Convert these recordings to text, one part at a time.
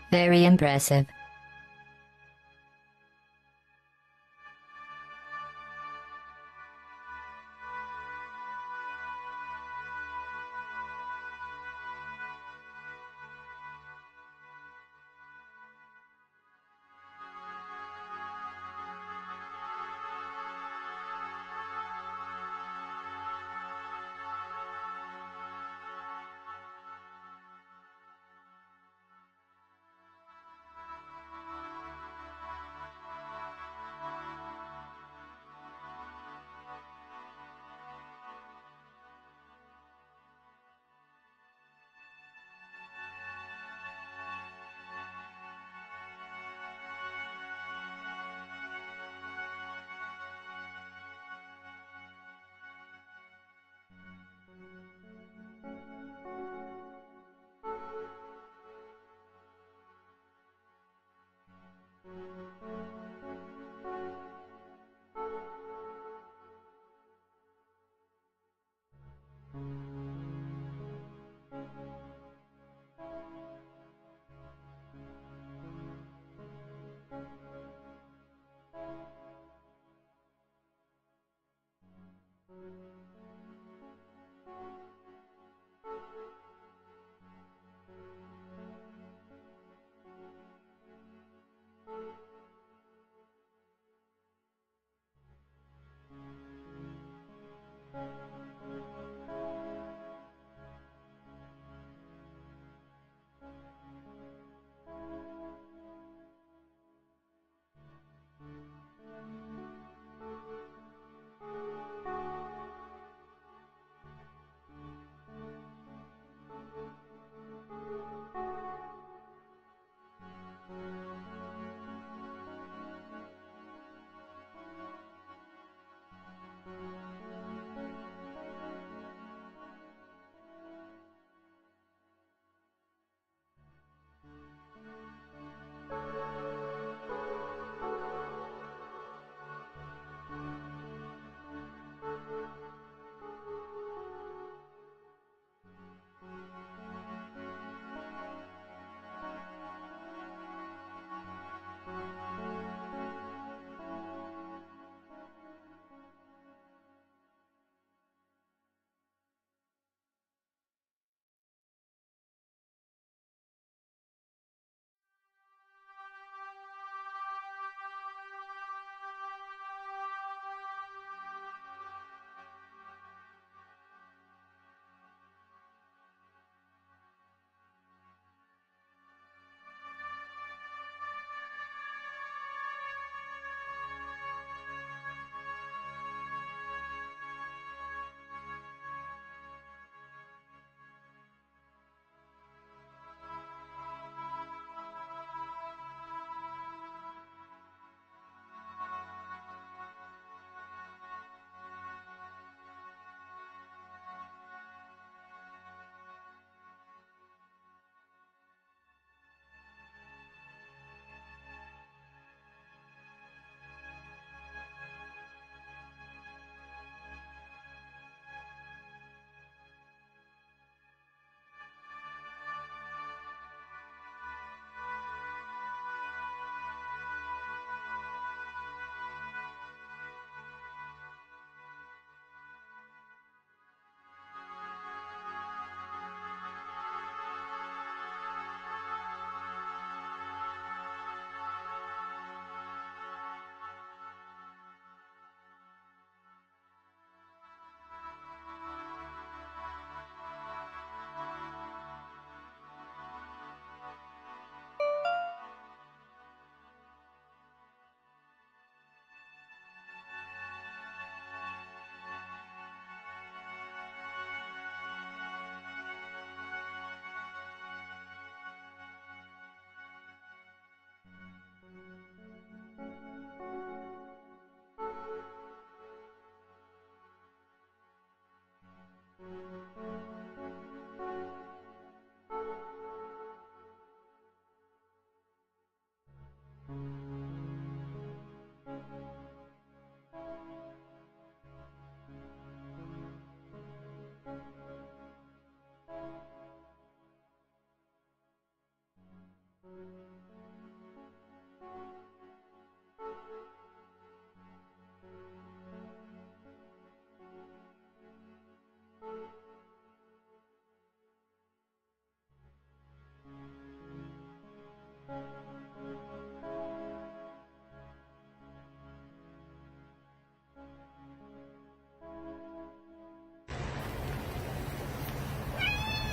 Very impressive.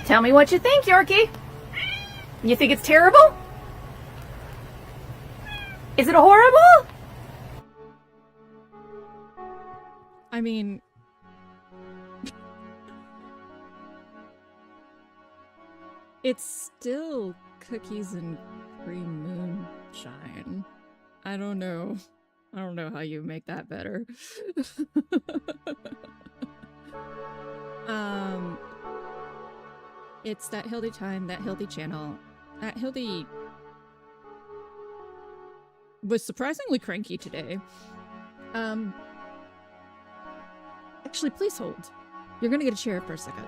Tell me what you think, Yorkie. You think it's terrible? Is it horrible? I mean... it's still cookies and cream moonshine. I don't know. I don't know how you make that better. It's that Hildy time, that Hildy channel. That Hildy was surprisingly cranky today. Actually, please hold. You're gonna get a chair for a second.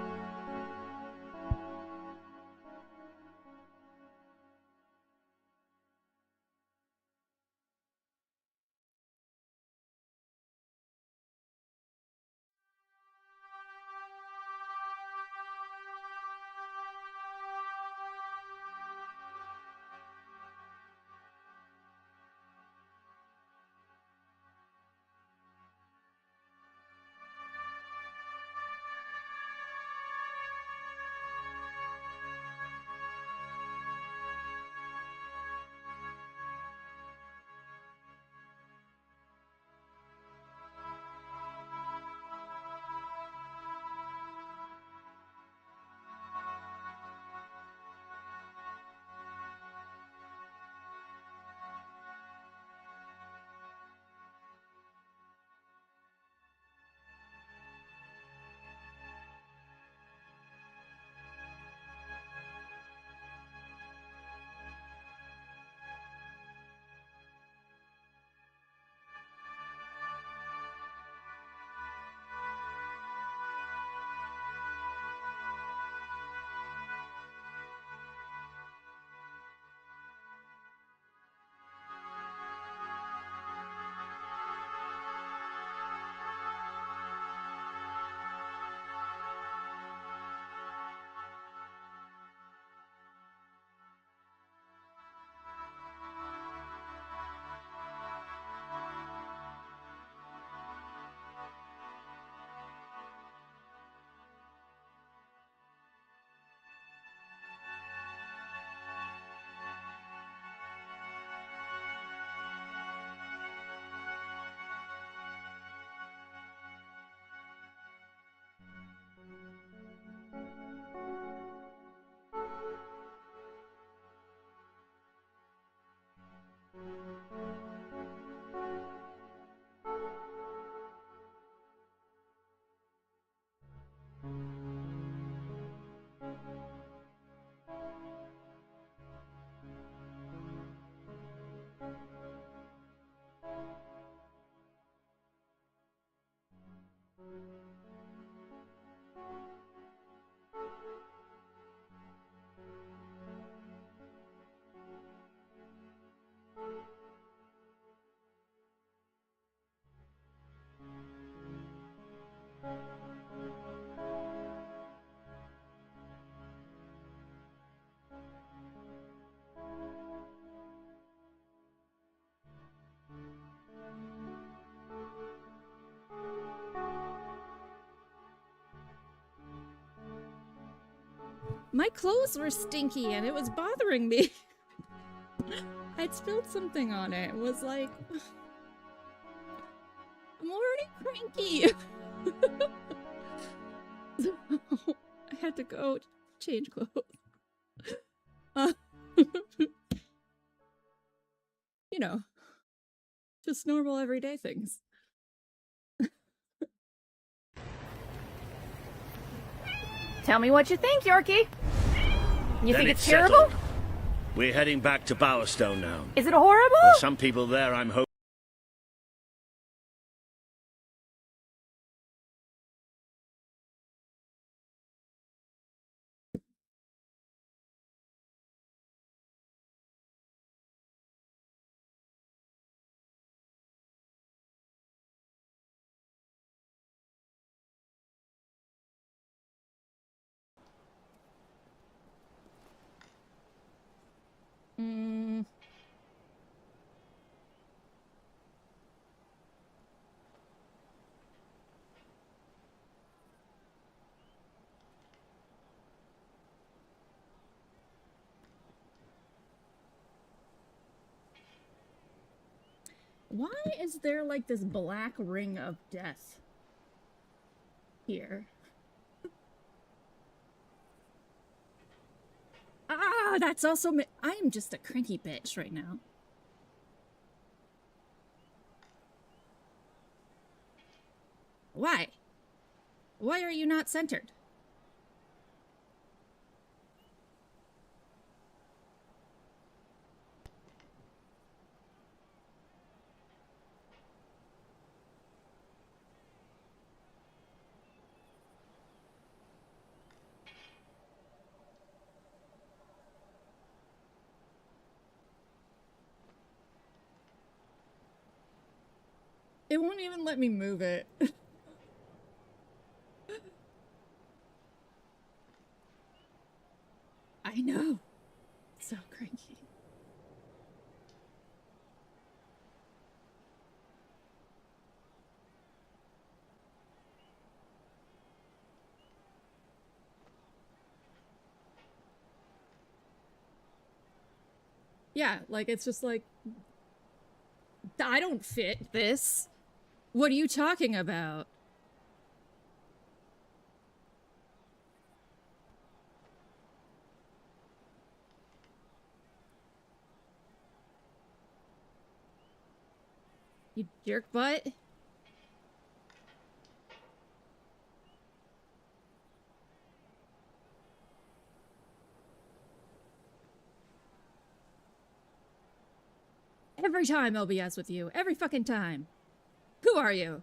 My clothes were stinky and it was bothering me. I'd spilled something on it. It was like... I'm already cranky. So, I had to go change clothes. You know, just normal everyday things. Tell me what you think, Yorkie. You Then think it's it's terrible? settled. We're heading back to Bowerstone now. Is it horrible? For some people there, I'm hoping. Why is there like this black ring of death here? Ah, that's also I am just a cranky bitch right now. Why? Why are you not centered? It won't even let me move it. I know. So cranky. Yeah, like it's just like I don't fit this. What are you talking about? You jerk butt? Every time LBS with you. Every fucking time. Who are you?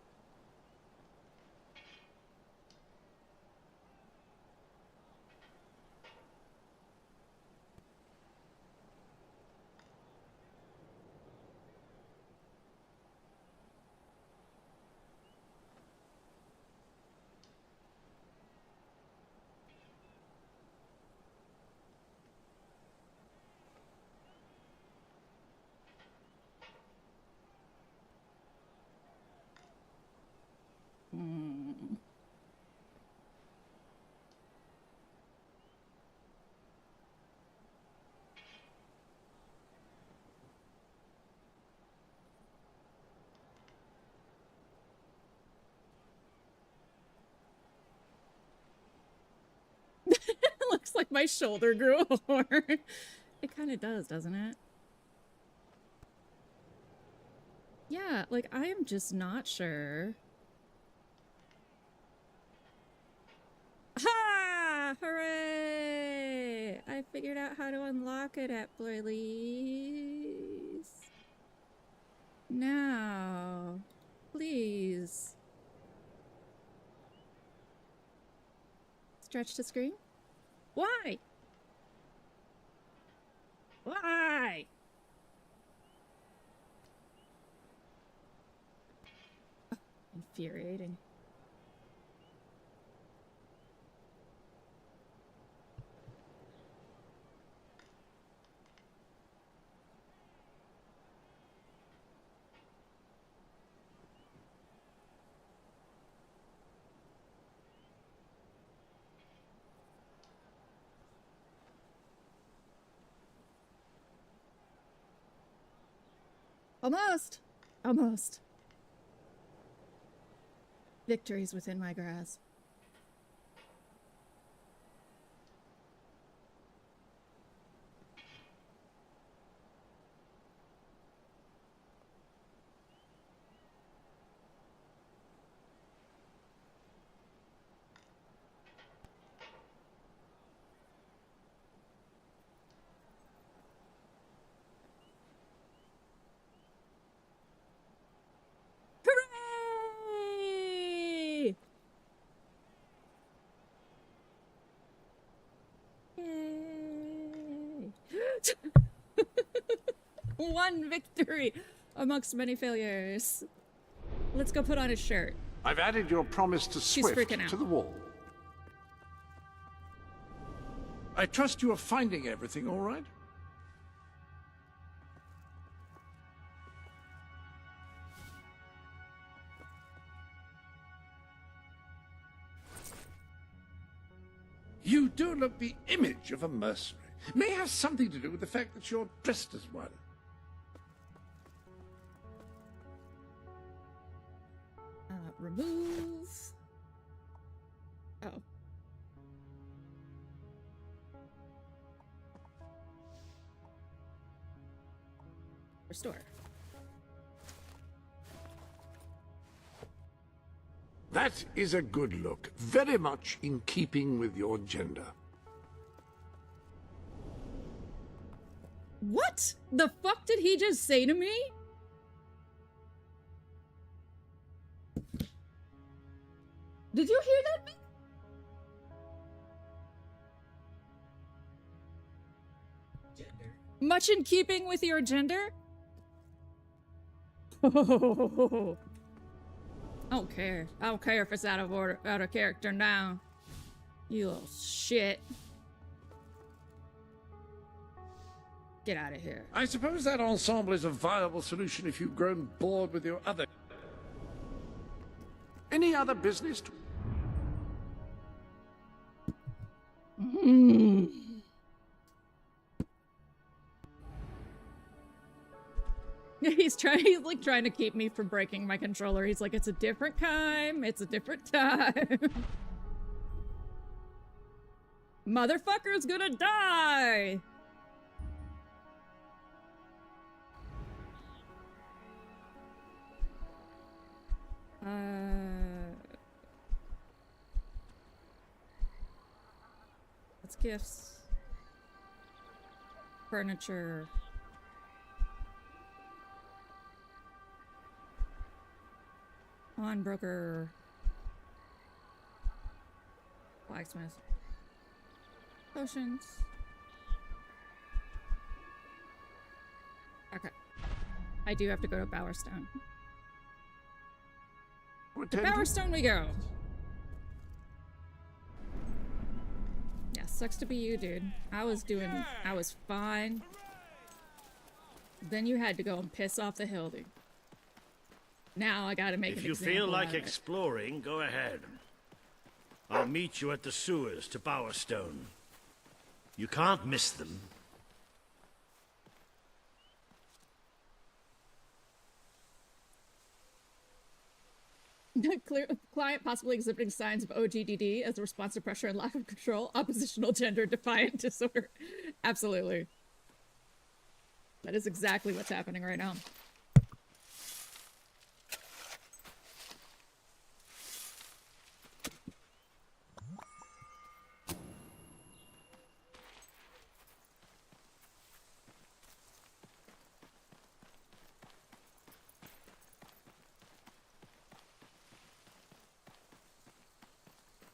It looks like my shoulder grew a horn. It kind of does, doesn't it? Yeah, like I am just not sure. Ha! Hooray! I figured out how to unlock it at please. Now, please. Stretch to screen? Why? Why? Oh, infuriating. Almost! Almost. Victory's within my grasp. Hooray! Yay! One victory amongst many failures. Let's go put on his shirt. I've added your promise to She's Swift freaking out. to the wall. I trust you are finding everything all right? You do look the image of a mercenary. May have something to do with the fact that you're dressed as one. Remove. Oh. Restore. That is a good look, very much in keeping with your gender. What the fuck did he just say to me? Did you hear that? Gender. Much in keeping with your gender? I don't care. I don't care if it's out of order, out of character now. You little shit. Get out of here. I suppose that ensemble is a viable solution if you've grown bored with your other... Any other business to... He's like trying to keep me from breaking my controller. He's like, it's a different time. It's a different time. Motherfucker's gonna die. What's gifts? Furniture. Pawnbroker. Blacksmith. Potions. Okay. I do have to go to Bowerstone. To Bowerstone we go. Yeah, sucks to be you, dude. I was fine. Then you had to go and piss off the hill, dude. Now I gotta make an example. If you feel like out of it. exploring, go ahead. I'll meet you at the sewers to Bowerstone. You can't miss them. Client possibly exhibiting signs of OGDD as a response to pressure and lack of control, oppositional gender defiant disorder. Absolutely. That is exactly what's happening right now.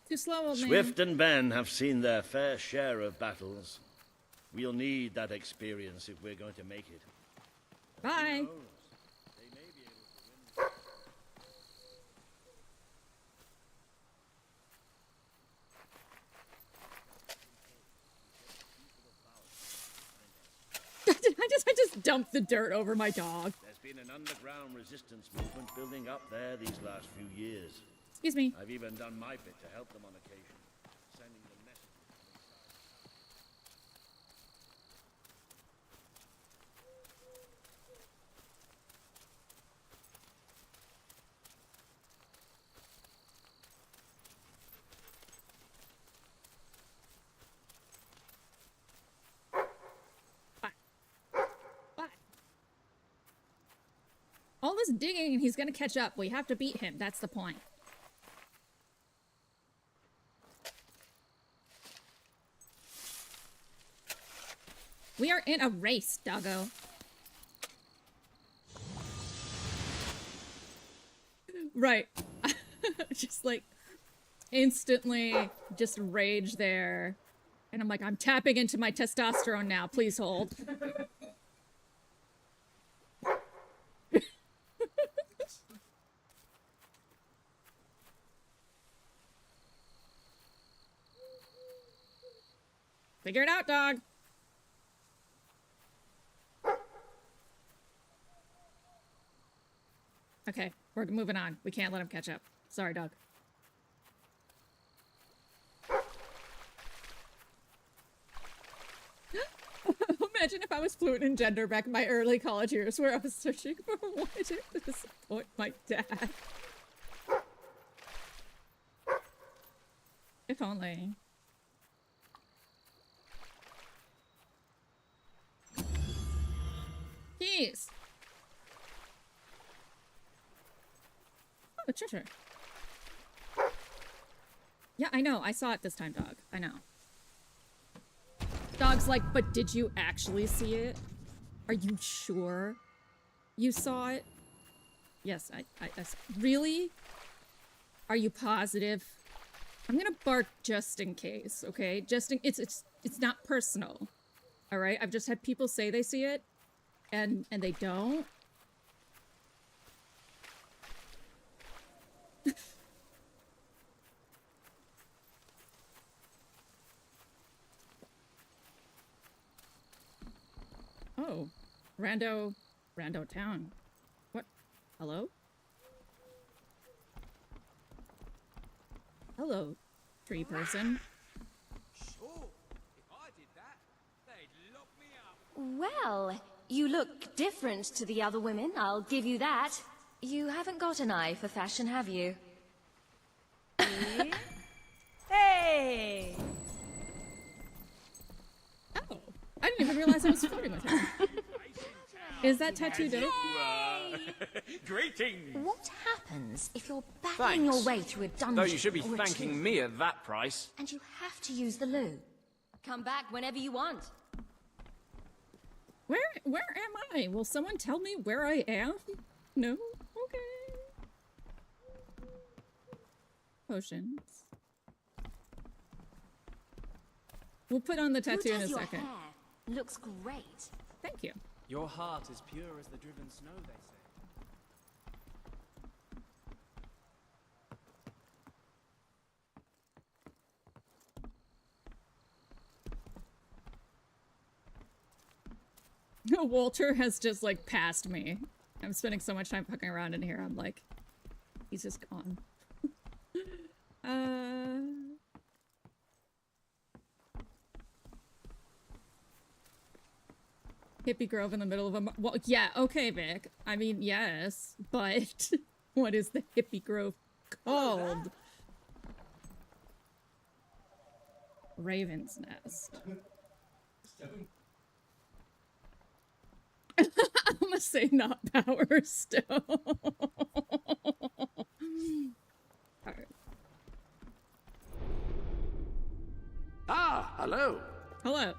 Too slow, old man. Swift and Ben have seen their fair share of battles. We'll need that experience if we're going to make it. Bye. I just dumped the dirt over my dog. There's been an underground resistance movement building up there these last few years. Excuse me. I've even done my bit to help them on occasion, sending them messages. All this digging and he's gonna catch up. We have to beat him. That's the point. We are in a race, doggo. Right. Just like instantly just rage there. And I'm like, I'm tapping into my testosterone now. Please hold. Figure it out, dog. Okay, we're moving on. We can't let him catch up. Sorry, dog. Imagine if I was fluent in gender back in my early college years where I was searching for a way to disappoint my dad. If only. Keys! Oh, treasure. Yeah, I know. I saw it this time, dog. I know. Dog's like, but did you actually see it? Are you sure you saw it? Yes, I really? Are you positive? I'm gonna bark just in case, okay? It's not personal. All right? I've just had people say they see it and they don't. Oh, rando town. What? Hello? Hello, tree person. Sure, if I did that, they'd lock me up. Well, you look different to the other women, I'll give you that. You haven't got an eye for fashion, have you? Hey! Oh, I didn't even realize I was flirting with her. Is that tattoo dope? Greetings. What happens if you're battling your way through a dungeon? Though you should be or a thanking tomb, me at that price. and you have to use the loo. Come back whenever you want. Where am I? Will someone tell me where I am? No? Okay. Potions. We'll put on the Who tattoo in a does your second. hair? Looks great. Thank you. Your heart is pure as the driven snow, they say. Walter has just like passed me. I'm spending so much time fucking around in here. I'm like, he's just gone. Hippie Grove in the middle of a... Well, yeah, okay, Vic. I mean, yes, but what is the Hippie Grove called? Raven's Nest. I'm gonna say not Power Stone. Alright. Ah, hello. Hello.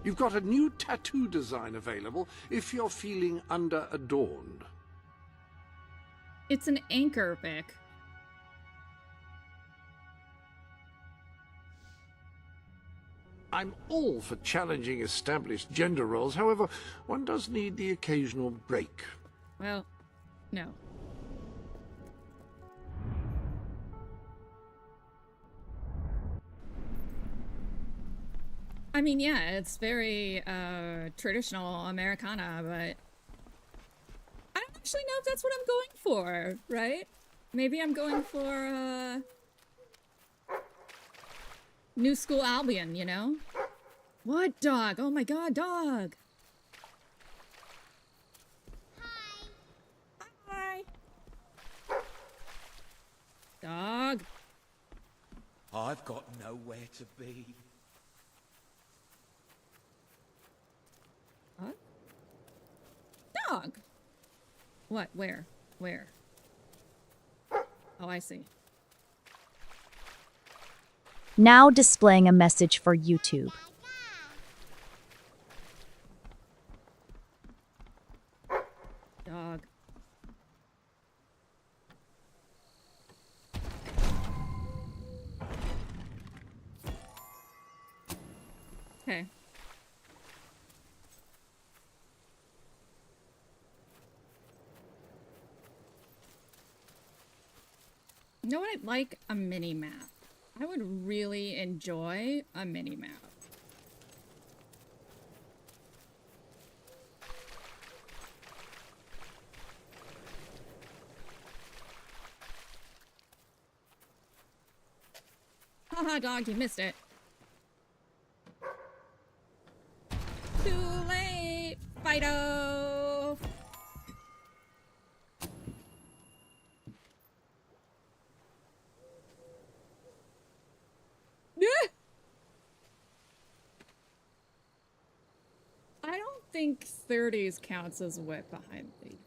You've got a new tattoo design available if you're feeling under-adorned. It's an anchor, Vic. I'm all for challenging established gender roles, however, one does need the occasional break. Well, no. I mean, yeah, it's very traditional Americana, but I don't actually know if that's what I'm going for, right? Maybe I'm going for New School Albion, you know? What dog? Oh my god, dog! Hi! Dog! I've got nowhere to be. What? Dog! What? Where? Where? Oh, I see. Now displaying a message for YouTube. Dog. Okay. You know what I'd like? A mini map. I would really enjoy a mini map. Haha, dog, you missed it. Too late, Fido! I don't think 30s counts as wet behind the...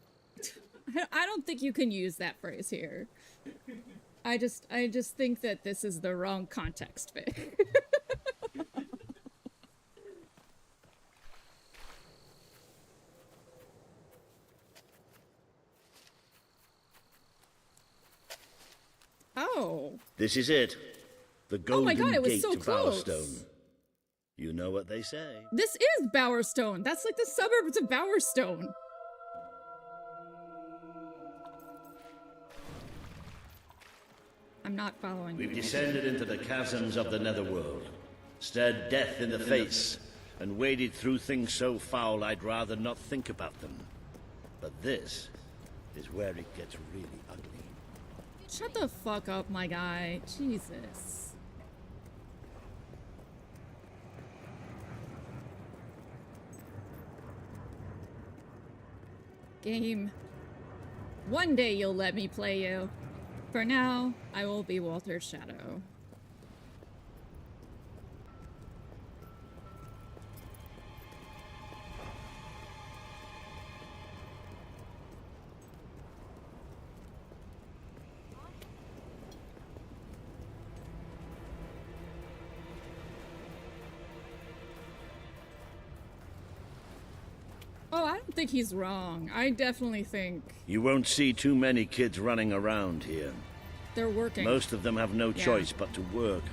I don't think you can use that phrase here. I just think that this is the wrong context, Vic. Oh. This is it. The golden my God, it was gate so to close. Bowerstone. You know what they say. This is Bowerstone. That's like the suburbs of Bowerstone. I'm not following We've you. descended into the chasms of the netherworld, stared death in the face, and waded through things so foul I'd rather not think about them. But this is where it gets really ugly. Shut the fuck up, my guy. Jesus. Game. One day you'll let me play you. For now, I will be Walter's shadow. Oh, I don't think he's wrong. I definitely think You won't see too many kids running around here. they're working. Most of them have no Yeah. choice but to work.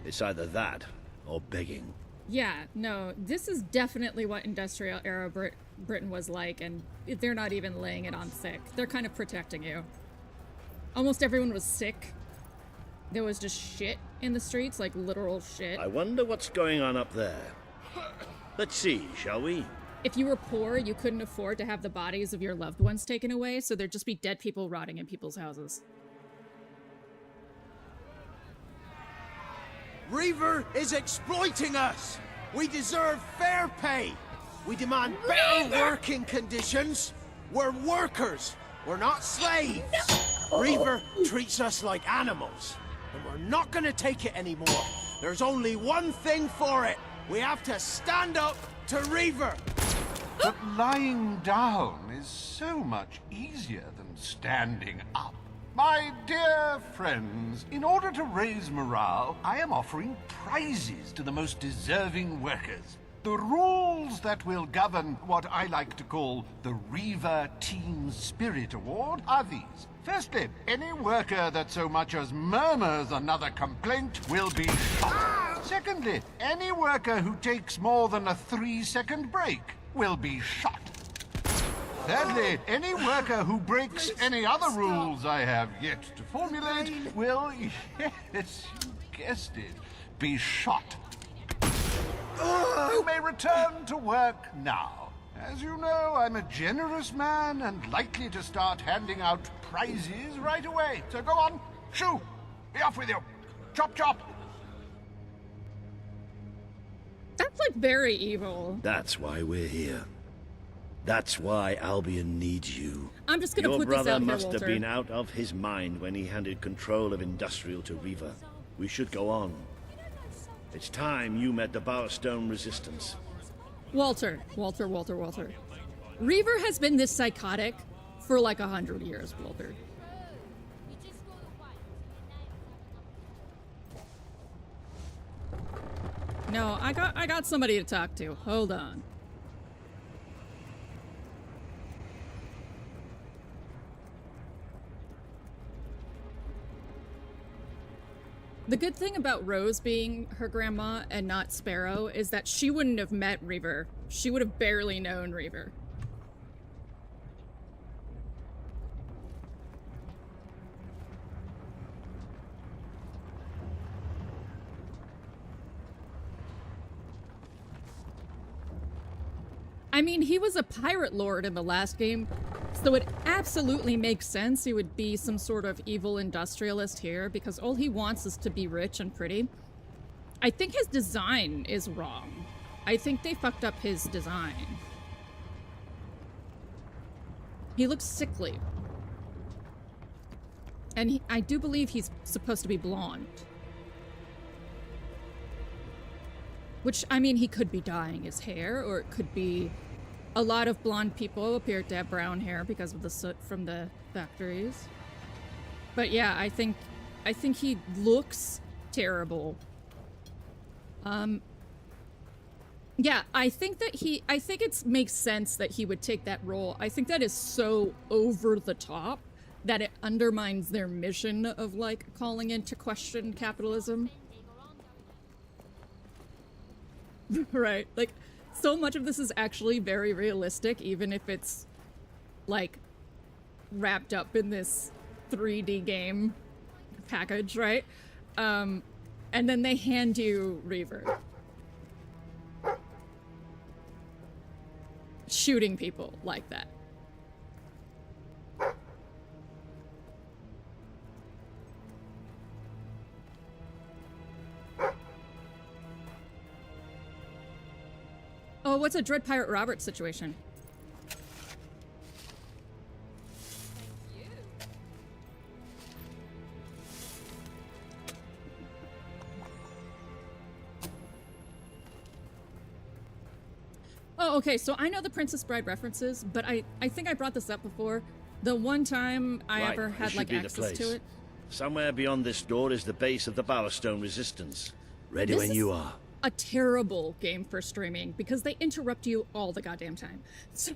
It's either that or begging. Yeah, no, this is definitely what industrial era Britain was like, and they're not even laying it on thick. They're kind of protecting you. Almost everyone was sick. There was just shit in the streets, like literal shit. I wonder what's going on up there. Let's see, shall we? If you were poor, you couldn't afford to have the bodies of your loved ones taken away, so there'd just be dead people rotting in people's houses. Reaver is exploiting us! We deserve fair pay! We demand better working conditions! We're workers! We're not slaves! Reaver treats us like animals, and we're not gonna take it anymore. There's only one thing for it. We have to stand up to Reaver! But lying down is so much easier than standing up. My dear friends, in order to raise morale, I am offering prizes to the most deserving workers. The rules that will govern what I like to call the Reaver Teen Spirit Award are these. Firstly, any worker that so much as murmurs another complaint will be shot. Secondly, any worker who takes more than a 3-second break will be shot. Thirdly, any worker who breaks any other rules I have yet to formulate will, yes, you guessed it, be shot. You may return to work now. As you know, I'm a generous man and likely to start handing out prizes right away. So go on, shoo! Be off with you! Chop chop! That's like very evil. That's why we're here. That's why Albion needs you. I'm just gonna Your put this brother out here, must Walter. have been out of his mind when he handed control of Industrial to Reaver. We should go on. It's time you met the Bowerstone Resistance. Walter. Reaver has been this psychotic for like 100 years, Walter. No, I got somebody to talk to. Hold on. The good thing about Rose being her grandma and not Sparrow is that she wouldn't have met Reaver. She would have barely known Reaver. I mean, he was a pirate lord in the last game, so it absolutely makes sense he would be some sort of evil industrialist here, because all he wants is to be rich and pretty. I think his design is wrong. I think they fucked up his design. He looks sickly. And I do believe he's supposed to be blonde. Which, I mean, he could be dyeing his hair, or it could be a lot of blonde people appear to have brown hair because of the soot from the factories. But yeah, I think he looks terrible. Yeah, I think it makes sense that he would take that role. I think that is so over the top that it undermines their mission of, like, calling into question capitalism. Right, like, so much of this is actually very realistic, even if it's, like, wrapped up in this 3D game package, right? And then they hand you Reaver. Shooting people like that. Oh, what's a Dread Pirate Robert situation? Oh, okay, so I know the Princess Bride references, but I think I brought this up before. The one time I ever had, like, access to it. Somewhere beyond this door is the base of the Bowerstone Resistance. Ready when you are. A terrible game for streaming because they interrupt you all the goddamn time. So,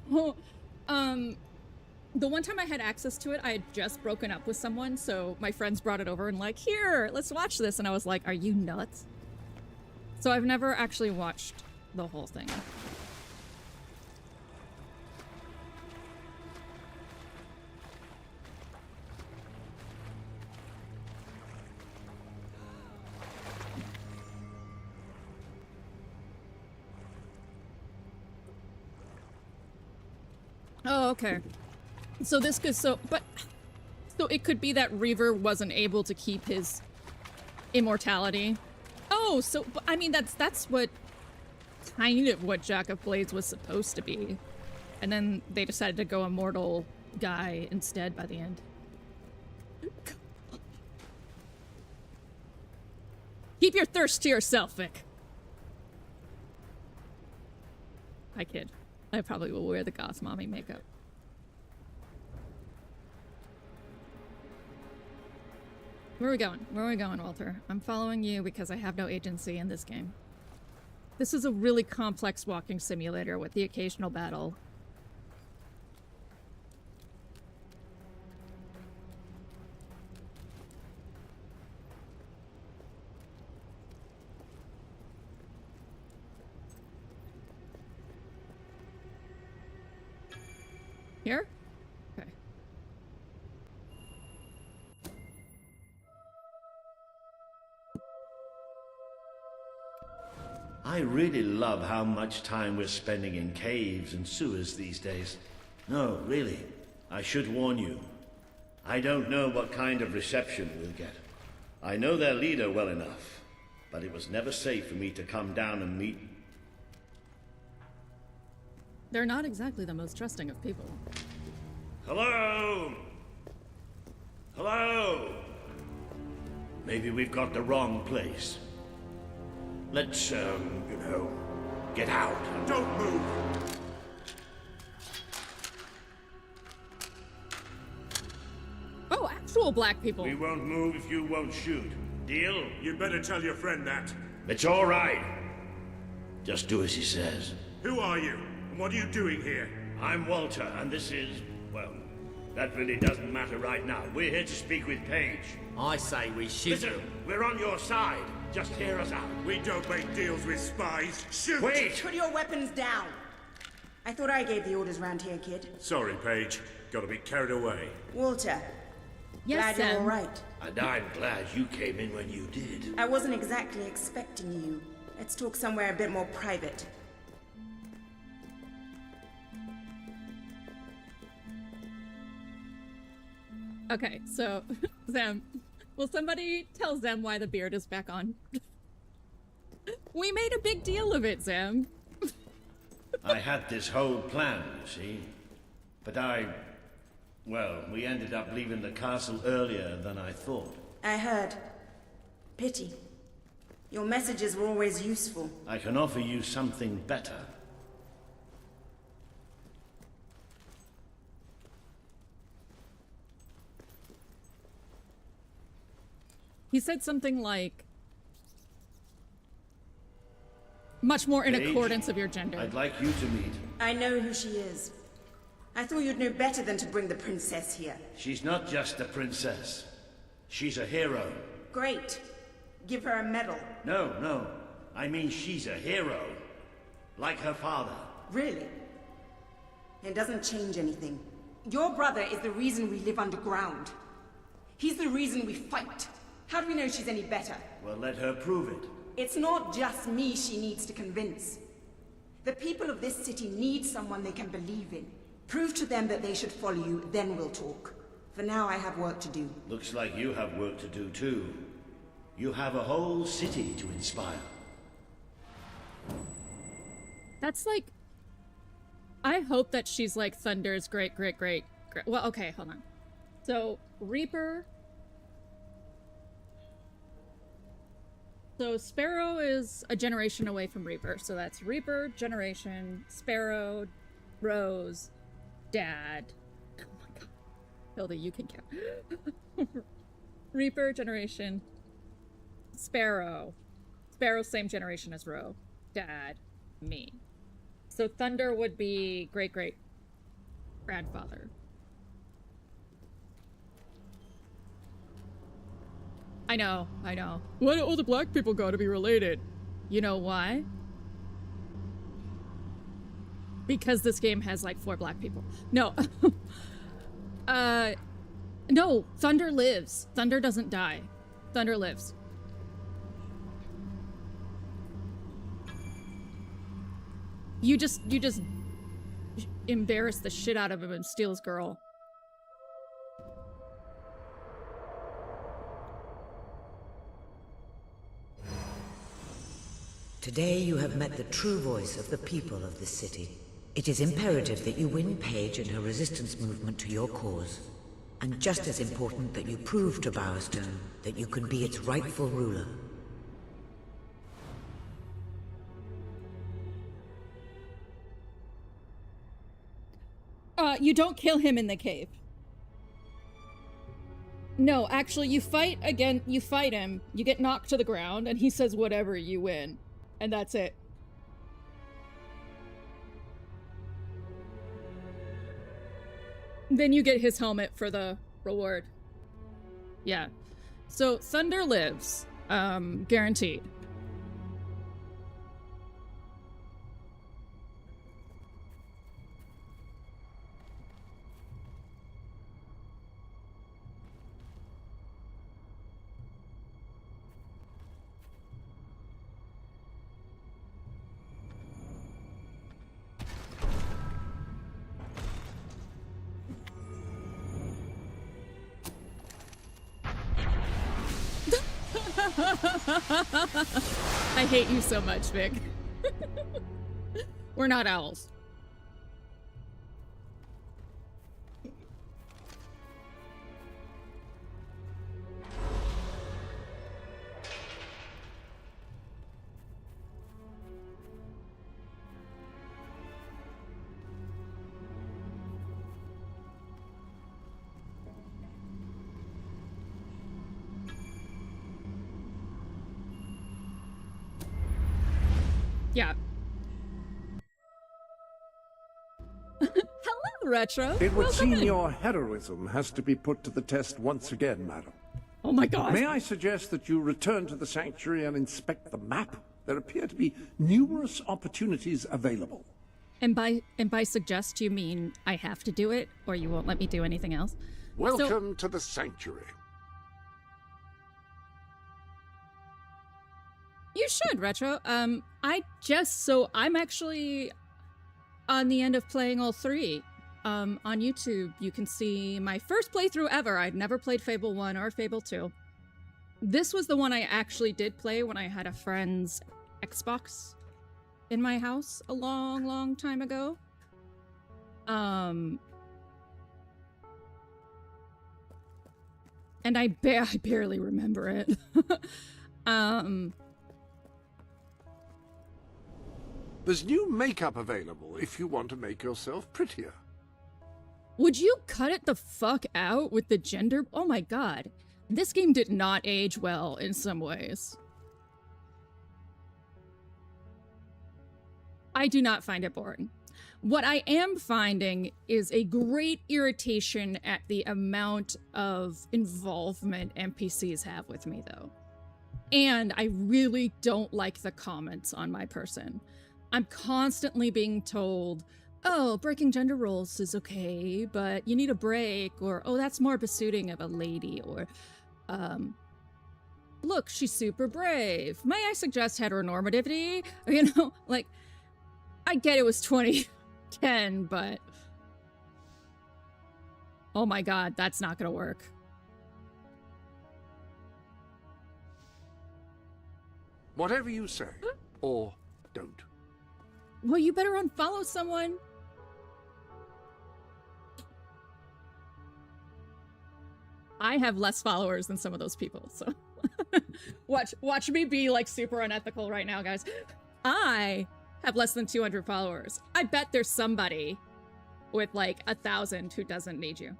the one time I had access to it, I had just broken up with someone, so my friends brought it over and like, here, let's watch this. And I was like, are you nuts? So I've never actually watched the whole thing. Oh, okay. So this could, so it could be that Reaver wasn't able to keep his immortality. Oh, so, I mean, that's what, kind of what Jack of Blades was supposed to be. And then they decided to go immortal guy instead by the end. Keep your thirst to yourself, Vic. Hi, kid. I probably will wear the goth mommy makeup. Where are we going? Where are we going, Walter? I'm following you because I have no agency in this game. This is a really complex walking simulator with the occasional battle. Here? Okay. I really love how much time we're spending in caves and sewers these days. No, really, I should warn you. I don't know what kind of reception we'll get. I know their leader well enough, but it was never safe for me to come down and meet. They're not exactly the most trusting of people. Hello? Hello? Maybe we've got the wrong place. Let's, you know, get out. Don't move! Oh, actual black people. We won't move if you won't shoot. Deal? You'd better tell your friend that. It's all right. Just do as he says. Who are you? And what are you doing here? I'm Walter, and this is, well, that really doesn't matter right now. We're here to speak with Paige. I say we shoot Listen, them. we're on your side. Just hear us out. We don't make deals with spies. Shoot! Wait! Put your weapons down. I thought I gave the orders round here, kid. Sorry, Paige. Gotta be carried away. Walter. Yes, Glad you're Sam. all right. And I'm glad you came in when you did. I wasn't exactly expecting you. Let's talk somewhere a bit more private. Okay, so, Zem, will somebody tell Zem why the beard is back on? We made a big deal of it, Zem. I had this whole plan, you see. But well, we ended up leaving the castle earlier than I thought. I heard. Pity. Your messages were always useful. I can offer you something better. He said something like, much more in Paige, accordance of your gender. I'd like you to meet. I know who she is. I thought you'd know better than to bring the princess here. She's not just a princess. She's a hero. Great. Give her a medal. No. I mean she's a hero. Like her father. Really? It doesn't change anything. Your brother is the reason we live underground. He's the reason we fight. How do we know she's any better? Well, let her prove it. It's not just me she needs to convince. The people of this city need someone they can believe in. Prove to them that they should follow you, then we'll talk. For now, I have work to do. Looks like you have work to do too. You have a whole city to inspire. That's like... I hope that she's like Thunder's great... Well, okay, hold on. So, Reaper... So, Sparrow is a generation away from Reaper. So that's Reaper, generation, Sparrow, Rose, Dad. Oh my god. Hilda, you can count. Reaper, generation, Sparrow. Sparrow, same generation as Ro. Dad, me. So Thunder would be great-great-grandfather. I know. Why do all the black people gotta be related? You know why? Because this game has like 4 black people. No. No, Thunder lives. Thunder doesn't die. Thunder lives. You just embarrass the shit out of him and steal his girl. Today you have met the true voice of the people of this city. It is imperative that you win Paige and her resistance movement to your cause. And just as important that you prove to Bowerstone that you can be its rightful ruler. You don't kill him in the cave. No, actually, you fight him, you get knocked to the ground, and he says whatever, you win. And that's it. Then you get his helmet for the reward. Yeah. So, Thunder lives. Guaranteed. I hate you so much, Vic. We're not owls. Yeah. Hello, Retro. It would Welcome seem in. your heroism has to be put to the test once again, madam. Oh my god. May I suggest that you return to the sanctuary and inspect the map? There appear to be numerous opportunities available. And by suggest you mean I have to do it, or you won't let me do anything else? Welcome to the sanctuary. You should, Retro. I'm actually on the end of playing all 3. On YouTube, you can see my first playthrough ever. I'd never played Fable 1 or Fable 2. This was the one I actually did play when I had a friend's Xbox in my house a long, long time ago. And I barely remember it. There's new makeup available if you want to make yourself prettier. Would you cut it the fuck out with the gender? Oh my god. This game did not age well in some ways. I do not find it boring. What I am finding is a great irritation at the amount of involvement NPCs have with me, though. And I really don't like the comments on my person. I'm constantly being told, oh, breaking gender roles is okay, but you need a break, or, oh, that's more besuiting of a lady, or, look, she's super brave. May I suggest heteronormativity? You know, like, I get it was 2010, but oh my god, that's not gonna work. Whatever you say, or don't. Well, you better unfollow someone. I have less followers than some of those people, so watch me be like super unethical right now, guys. I have less than 200 followers. I bet there's somebody with like 1,000 who doesn't need you.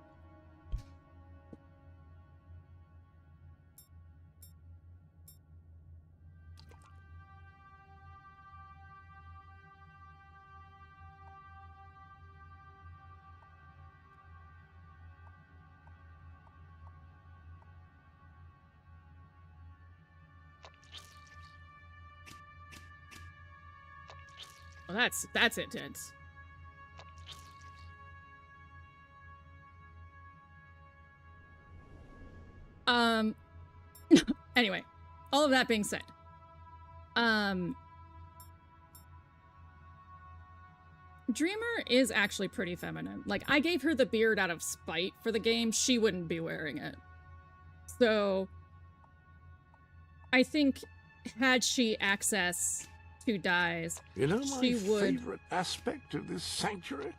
Well, that's intense. Anyway, all of that being said, Dreamer is actually pretty feminine. Like, I gave her the beard out of spite for the game. She wouldn't be wearing it. So, I think had she access to dyes, you know my she would... favorite aspect of this sanctuary?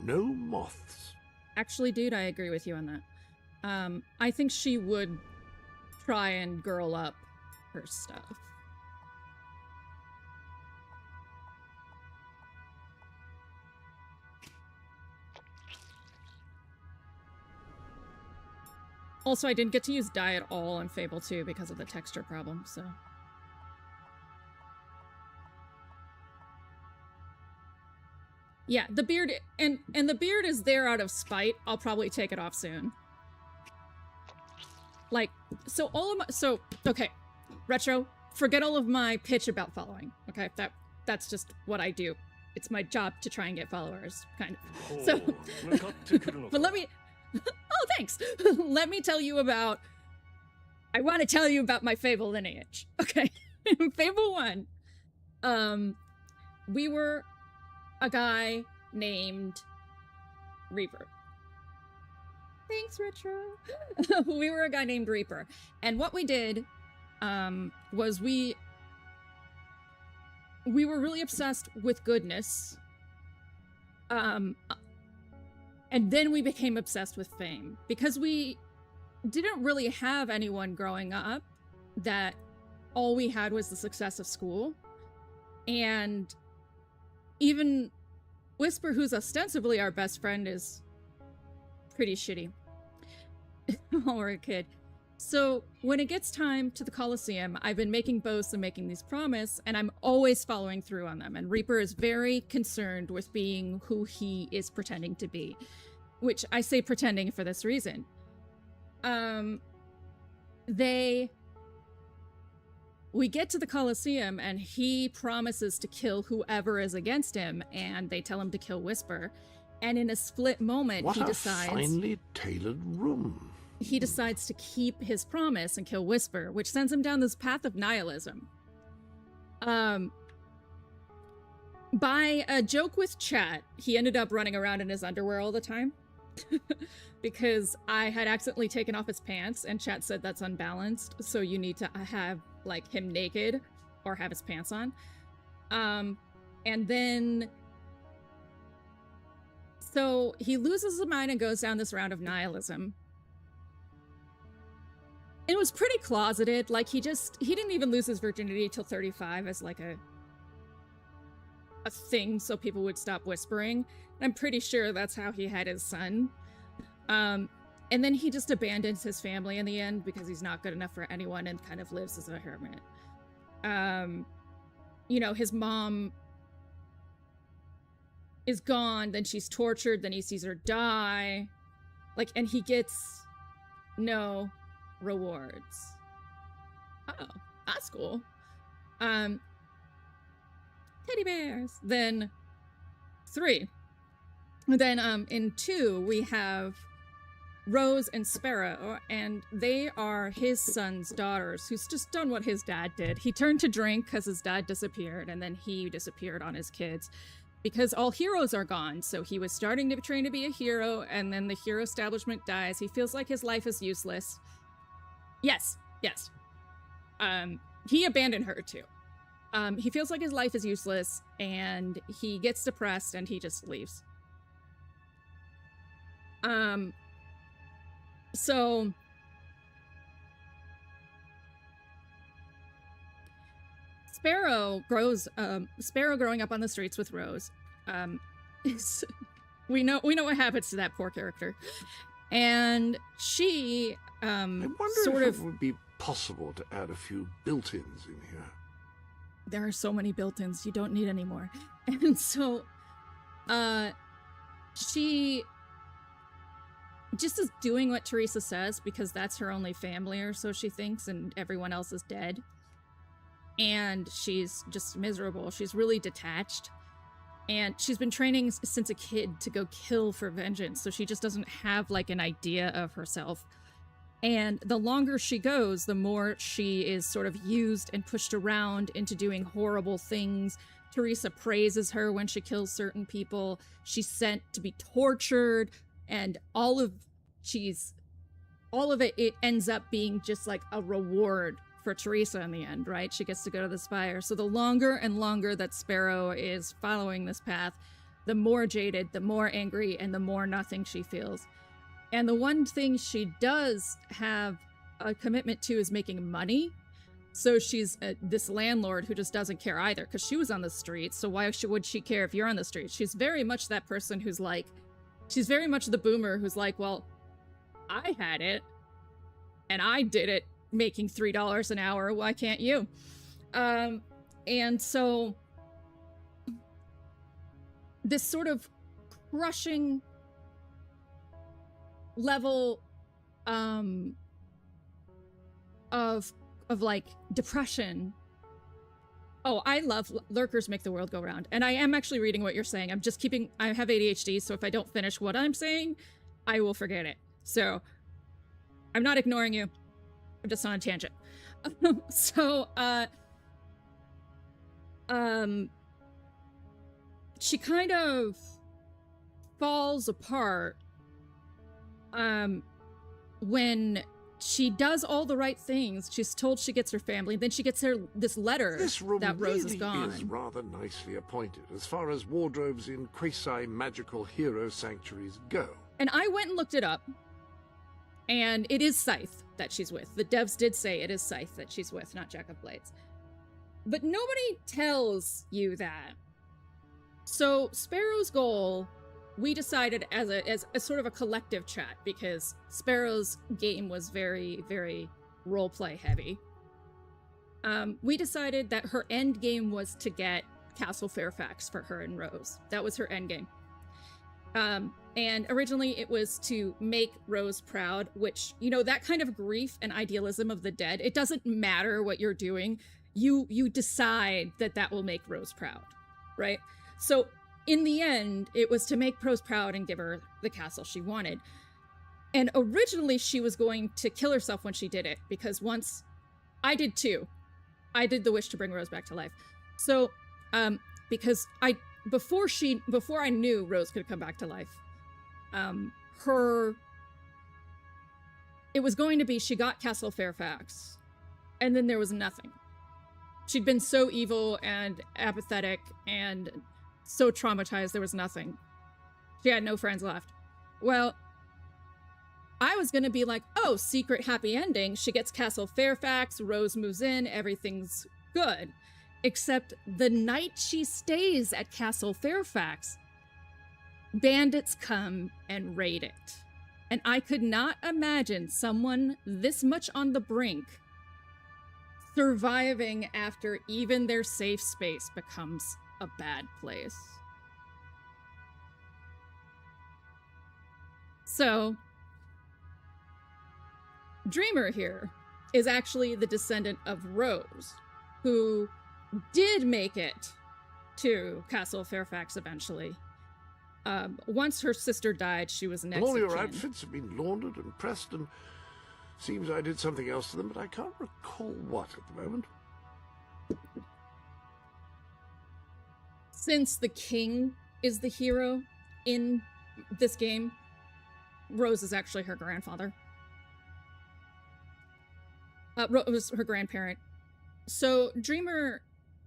No moths. Actually, dude, I agree with you on that. I think she would try and girl up her stuff. Also, I didn't get to use dye at all in Fable 2 because of the texture problem, so... Yeah, the beard, and the beard is there out of spite. I'll probably take it off soon. Like, so all of my, so, okay, Retro, forget all of my pitch about following, okay? That's just what I do. It's my job to try and get followers, kind of. So, but let me, oh, thanks. Let me tell you about, I want to tell you about my Fable lineage, okay? In Fable 1, we were a guy named Reaper. Thanks, Retro. We were a guy named Reaper. And what we did was we were really obsessed with goodness. And then we became obsessed with fame. Because we didn't really have anyone growing up that all we had was the success of school. And even Whisper, who's ostensibly our best friend, is pretty shitty. When we're a kid. So when it gets time to the Coliseum, I've been making boasts and making these promises, and I'm always following through on them. And Reaper is very concerned with being who he is pretending to be. Which I say pretending for this reason. We get to the Coliseum, and he promises to kill whoever is against him, and they tell him to kill Whisper. And in a split moment, he decides... What a finely tailored room. He decides to keep his promise and kill Whisper, which sends him down this path of nihilism. By a joke with chat, he ended up running around in his underwear all the time. Because I had accidentally taken off his pants, and chat said that's unbalanced, so you need to have, like, him naked or have his pants on. And then... So he loses his mind and goes down this round of nihilism. It was pretty closeted. Like, he didn't even lose his virginity till 35 as, like, a thing so people would stop whispering. And I'm pretty sure that's how he had his son. And then he just abandons his family in the end because he's not good enough for anyone and kind of lives as a hermit. You know, his mom is gone, then she's tortured, then he sees her die. Like, and he gets no rewards. Oh, that's cool. Teddy bears. Then 3. Then in 2 we have Rose and Sparrow, and they are his son's daughters, who's just done what his dad did. He turned to drink because his dad disappeared, and then he disappeared on his kids because all heroes are gone. So he was starting to train to be a hero, and then the hero establishment dies. He feels like his life is useless. Yes. He abandoned her too. He feels like his life is useless, and he gets depressed, and he just leaves. So Sparrow growing up on the streets with Rose, we know what happens to that poor character. And she I wonder if it would be possible to add a few built-ins in here. There are so many built-ins, you don't need any more. And so she just is doing what Teresa says because that's her only family, or so she thinks, and everyone else is dead. And she's just miserable. She's really detached. And she's been training since a kid to go kill for vengeance, so she just doesn't have like an idea of herself. And the longer she goes, the more she is sort of used and pushed around into doing horrible things. Teresa praises her when she kills certain people. She's sent to be tortured, and all of it ends up being just like a reward for Teresa in the end, right? She gets to go to the Spire. So the longer and longer that Sparrow is following this path, the more jaded, the more angry, and the more nothing she feels. And the one thing she does have a commitment to is making money. So she's this landlord who just doesn't care either, because she was on the streets, so why would she care if you're on the streets? She's very much that person who's like, she's very much the boomer who's like, well, I had it, and I did it making $3 an hour, why can't you? And so this sort of crushing level of like depression. Oh, I love lurkers make the world go round. And I am actually reading what you're saying. I have ADHD, so if I don't finish what I'm saying, I will forget it. So I'm not ignoring you. I'm just on a tangent. So, she kind of falls apart when she does all the right things. She's told she gets her family, then she gets this letter that Rose is gone. This room really is rather nicely appointed as far as wardrobes in quasi-magical hero sanctuaries go. And I went and looked it up, and it is Scythe that she's with. The devs did say it is Scythe that she's with, not Jack of Blades. But nobody tells you that. So Sparrow's goal, we decided as a sort of a collective chat, because Sparrow's game was very, very roleplay heavy. We decided that her end game was to get Castle Fairfax for her and Rose. That was her end game. And originally it was to make Rose proud, which, you know, that kind of grief and idealism of the dead, it doesn't matter what you're doing. You decide that will make Rose proud, right? So in the end, it was to make Rose proud and give her the castle she wanted. And originally she was going to kill herself when she did it, because once I did too. I did the wish to bring Rose back to life. So, because before I knew Rose could come back to life, it was going to be, she got Castle Fairfax, and then there was nothing. She'd been so evil and apathetic and so traumatized, there was nothing. She had no friends left. Well, I was gonna be like, oh, secret happy ending. She gets Castle Fairfax, Rose moves in, everything's good. Except the night she stays at Castle Fairfax, bandits come and raid it. And I could not imagine someone this much on the brink surviving after even their safe space becomes a bad place. So, Dreamer here is actually the descendant of Rose, who did make it to Castle Fairfax eventually. Once her sister died, she was next All of your kin. outfits have been laundered and pressed, and seems I did something else to them, but I can't recall what at the moment. Since the king is the hero in this game, Rose is actually her grandfather. Rose, her grandparent. So Dreamer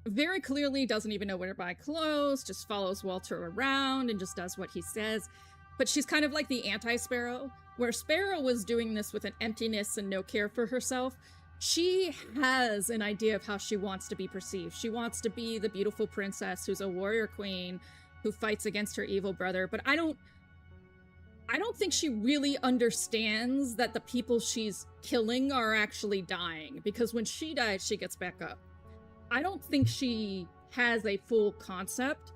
very clearly doesn't even know where to buy clothes, just follows Walter around and just does what he says. But she's kind of like the anti-Sparrow, where Sparrow was doing this with an emptiness and no care for herself. She has an idea of how she wants to be perceived. She wants to be the beautiful princess who's a warrior queen who fights against her evil brother. But I don't think she really understands that the people she's killing are actually dying, because when she dies, she gets back up. I don't think she has a full concept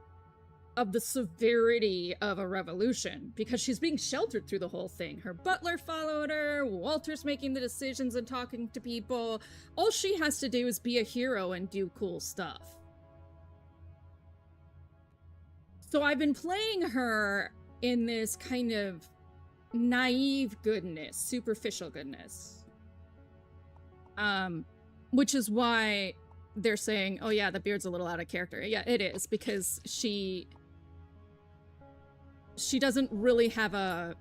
of the severity of a revolution, because she's being sheltered through the whole thing. Her butler followed her, Walter's making the decisions and talking to people. All she has to do is be a hero and do cool stuff. So I've been playing her in this kind of naive goodness, superficial goodness. Which is why they're saying, oh yeah, the beard's a little out of character. Yeah, it is, because she doesn't really have a...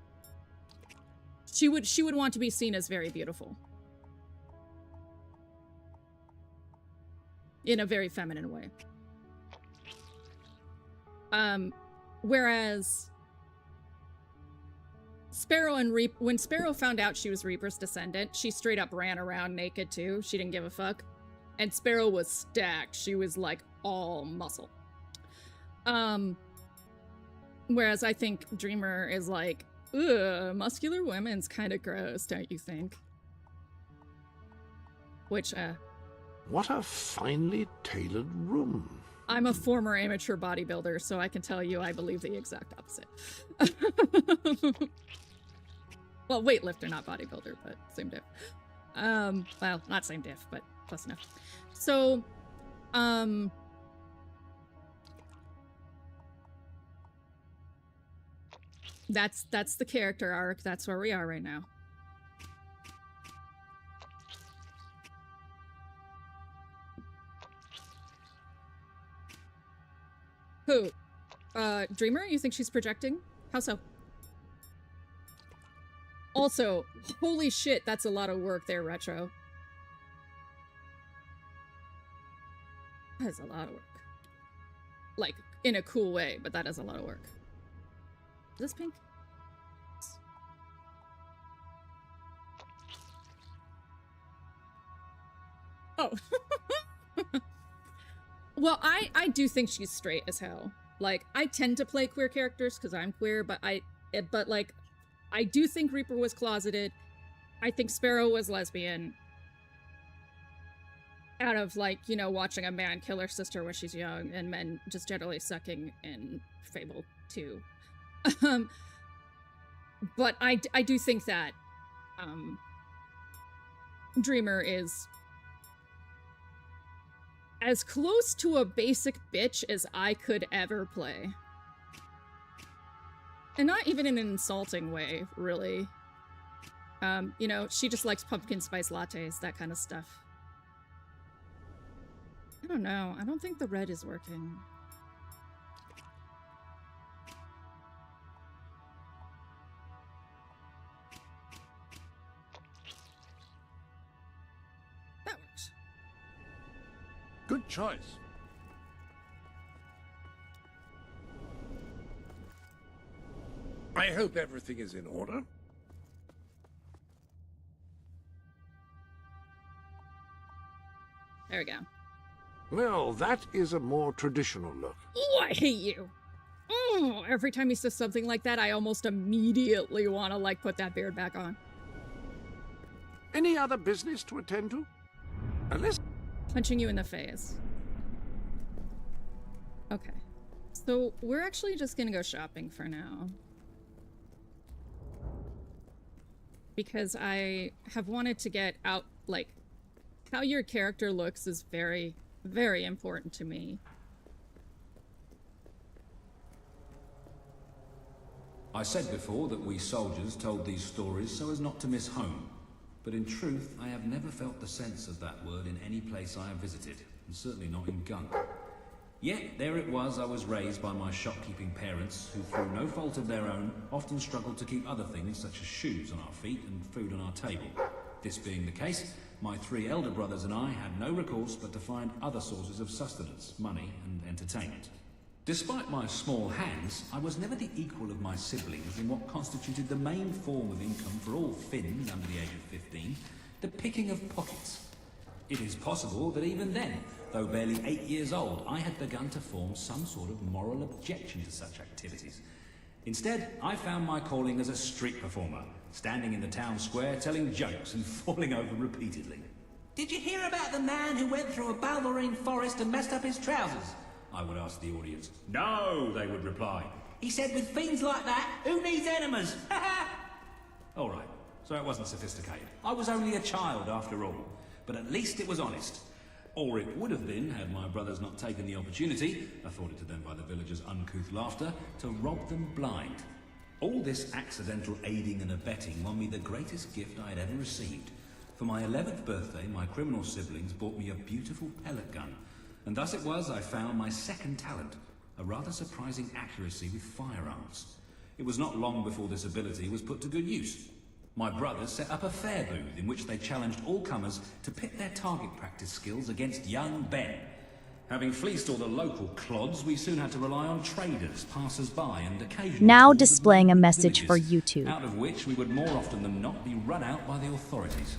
She would want to be seen as very beautiful. In a very feminine way. Whereas Sparrow and when Sparrow found out she was Reaper's descendant, she straight up ran around naked too. She didn't give a fuck. And Sparrow was stacked. She was like all muscle. Whereas I think Dreamer is like, ugh, muscular women's kind of gross, don't you think? Which, What a finely tailored room. I'm a former amateur bodybuilder, so I can tell you I believe the exact opposite. Well, weightlifter, not bodybuilder, but same diff. Well, not same diff, but close enough. So, that's the character arc. That's where we are right now. Who? Dreamer? You think she's projecting? How so? Also, holy shit, that's a lot of work there, Retro. That is a lot of work. Like, in a cool way, but that is a lot of work. Is this pink? Oh. Well, I do think she's straight as hell. Like, I tend to play queer characters because I'm queer, but I do think Reaper was closeted. I think Sparrow was lesbian. Out of, like, you know, watching a man kill her sister when she's young, and men just generally sucking in Fable 2. But I do think that Dreamer is as close to a basic bitch as I could ever play. And not even in an insulting way, really. You know, she just likes pumpkin spice lattes, that kind of stuff. I don't know. I don't think the red is working. That works. Good choice. I hope everything is in order. There we go. Well, that is a more traditional look. Oh, I hate you. Oh, every time he says something like that, I almost immediately want to, like, put that beard back on. Any other business to attend to? Unless... Punching you in the face. Okay. So, we're actually just gonna go shopping for now. Because I have wanted to get out, like, how your character looks is very, very important to me. I said before that we soldiers told these stories so as not to miss home. But in truth, I have never felt the sense of that word in any place I have visited, and certainly not in Gunk. Yet, there it was I was raised by my shopkeeping parents, who through no fault of their own, often struggled to keep other things such as shoes on our feet and food on our table. This being the case, my 3 elder brothers and I had no recourse but to find other sources of sustenance, money and entertainment. Despite my small hands, I was never the equal of my siblings in what constituted the main form of income for all Finns under the age of 15, the picking of pockets. It is possible that even then, though barely 8 years old, I had begun to form some sort of moral objection to such activities. Instead, I found my calling as a street performer, standing in the town square telling jokes and falling over repeatedly. "Did you hear about the man who went through a balverine forest and messed up his trousers?" I would ask the audience. "No," they would reply. "He said with fiends like that, who needs enemas? Ha ha!" All right, so it wasn't sophisticated. I was only a child after all, but at least it was honest. Or it would have been, had my brothers not taken the opportunity, afforded to them by the villagers' uncouth laughter, to rob them blind. All this accidental aiding and abetting won me the greatest gift I had ever received. For my 11th birthday, my criminal siblings bought me a beautiful pellet gun, and thus it was I found my second talent, a rather surprising accuracy with firearms. It was not long before this ability was put to good use. My brothers set up a fair booth in which they challenged all comers to pit their target practice skills against young Ben. Having fleeced all the local clods, we soon had to rely on traders, passers-by, and occasionally... Now displaying a message for YouTube. Out of which we would more often than not be run out by the authorities.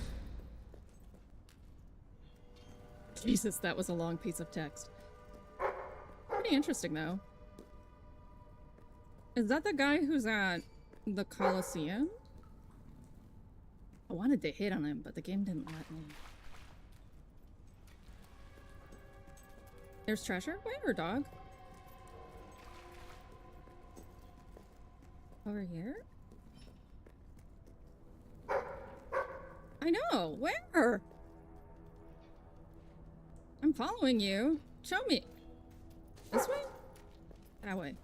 Jesus, that was a long piece of text. Pretty interesting, though. Is that the guy who's at the Coliseum? I wanted to hit on him, but the game didn't let me. There's treasure? Where, dog? Over here? I know! Where? I'm following you. Show me. This way? That way.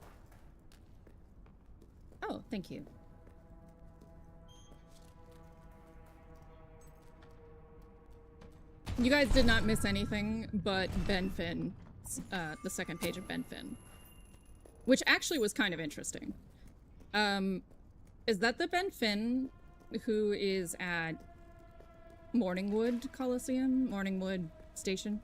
Oh, thank you. You guys did not miss anything but Ben Finn, the second page of Ben Finn, which actually was kind of interesting. Is that the Ben Finn who is at Morningwood Coliseum? Morningwood Station?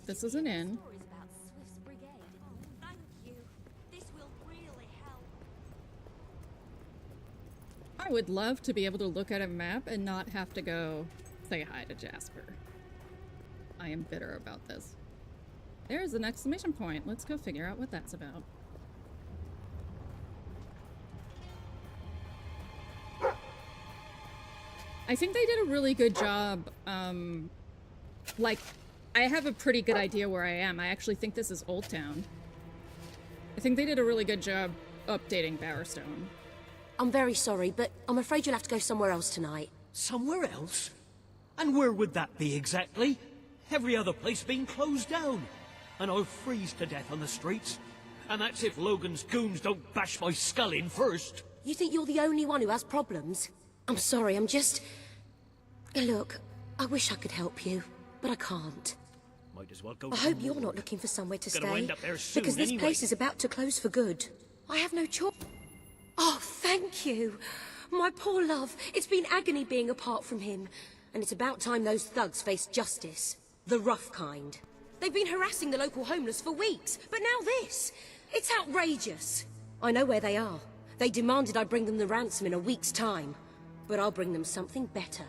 This is an inn. I would love to be able to look at a map and not have to go say hi to Jasper. I am bitter about this. There's an exclamation point. Let's go figure out what that's about. I think they did a really good job, like, I have a pretty good idea where I am. I actually think this is Old Town. I think they did a really good job updating Bowerstone. I'm very sorry, but I'm afraid you'll have to go somewhere else tonight. Somewhere else? And where would that be exactly? Every other place being closed down. and I'll freeze to death on the streets. And that's if Logan's goons don't bash my skull in first. You think you're the only one who has problems? I'm sorry, I'm just... Look, I wish I could help you, but I can't. Might as well go. I hope you're not looking for somewhere to Gonna stay, end up there soon because this anyway. place is about to close for good. I have no choice. Oh, thank you. My poor love. It's been agony being apart from him. And it's about time those thugs faced justice. The rough kind. They've been harassing the local homeless for weeks, but now this. It's outrageous. I know where they are. They demanded I bring them the ransom in a week's time. But I'll bring them something better.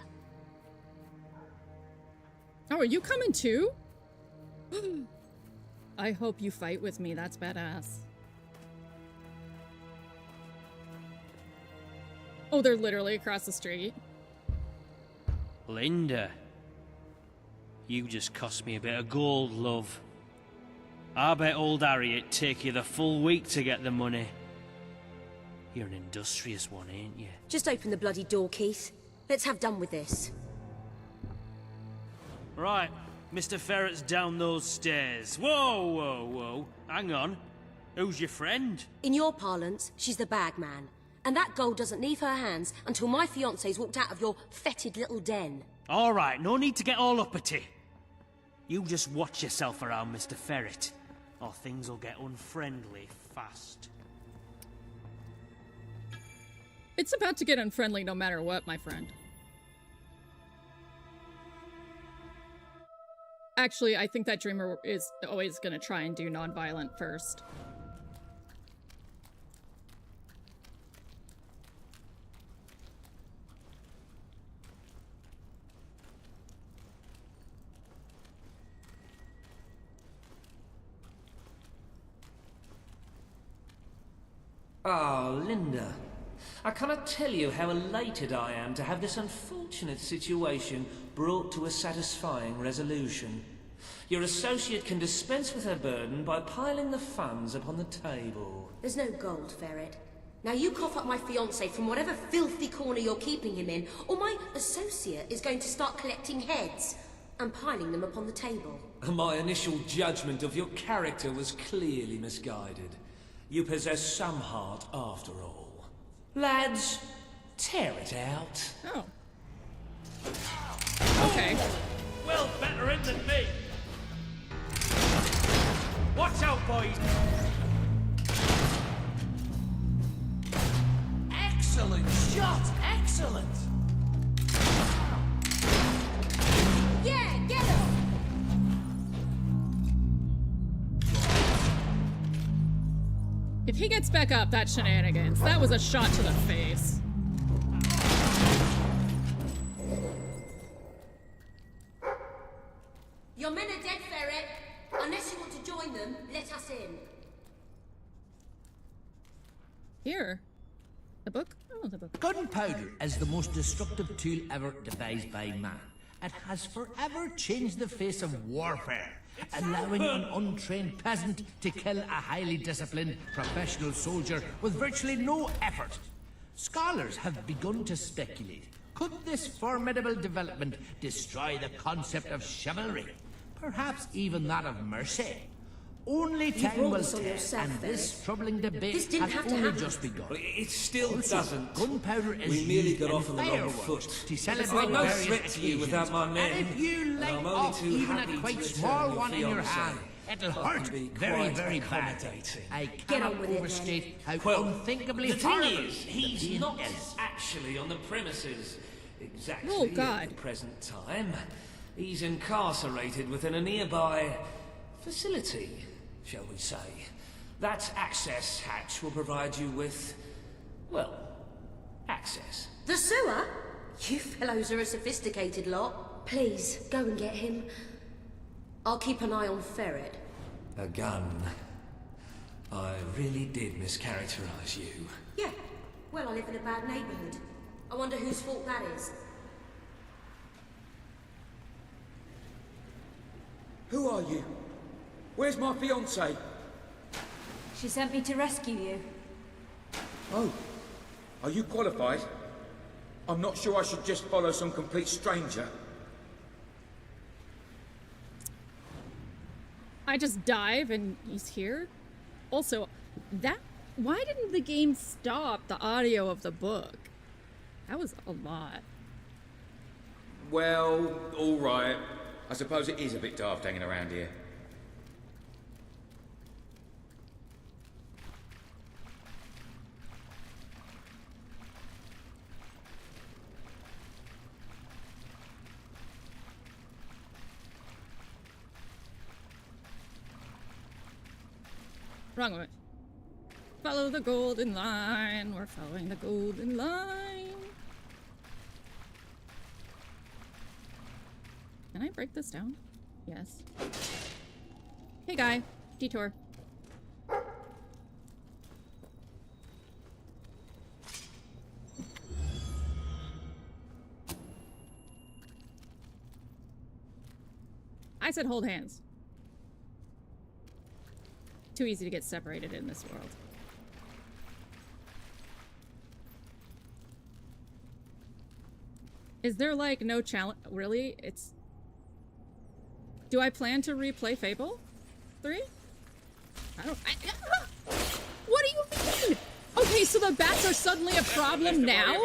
Oh, are you coming too? I hope you fight with me. That's badass. Oh, they're literally across the street. Linda. You just cost me a bit of gold, love. I bet old Harriet take you the full week to get the money. You're an industrious one, ain't you? Just open the bloody door, Keith. Let's have done with this. Right, Mr. Ferret's down those stairs. Whoa, whoa, whoa. Hang on. Who's your friend? In your parlance, she's the bag man. And that gold doesn't leave her hands until my fiancé's walked out of your fetid little den. All right, no need to get all uppity. You just watch yourself around, Mr. Ferret, or things will get unfriendly fast. It's about to get unfriendly no matter what, my friend. Actually, I think that Dreamer is always going to try and do non-violent first. Oh, Linda. I cannot tell you how elated I am to have this unfortunate situation brought to a satisfying resolution. Your associate can dispense with her burden by piling the funds upon the table. There's no gold, Ferret. Now you cough up my fiancé from whatever filthy corner you're keeping him in, or my associate is going to start collecting heads and piling them upon the table. My initial judgment of your character was clearly misguided. You possess some heart after all. Lads, tear it out. Oh. Okay. Well, better in than me. Watch out, boys. Excellent shot. Excellent. Yeah, get him! If he gets back up, that's shenanigans. That was a shot to the face. Your men are dead, Ferret. Unless you want to join them, let us in. Here. The book? Oh, the book. Gunpowder is the most destructive tool ever devised by man. It has forever changed the face of warfare, allowing an untrained peasant to kill a highly disciplined professional soldier with virtually no effort. Scholars have begun to speculate. Could this formidable development destroy the concept of chivalry? Perhaps even that of mercy? Only time will tell, and this troubling debate has only just begun. It still Also, doesn't. Gunpowder is We merely used got in off on the wrong fireworks foot. to celebrate I'm no various threat to you without my men. And if you and light I'm only off too even happy a to quite return small your one in your fiancé. hand, it'll I can hurt be very, quite very bad. accommodating. I Get cannot on with it, overstate how Well, unthinkably the thing horrible is, the he's pain not is. actually on the premises exactly Oh, God. at the present time. He's incarcerated within a nearby facility, shall we say. That access hatch will provide you with, well, access. The sewer? You fellows are a sophisticated lot. Please, go and get him. I'll keep an eye on Ferret. A gun. I really did mischaracterize you. Yeah, well, I live in a bad neighborhood. I wonder whose fault that is. Who are you? Where's my fiancée? She sent me to rescue you. Oh, are you qualified? I'm not sure I should just follow some complete stranger. I just dive and he's here. Also, why didn't the game stop the audio of the book? That was a lot. Well, all right. I suppose it is a bit daft hanging around here. Wrong way. Follow the golden line. We're following the golden line. Can I break this down? Yes. Hey guy, detour. I said hold hands. Too easy to get separated in this world. Is there like no challenge? Really? It's... Do I plan to replay Fable 3? I don't... What do you mean? Okay, so the bats are suddenly a problem now?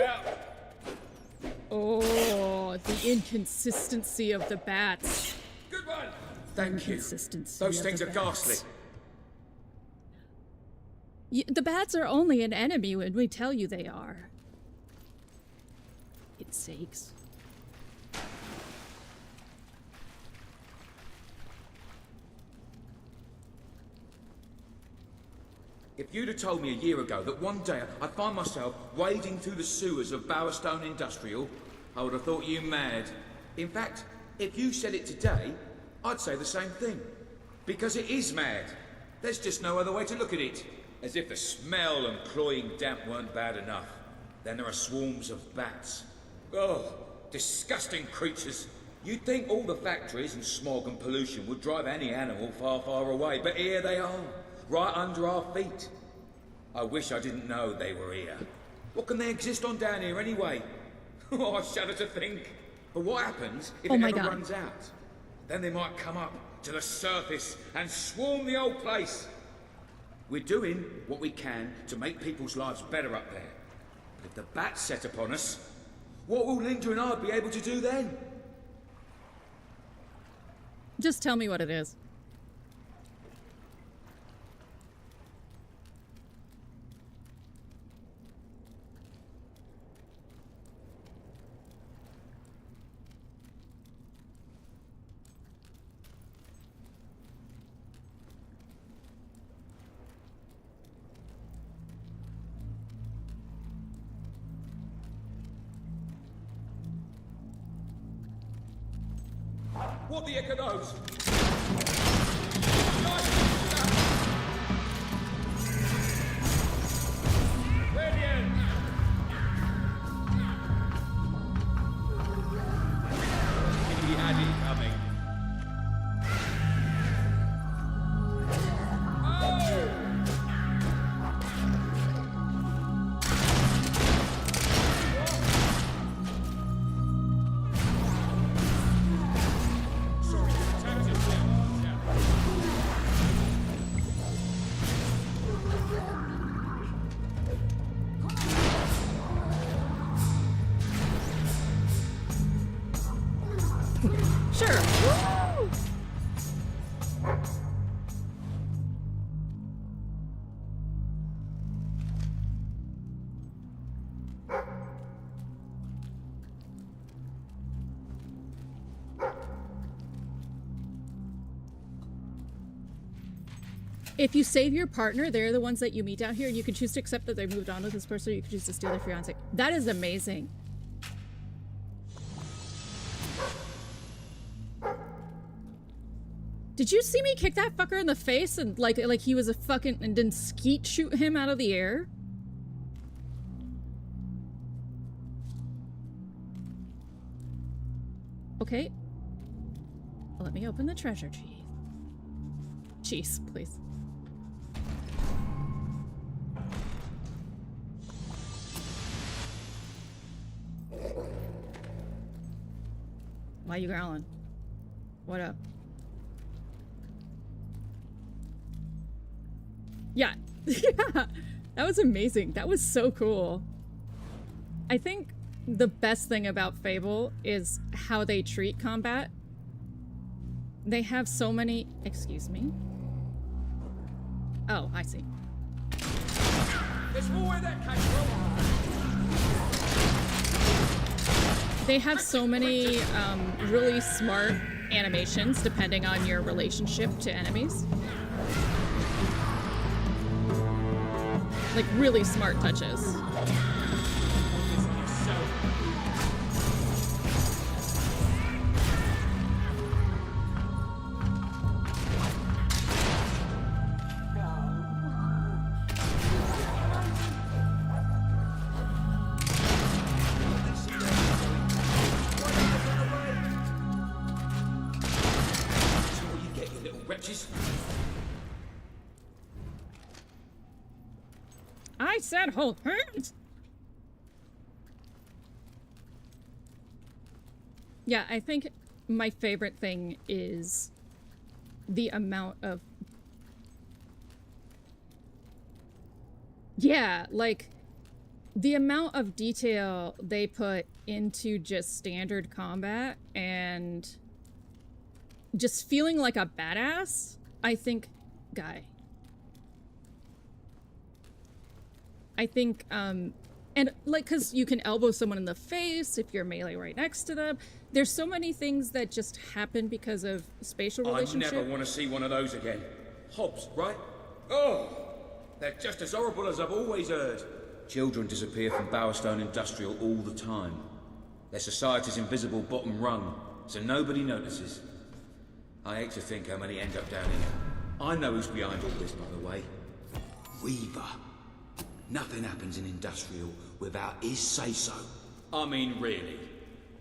Oh, the inconsistency of the bats. Good one! Thank you. Those things are ghastly. The bats are only an enemy when we tell you they are. It's sakes. If you'd have told me a year ago that one day I'd find myself wading through the sewers of Bowerstone Industrial, I would have thought you mad. In fact, if you said it today, I'd say the same thing. Because it is mad. There's just no other way to look at it. As if the smell and cloying damp weren't bad enough. Then there are swarms of bats. Oh, disgusting creatures. You'd think all the factories and smog and pollution would drive any animal far, far away, but here they are, right under our feet. I wish I didn't know they were here. What can they exist on down here anyway? Oh, I shudder to think. But what happens if it ever runs out? Then they might come up to the surface and swarm the old place. We're doing what we can to make people's lives better up there. But if the bats set upon us, what will Linda and I be able to do then? Just tell me what it is. What the heck are those? He had it coming. If you save your partner, they're the ones that you meet out here, and you can choose to accept that they moved on with this person, or you can choose to steal their fiance. That is amazing. Did you see me kick that fucker in the face and like he was a fucking and then skeet shoot him out of the air? Okay. Let me open the treasure chest. Jeez, please. Why you growling? What up? Yeah, that was amazing. That was so cool. I think the best thing about Fable is how they treat combat. They have so many... Excuse me? Oh, I see. There's more where that came from. They have so many really smart animations depending on your relationship to enemies. Like really smart touches. I said hold hands! Yeah, I think my favorite thing is the amount of... Yeah, like, the amount of detail they put into just standard combat and just feeling like a badass, I think... I think, and like, cause you can elbow someone in the face if you're melee right next to them. There's so many things that just happen because of spatial relationship. I never want to see one of those again. Hobbs, right? Oh, they're just as horrible as I've always heard. Children disappear from Bowerstone Industrial all the time. They're society's invisible bottom rung, so nobody notices. I hate to think how many end up down here. I know who's behind all this, by the way. Reaver. Nothing happens in Industrial without his say-so. I mean, really.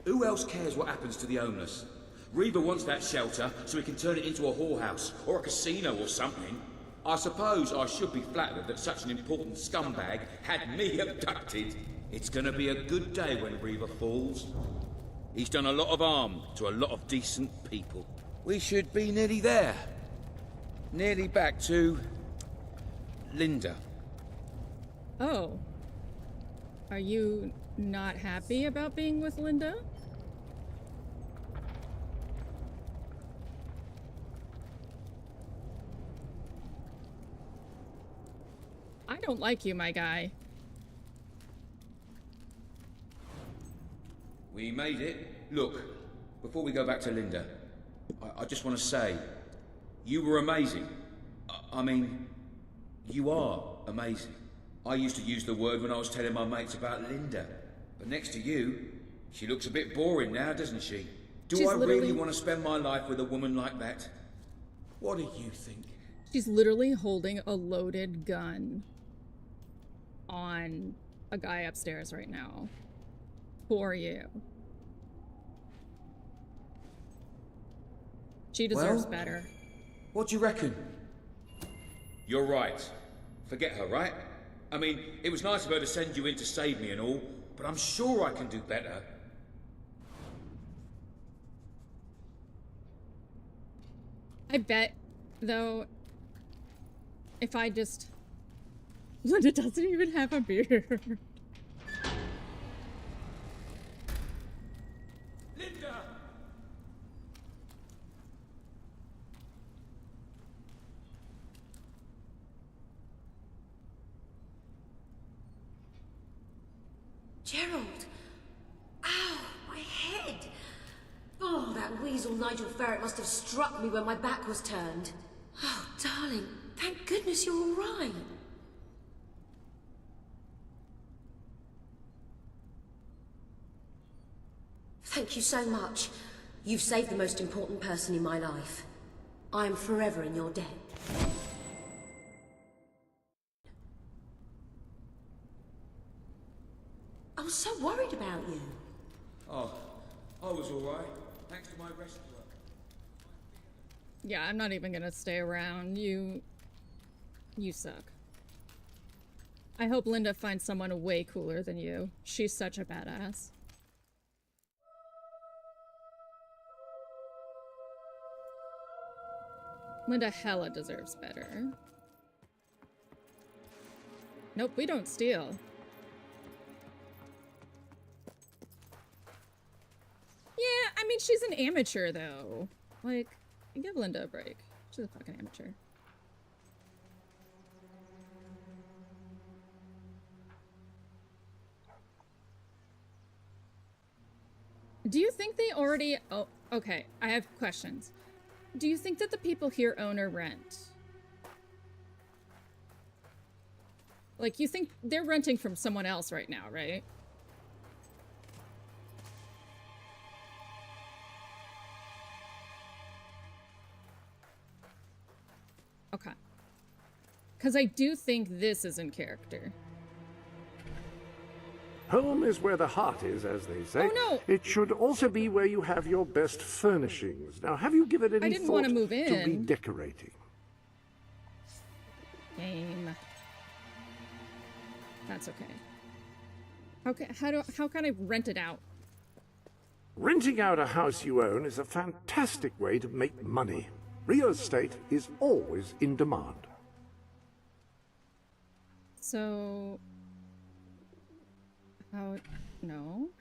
Who else cares what happens to the homeless? Reaver wants that shelter so he can turn it into a whorehouse or a casino or something. I suppose I should be flattered that such an important scumbag had me abducted. It's gonna be a good day when Reaver falls. He's done a lot of harm to a lot of decent people. We should be nearly there. Nearly back to... Linda. Oh. Are you not happy about being with Linda? I don't like you, my guy. We made it. Look, before we go back to Linda, I just want to say, you were amazing. I mean, you are amazing. I used to use the word when I was telling my mates about Linda. But next to you, she looks a bit boring now, doesn't she? Do I really want to spend my life with a woman like that? What do you think? She's literally holding a loaded gun on a guy upstairs right now. For you. She deserves better. What do you reckon? You're right. Forget her, right? I mean, it was nice of her to send you in to save me and all, but I'm sure I can do better. I bet, though, if I just... Linda doesn't even have a beard. Linda! Gerald! Ow, my head! Oh, that weasel Nigel Ferret must have struck me when my back was turned. Oh, darling, thank goodness you're all right. Thank you so much. You've saved the most important person in my life. I am forever in your debt. I was so worried about you. Oh, I was alright. Thanks to my rescue. Yeah, I'm not even gonna stay around. You suck. I hope Linda finds someone way cooler than you. She's such a badass. Linda hella deserves better. Nope, we don't steal. Yeah, I mean, she's an amateur, though. Like, give Linda a break. She's a fucking amateur. Do you think they already... Oh, okay. I have questions. Do you think that the people here own or rent? Like, you think they're renting from someone else right now, right? Okay. Because I do think this is in character. Home is where the heart is, as they say. Oh, no. It should also be where you have your best furnishings. Now, have you given any I didn't thought want to move to in. redecorating? Game. That's okay. How can I rent it out? Renting out a house you own is a fantastic way to make money. Real estate is always in demand. So...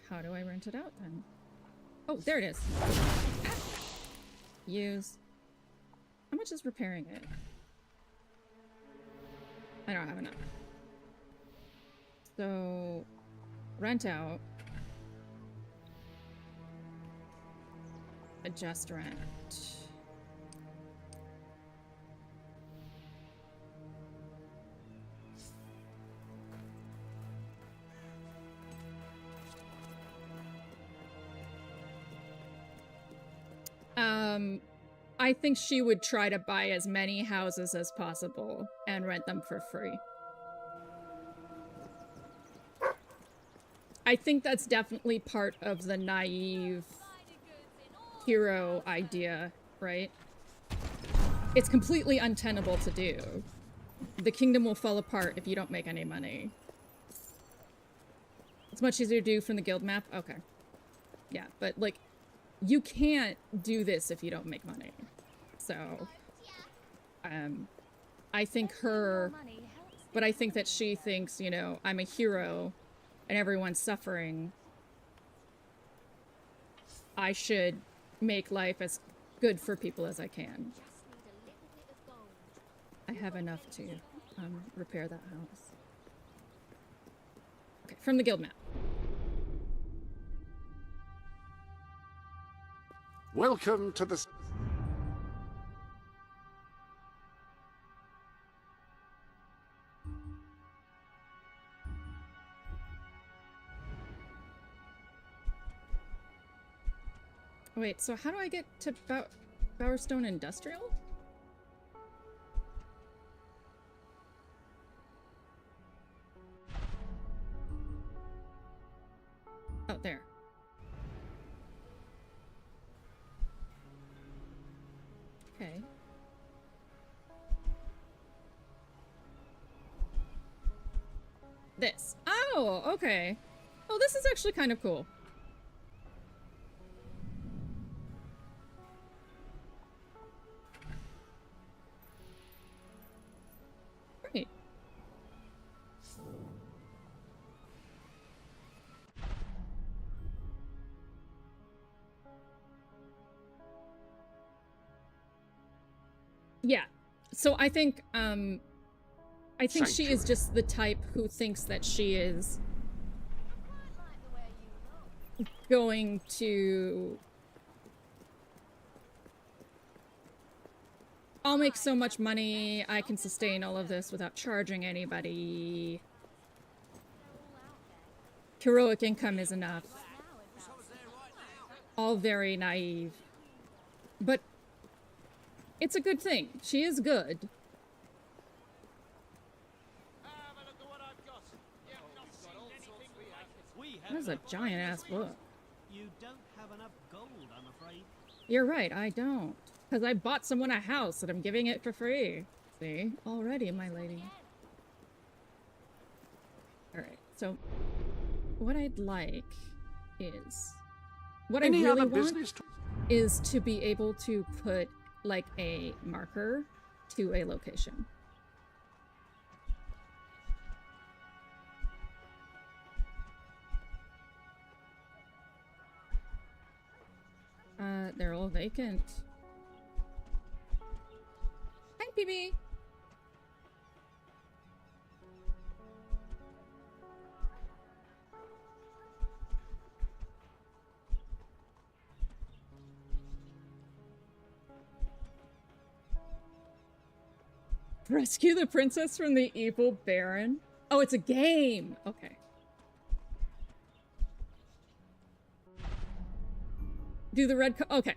How do I rent it out then? Oh, there it is. Use. How much is repairing it? I don't have enough. So, rent out. Adjust rent. I think she would try to buy as many houses as possible and rent them for free. I think that's definitely part of the naive hero idea, right? It's completely untenable to do. The kingdom will fall apart if you don't make any money. It's much easier to do from the guild map? Okay. Yeah, but like, you can't do this if you don't make money. So, I think but I think that she thinks, you know, I'm a hero and everyone's suffering. I should make life as good for people as I can. I have enough to repair that house. Okay, from the guild map. Welcome to the... Wait, so how do I get to Bowerstone Industrial? Oh, there. Okay. This. Oh, okay. Oh, this is actually kind of cool. Great. Yeah. So I think she is just the type who thinks that she is going to... I'll make so much money, I can sustain all of this without charging anybody. Heroic income is enough. All very naive. But it's a good thing. She is good. That is a giant-ass book. You don't have enough gold, I'm afraid. You're right, I don't. Because I bought someone a house and I'm giving it for free. See? Already, my lady. Alright, so... what I'd like is... what I really want is to be able to put, like, a marker to a location. They're all vacant. Hi, PB. Rescue the princess from the evil baron. Oh, it's a game. Okay. Do the red okay.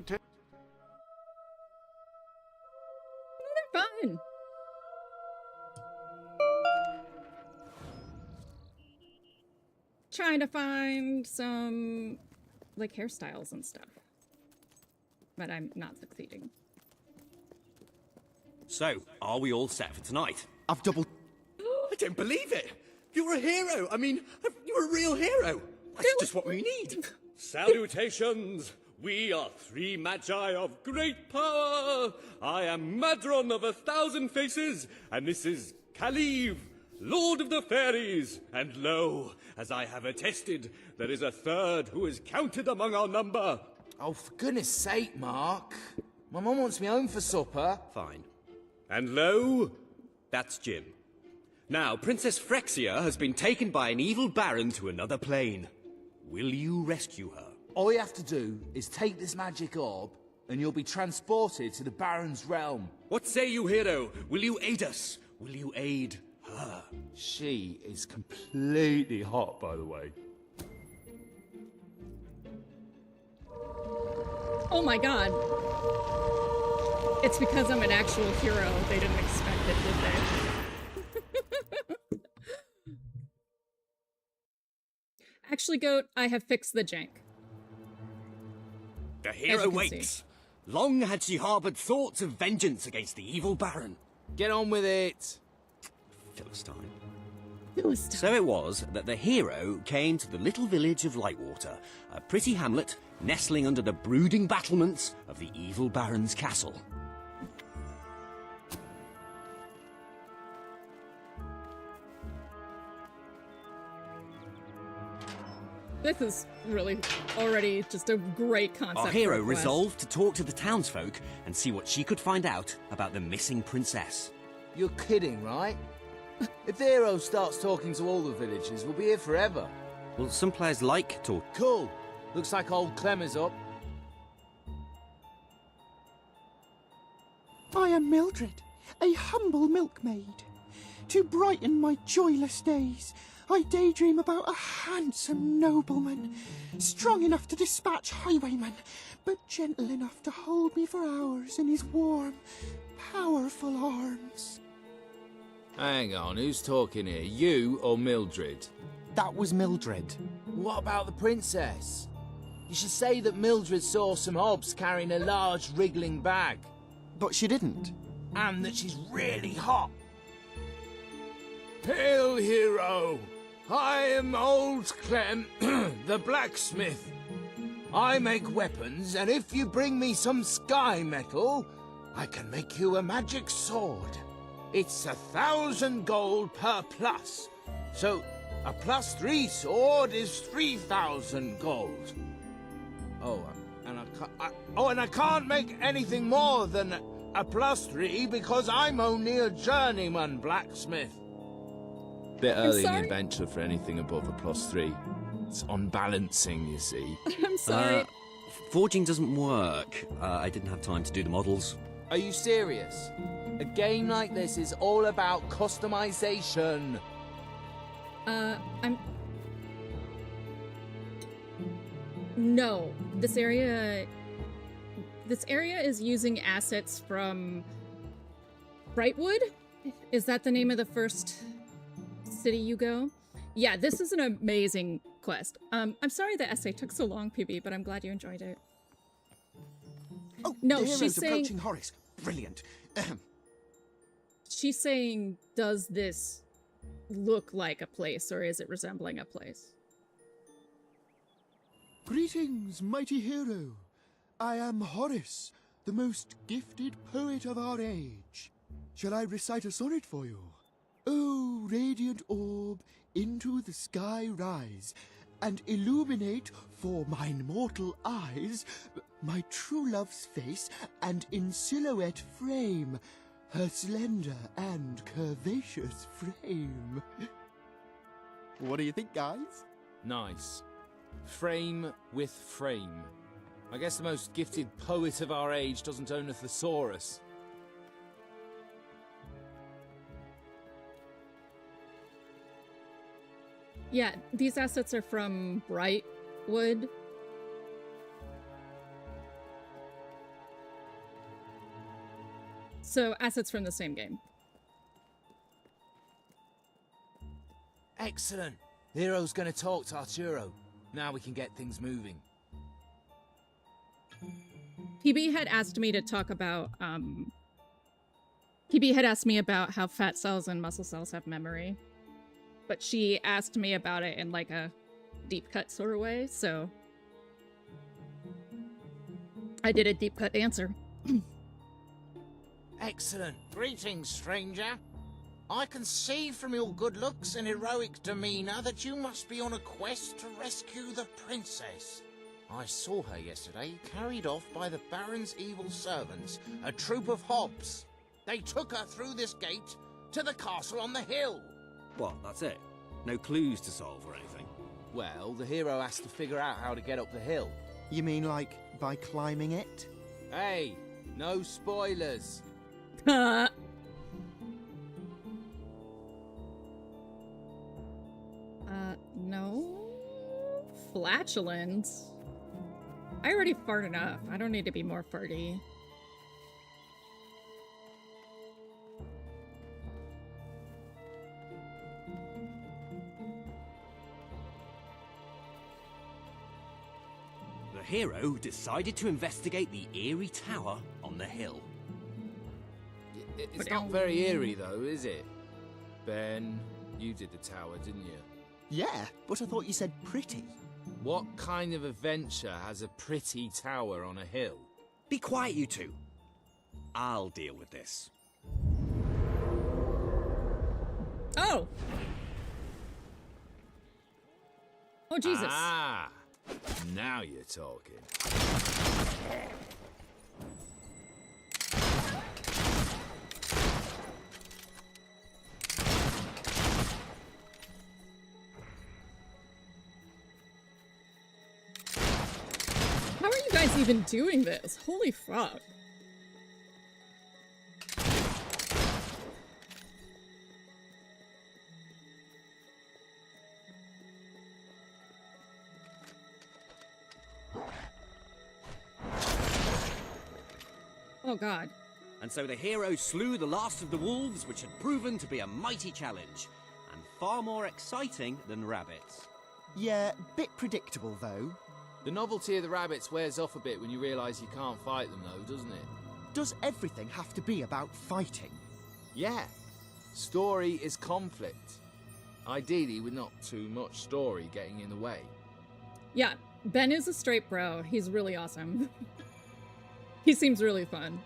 They're fun. Trying to find some like hairstyles and stuff, but I'm not succeeding. So, are we all set for tonight? I've doubled. I don't believe it. You're a hero. I mean, you're a real hero. That's just what we need. Salutations! We are 3 magi of great power! I am Madron of 1,000 faces, and this is Kaliv, Lord of the Fairies. And lo, as I have attested, there is a third who is counted among our number. Oh, for goodness sake, Mark. My mum wants me home for supper. Fine. And lo, that's Jim. Now, Princess Frexia has been taken by an evil baron to another plane. Will you rescue her? All you have to do is take this magic orb, and you'll be transported to the Baron's realm. What say you, hero? Will you aid us? Will you aid her? She is completely hot, by the way. Oh my god. It's because I'm an actual hero. They didn't expect it, did they? Actually, Goat, I have fixed the jank. The hero wakes. Long had she harbored thoughts of vengeance against the evil baron. Get on with it. Philistine. So it was that the hero came to the little village of Lightwater, a pretty hamlet nestling under the brooding battlements of the evil baron's castle. This is really already just a great concept. Our hero resolved to talk to the townsfolk and see what she could find out about the missing princess. You're kidding, right? If the hero starts talking to all the villagers, we'll be here forever. Well, some players like talk. Cool. Looks like old Clem is up. I am Mildred, a humble milkmaid. To brighten my joyless days, I daydream about a handsome nobleman, strong enough to dispatch highwaymen, but gentle enough to hold me for hours in his warm, powerful arms. Hang on, who's talking here? You or Mildred? That was Mildred. What about the princess? You should say that Mildred saw some hobs carrying a large wriggling bag. But she didn't. And that she's really hot. Hail, hero! I am old Clem, the blacksmith. I make weapons, and if you bring me some sky metal, I can make you a magic sword. It's 1,000 gold per plus. So, a +3 sword is 3,000 gold. And I can't make anything more than a +3 because I'm only a journeyman blacksmith. Bit early in the adventure for anything above a +3. It's unbalancing, you see. I'm sorry. Forging doesn't work. I didn't have time to do the models. Are you serious? A game like this is all about customization. No, this area is using assets from Brightwood? Is that the name of the first city you go? Yeah, this is an amazing quest. I'm sorry the essay took so long, PB, but I'm glad you enjoyed it. Oh, no, the hero's she's saying approaching Horace. Brilliant. she's saying, does this look like a place, or is it resembling a place? Greetings, mighty hero. I am Horace, the most gifted poet of our age. Shall I recite a sonnet for you? Oh, radiant orb, into the sky rise, and illuminate for mine mortal eyes my true love's face, and in silhouette frame her slender and curvaceous frame. What do you think, guys? Nice. Frame with frame. I guess the most gifted poet of our age doesn't own a thesaurus. Yeah, these assets are from Brightwood. So, assets from the same game. Excellent. The hero's gonna talk to Arturo. Now we can get things moving. PB had asked me to talk about, PB had asked me about how fat cells and muscle cells have memory. But she asked me about it in like a deep cut sort of way, so I did a deep cut answer. Excellent. Greetings, stranger. I can see from your good looks and heroic demeanor that you must be on a quest to rescue the princess. I saw her yesterday, carried off by the Baron's evil servants, a troop of hobs. They took her through this gate to the castle on the hill. What, that's it? No clues to solve or anything? Well, the hero has to figure out how to get up the hill. You mean like by climbing it? Hey, no spoilers. No. Flatulence? I already fart enough. I don't need to be more farty. The hero decided to investigate the eerie tower on the hill. It's not very eerie, though, is it? Ben, you did the tower, didn't you? Yeah, but I thought you said pretty. What kind of adventure has a pretty tower on a hill? Be quiet, you two. I'll deal with this. Oh! Oh, Jesus. Ah! Now you're talking. How are you guys even doing this? Holy fuck. Oh god. And so the hero slew the last of the wolves, which had proven to be a mighty challenge, and far more exciting than rabbits. Yeah, bit predictable though. The novelty of the rabbits wears off a bit when you realise you can't fight them though, doesn't it? Does everything have to be about fighting? Yeah. Story is conflict. Ideally with not too much story getting in the way. Yeah, Ben is a straight bro. He's really awesome. He seems really fun.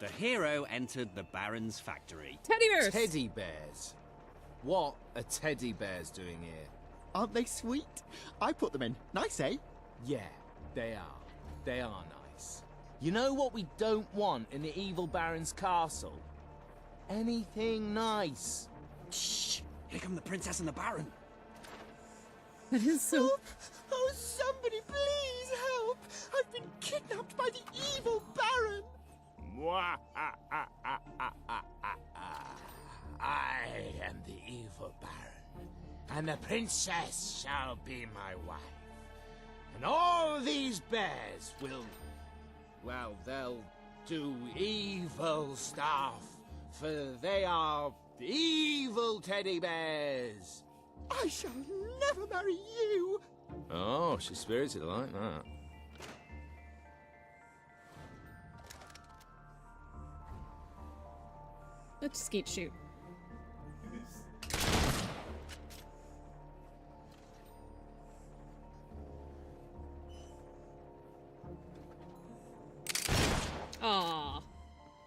The hero entered the Baron's factory. Teddy bears! Teddy bears? What are teddy bears doing here? Aren't they sweet? I put them in. Nice, eh? Yeah, they are. They are nice. You know what we don't want in the evil Baron's castle? Anything nice. Shh! Here come the princess and the Baron. That is so... Help! Oh, somebody please help! I've been kidnapped by the evil Baron! I am the evil Baron, and the princess shall be my wife. And all these bears will, well, they'll do evil stuff, for they are evil teddy bears. I shall never marry you! Oh, she's spirited like that. Let's skeet shoot.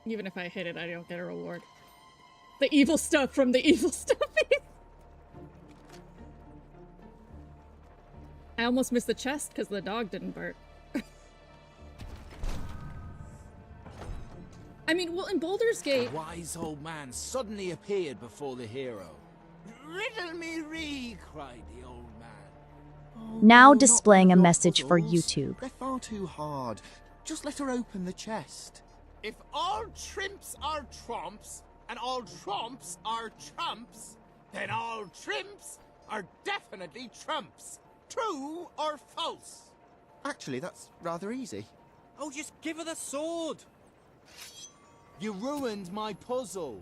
Even if I hit it, I don't get a reward. The evil stuff from the evil stuff. I almost missed the chest because the dog didn't bark. I mean, well, in Baldur's Gate... A wise old man suddenly appeared before the hero. Riddle me ree, cried the old man. Now displaying a message for YouTube. They're far too hard. Just let her open the chest. If all trimps are trumps, and all trumps are trumps, then all trimps are definitely trumps. True or false? Actually, that's rather easy. Oh, just give her the sword! You ruined my puzzle.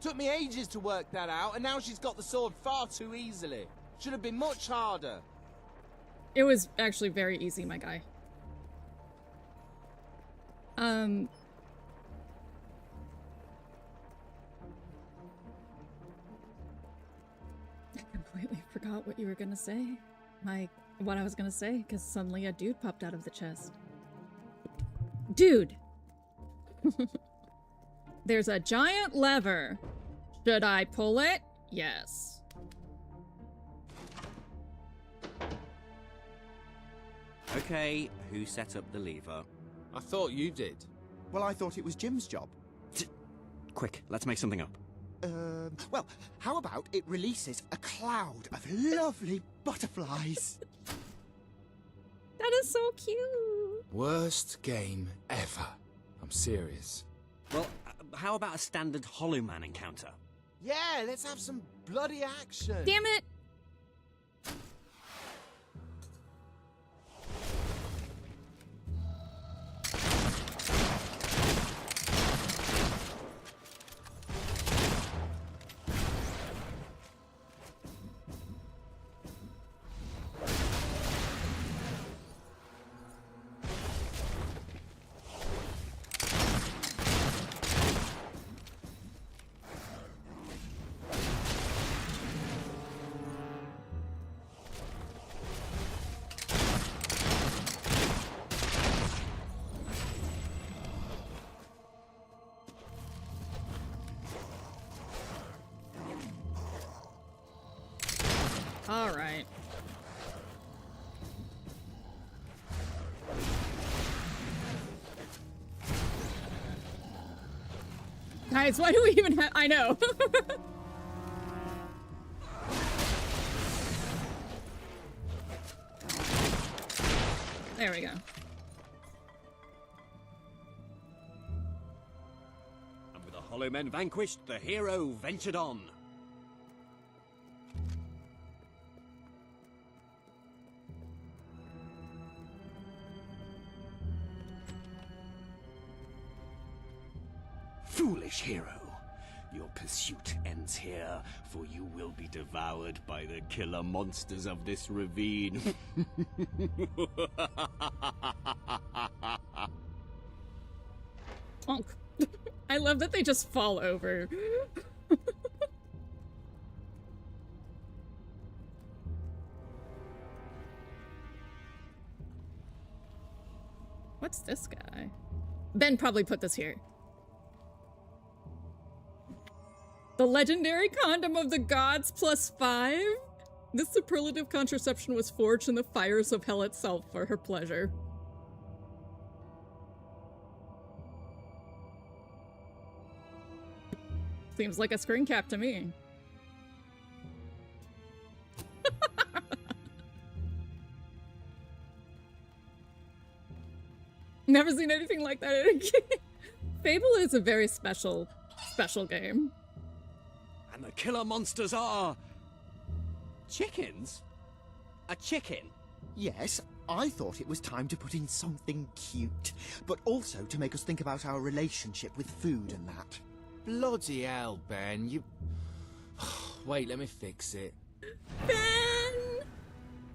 Took me ages to work that out, and now she's got the sword far too easily. Should have been much harder. It was actually very easy, my guy. I completely forgot what you were gonna say. What I was gonna say, because suddenly a dude popped out of the chest. Dude! There's a giant lever. Should I pull it? Yes. Okay, who set up the lever? I thought you did. Well, I thought it was Jim's job. Quick, let's make something up. Well, how about it releases a cloud of lovely butterflies? That is so cute. Worst game ever. I'm serious. Well, how about a standard Hollow Man encounter? Yeah, let's have some bloody action. Damn it! All right. Guys, why do we even have... I know. There we go. And with the Hollow Men vanquished, the hero ventured on. Foolish hero, your pursuit ends here, for you will be devoured by the killer monsters of this ravine. Honk. I love that they just fall over. What's this guy? Ben probably put this here. The legendary condom of the gods +5? This superlative contraception was forged in the fires of hell itself for her pleasure. Seems like a screen cap to me. Never seen anything like that in a game. Fable is a very special game. And the killer monsters are... chickens? A chicken? Yes, I thought it was time to put in something cute, but also to make us think about our relationship with food and that. Bloody hell, Ben, you... Wait, let me fix it.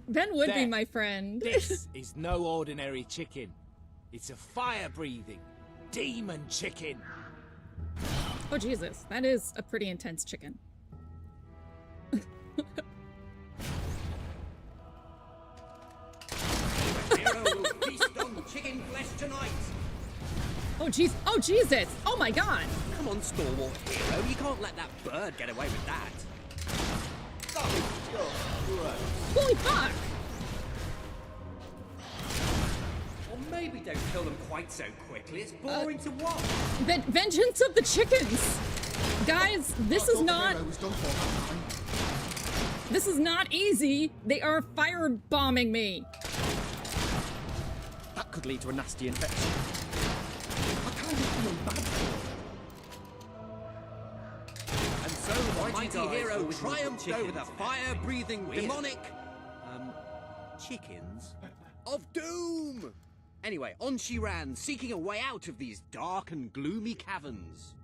Ben would be my friend. This is no ordinary chicken. It's a fire-breathing demon chicken. Oh, Jesus. That is a pretty intense chicken. Hero will feast on chicken flesh tonight. Oh, jeez. Oh, Jesus. Oh, my God. Come on, stalwart hero. You can't let that bird get away with that. Holy fuck. Or maybe don't kill them quite so quickly. It's boring to watch. Vengeance of the chickens. Guys, this is not... This is not easy. They are firebombing me. That could lead to a nasty infection. I kind of feel bad for And so the mighty hero triumphed over the fire-breathing demonic... chickens of doom! Anyway, on she ran, seeking a way out of these dark and gloomy caverns.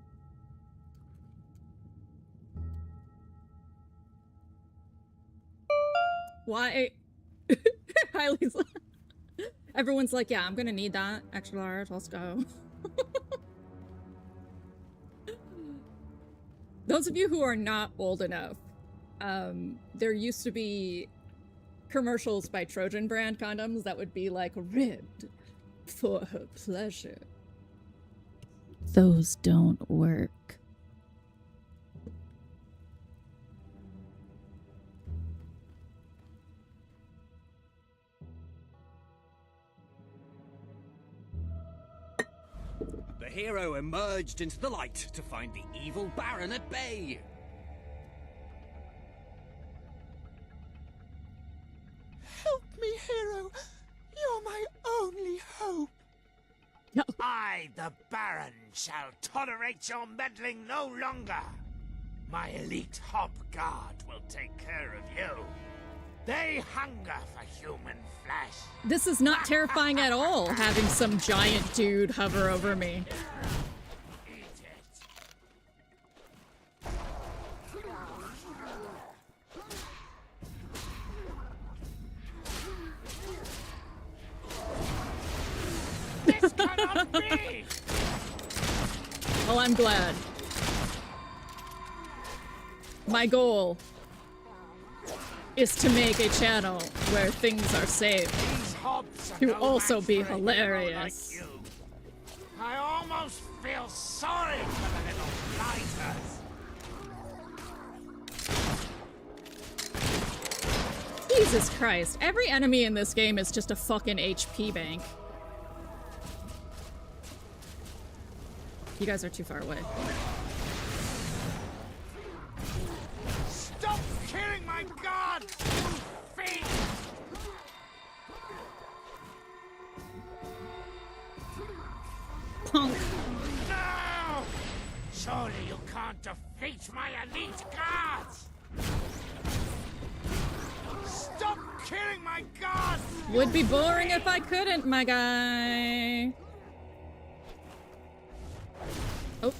Why? Hiley's everyone's like, yeah, I'm gonna need that. Extra large, let's go. Those of you who are not old enough, there used to be commercials by Trojan brand condoms that would be like, ribbed for her pleasure. Those don't work. The hero emerged into the light to find the evil Baron at bay. Help me, hero. You're my only hope. I, the Baron, shall tolerate your meddling no longer. My elite hop guard will take care of you. They hunger for human flesh. This is not terrifying at all, having some giant dude hover over me. This cannot be! Well, I'm glad. My goal is to make a channel where things are safe to also be hilarious. I almost feel sorry for the little blighters. Jesus Christ, every enemy in this game is just a fucking HP bank. You guys are too far away. Stop killing my gods, you fiend! Punk. No! Surely you can't defeat my elite guards! Stop killing my gods! Would be boring if I couldn't, my guy. Oh.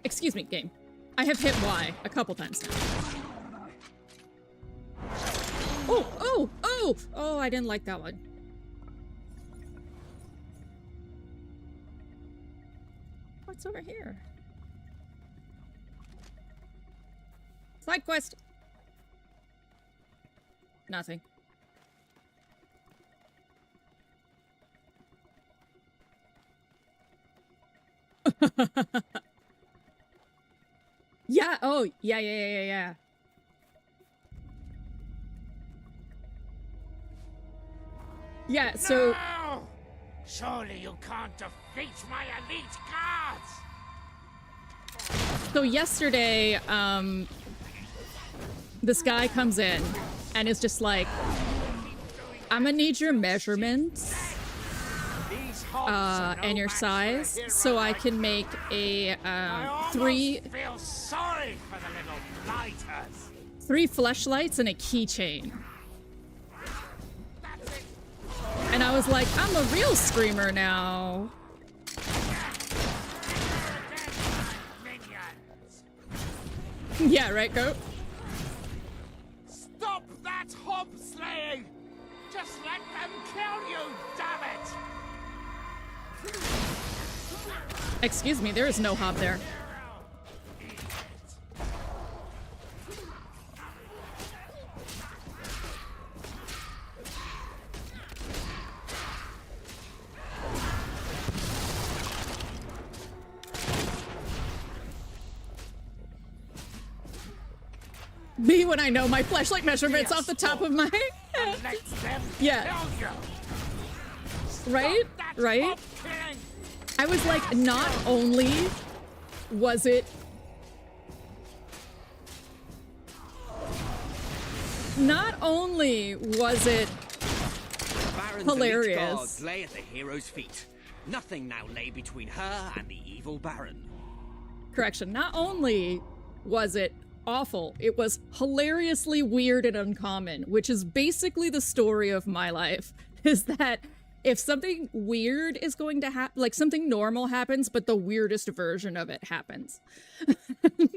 Excuse me, game. I have hit Y a couple times now. Oh, oh, oh! Oh, I didn't like that one. What's over here? Side quest. Nothing. Yeah, oh, yeah. Yeah, so... No! Surely you can't defeat my elite guards! So yesterday, this guy comes in and is just like, I'm gonna need your measurements and your size so I can make a three fleshlights and a keychain. And I was like, I'm a real screamer now. Yeah, right, goat? Stop that hob slaying! Just let them kill you, damn it! Excuse me, there is no hob there. Me when I know my fleshlight measurements off the top of my head. Yeah. Right? Right? I was like, not only was it Baron's hilarious. elite guards lay at the hero's feet. Nothing now lay between her and the evil Baron. Correction, not only was it awful, it was hilariously weird and uncommon, which is basically the story of my life, is that if something weird is going to happen, like something normal happens, but the weirdest version of it happens.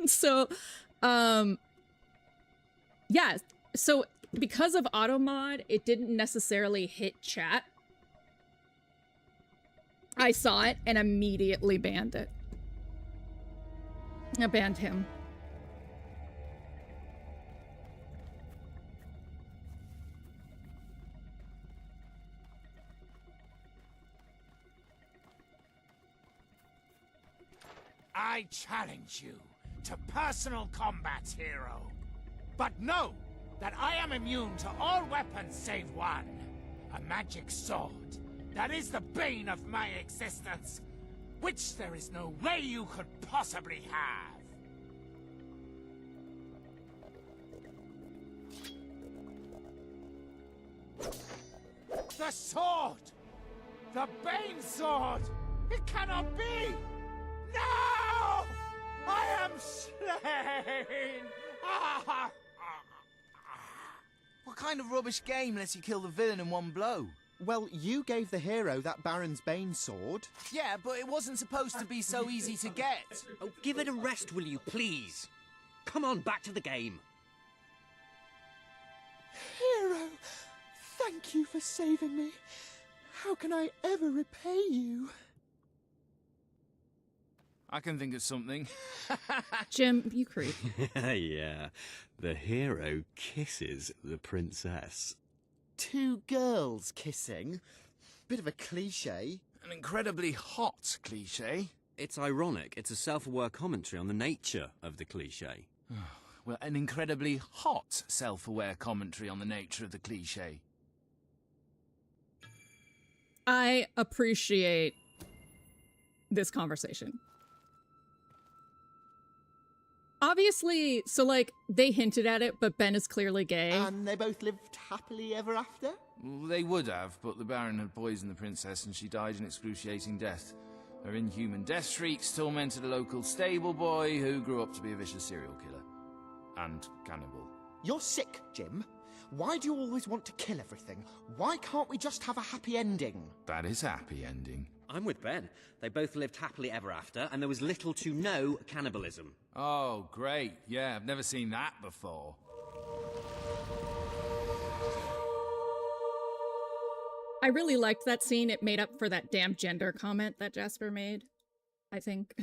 So, yeah, so because of automod, it didn't necessarily hit chat. I saw it and immediately banned it. I banned him. I challenge you to personal combat, hero. But know that I am immune to all weapons save one. A magic sword. That is the bane of my existence, which there is no way you could possibly have. The sword! The Bane sword! It cannot be! No! I am slain! What kind of rubbish game lets you kill the villain in one blow? Well, you gave the hero that Baron's Bane sword. Yeah, but it wasn't supposed to be so easy to get. Oh, give it a rest, will you, please? Come on, back to the game. Hero, thank you for saving me. How can I ever repay you? I can think of something. Jim, you creep. Yeah, the hero kisses the princess. Two girls kissing? Bit of a cliche. An incredibly hot cliche. It's ironic. It's a self-aware commentary on the nature of the cliche. Well, an incredibly hot self-aware commentary on the nature of the cliche. I appreciate this conversation. Obviously, so like, they hinted at it, but Ben is clearly gay. And they both lived happily ever after? Well, they would have, but the Baron had poisoned the princess and she died an excruciating death. Her inhuman death shrieks tormented a local stable boy who grew up to be a vicious serial killer. And cannibal. You're sick, Jim. Why do you always want to kill everything? Why can't we just have a happy ending? That is a happy ending. I'm with Ben. They both lived happily ever after, and there was little to no cannibalism. Oh, great. Yeah, I've never seen that before. I really liked that scene. It made up for that damn gender comment that Jasper made, I think.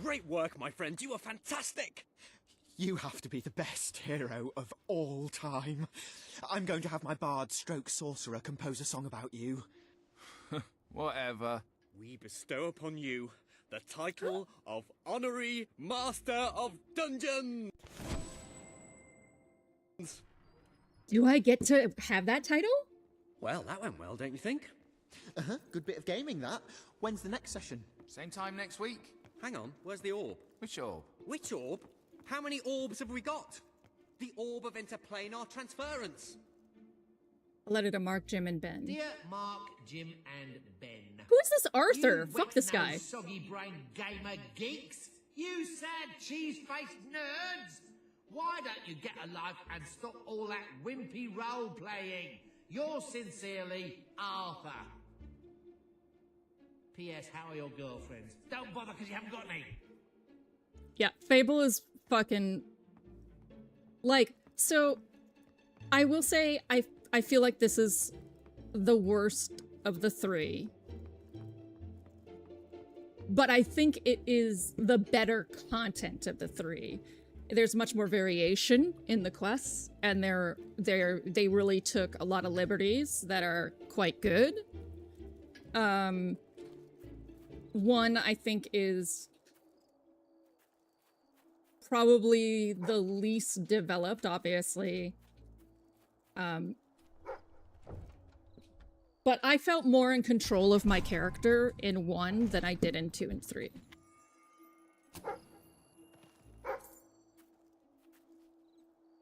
Great work, my friend. You were fantastic. You have to be the best hero of all time. I'm going to have my bard stroke sorcerer compose a song about you. Whatever. We bestow upon you the title of Honorary Master of Dungeons. Do I get to have that title? Well, that went well, don't you think? Uh-huh, good bit of gaming, that. When's the next session? Same time next week. Hang on, where's the orb? Which orb? Which orb? How many orbs have we got? The orb of interplanar transference. Letter to Mark, Jim, and Ben. Dear Mark, Jim, and Ben. Who is this Arthur? You Fuck this guy. wet-nosed, soggy-brained gamer geeks. You sad cheese-faced nerds. Why don't you get a life and stop all that wimpy role-playing? Yours sincerely, Arthur. P.S. How are your girlfriends? Don't bother because you haven't got any. Yeah, Fable is fucking... Like, so... I will say, I feel like this is the worst of the three. But I think it is the better content of the three. There's much more variation in the quests, and they really took a lot of liberties that are quite good. One, I think, is probably the least developed, obviously. But I felt more in control of my character in 1 than I did in 2 and 3.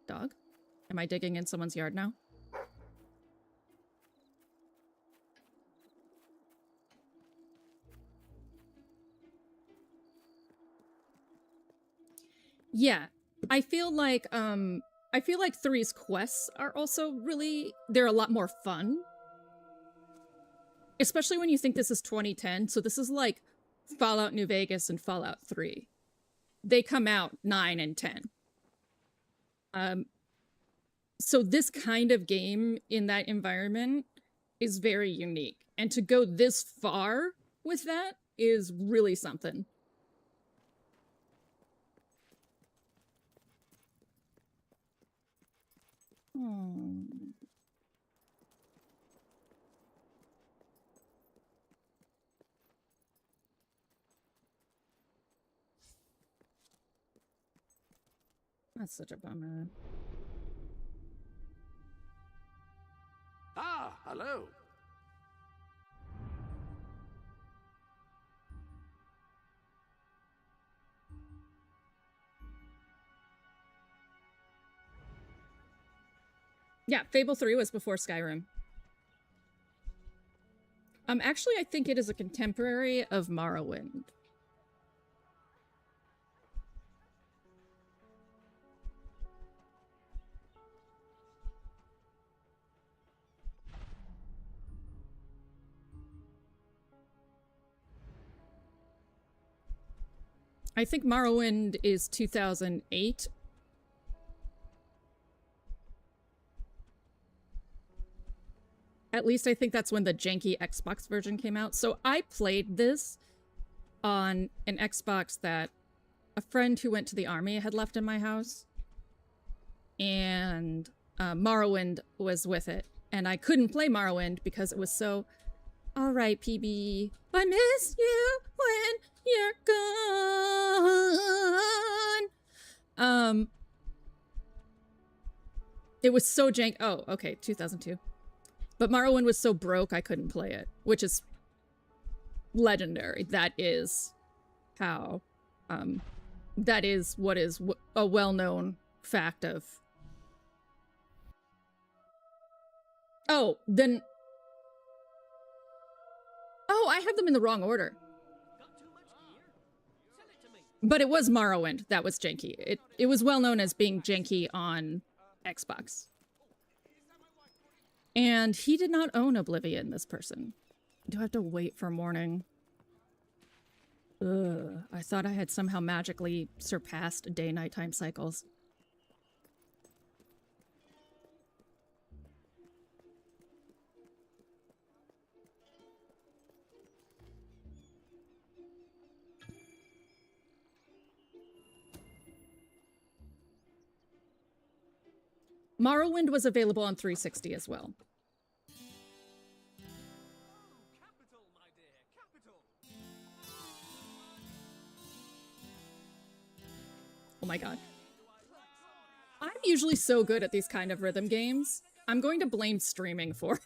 Dog? Am I digging in someone's yard now? Yeah, I feel like 3's quests are also really, they're a lot more fun. Especially when you think this is 2010, so this is like Fallout New Vegas and Fallout 3. They come out 9 and 10. So this kind of game in that environment is very unique. And to go this far with that is really something. That's such a bummer. Ah, hello. Yeah, Fable 3 was before Skyrim. Actually, I think it is a contemporary of Morrowind. I think Morrowind is 2008. At least I think that's when the janky Xbox version came out. So I played this on an Xbox that a friend who went to the army had left in my house. And Morrowind was with it. And I couldn't play Morrowind because it was so... All right, PB, I miss you when you're gone. It was so jank. Oh, okay, 2002. But Morrowind was so broke I couldn't play it, which is legendary. That is how, that is what is a well-known fact of. Oh, then... Oh, I have them in the wrong order. But it was Morrowind that was janky. It was well known as being janky on Xbox. And he did not own Oblivion, this person. Do I have to wait for morning? Ugh, I thought I had somehow magically surpassed day-nighttime cycles. Morrowind was available on 360 as well. Oh my god. I'm usually so good at these kind of rhythm games. I'm going to blame streaming for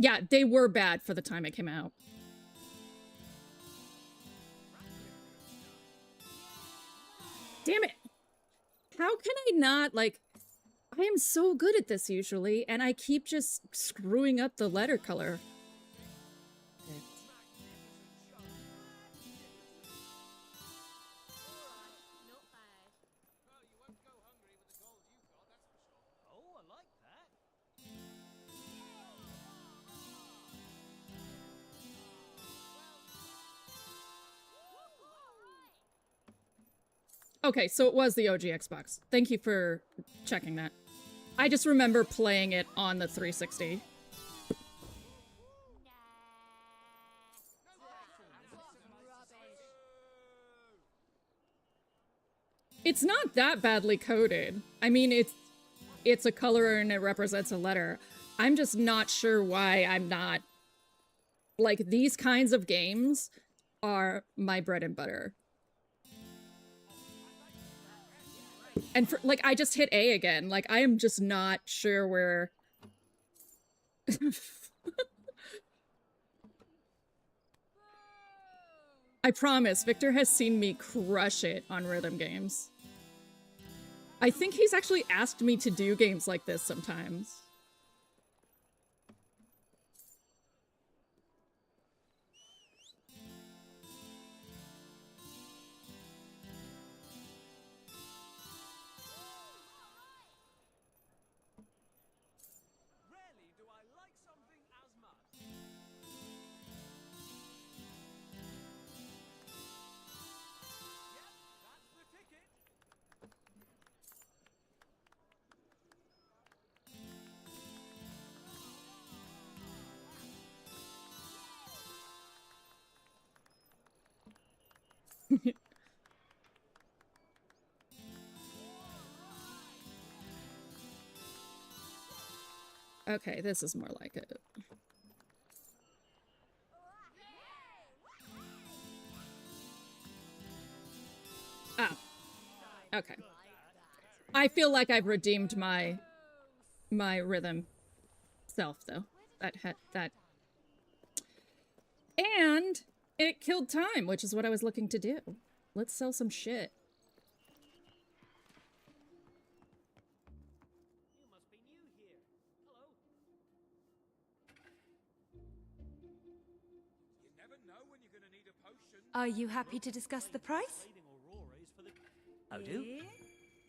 Yeah, they were bad for the time it came out. Damn it! How can I not, like... I am so good at this usually, and I keep just screwing up the letter color. Okay, so it was the OG Xbox. Thank you for checking that. I just remember playing it on the 360. It's not that badly coded. I mean, it's a color and it represents a letter. I'm just not sure why I'm not... Like, these kinds of games are my bread and butter. And for, like, I just hit A again. Like, I am just not sure where... I promise, Victor has seen me crush it on rhythm games. I think he's actually asked me to do games like this sometimes. Okay, this is more like it. Ah. Okay. I feel like I've redeemed my rhythm self, though. That. And it killed time, which is what I was looking to do. Let's sell some shit. Are you happy to discuss the price? Oh, do?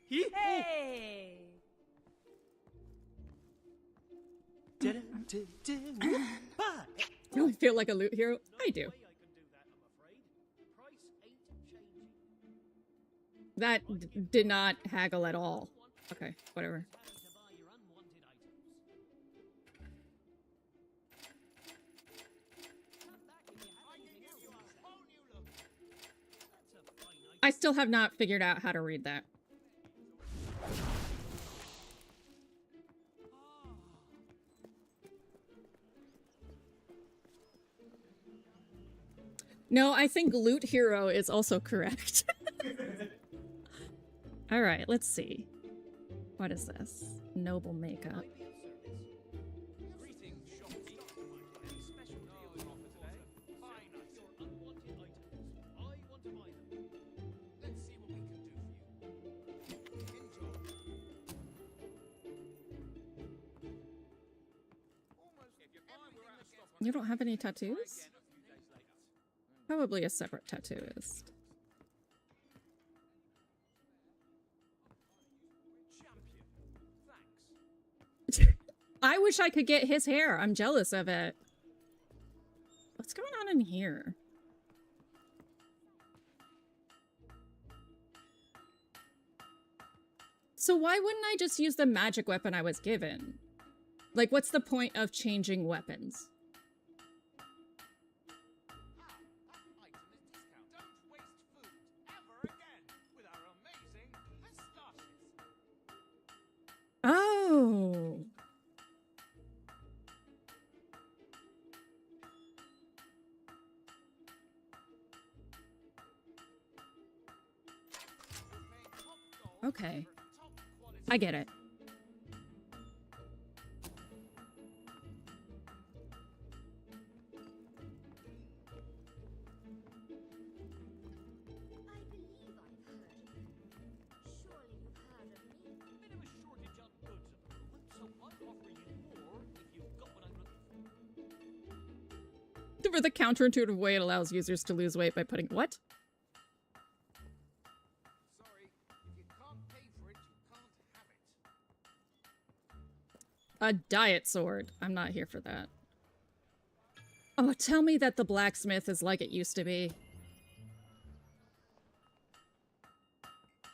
Hey! Do I feel like a loot hero? I do. That did not haggle at all. Okay, whatever. I still have not figured out how to read that. No, I think Loot Hero is also correct. Alright, let's see. What is this? Noble makeup. You don't have any tattoos? Probably a separate tattooist. I wish I could get his hair. I'm jealous of it. What's going on in here? So why wouldn't I just use the magic weapon I was given? Like, what's the point of changing weapons? Oh. Okay. I get it. For the counterintuitive way it allows users to lose weight by putting what? A diet sword. I'm not here for that. Oh, tell me that the blacksmith is like it used to be.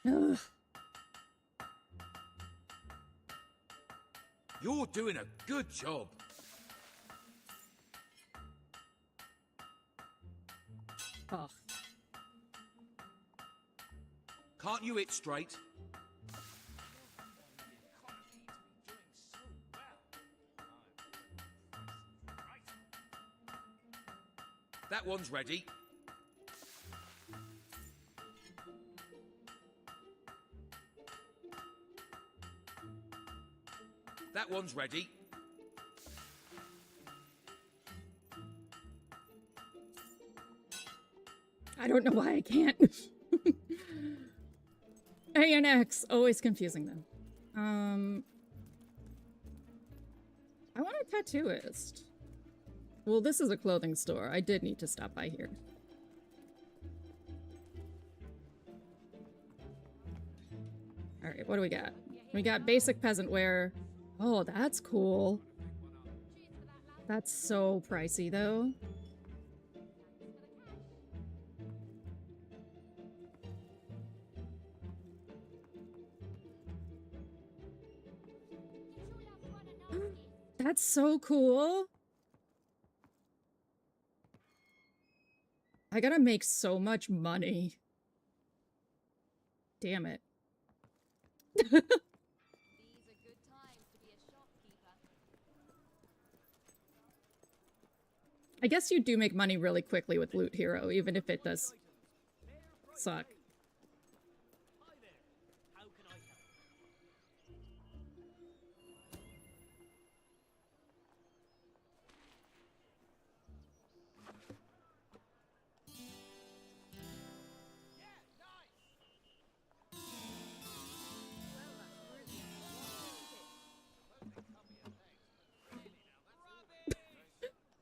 Ugh. You're doing a good job. Oh. Can't you hit straight? That one's ready. That one's ready. I don't know why I can't. A and X, always confusing them. I want a tattooist. Well, this is a clothing store. I did need to stop by here. Alright, what do we got? We got basic peasant wear. Oh, that's cool. That's so pricey, though. That's so cool. I gotta make so much money. Damn it. I guess you do make money really quickly with Loot Hero, even if it does suck.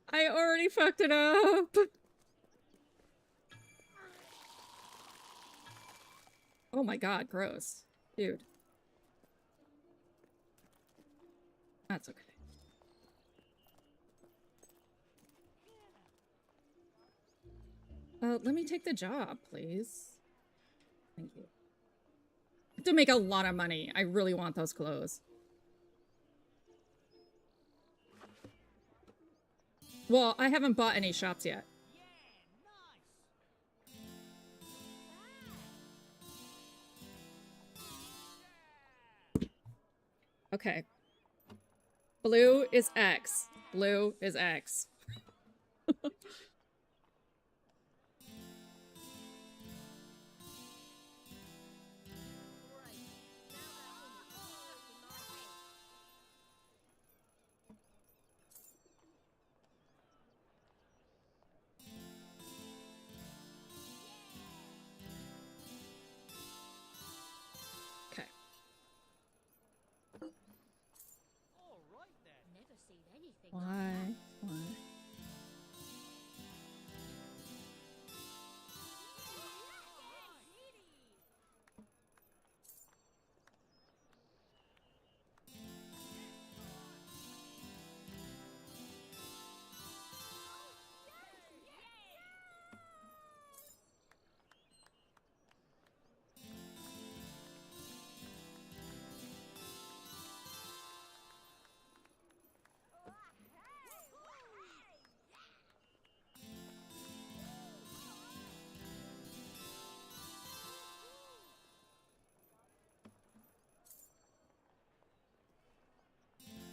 I already fucked it up. Oh my god, gross. Dude. That's okay. Let me take the job, please. Thank you. I have to make a lot of money. I really want those clothes. Well, I haven't bought any shops yet. Okay. Blue is X. Blue is X. Why? Why?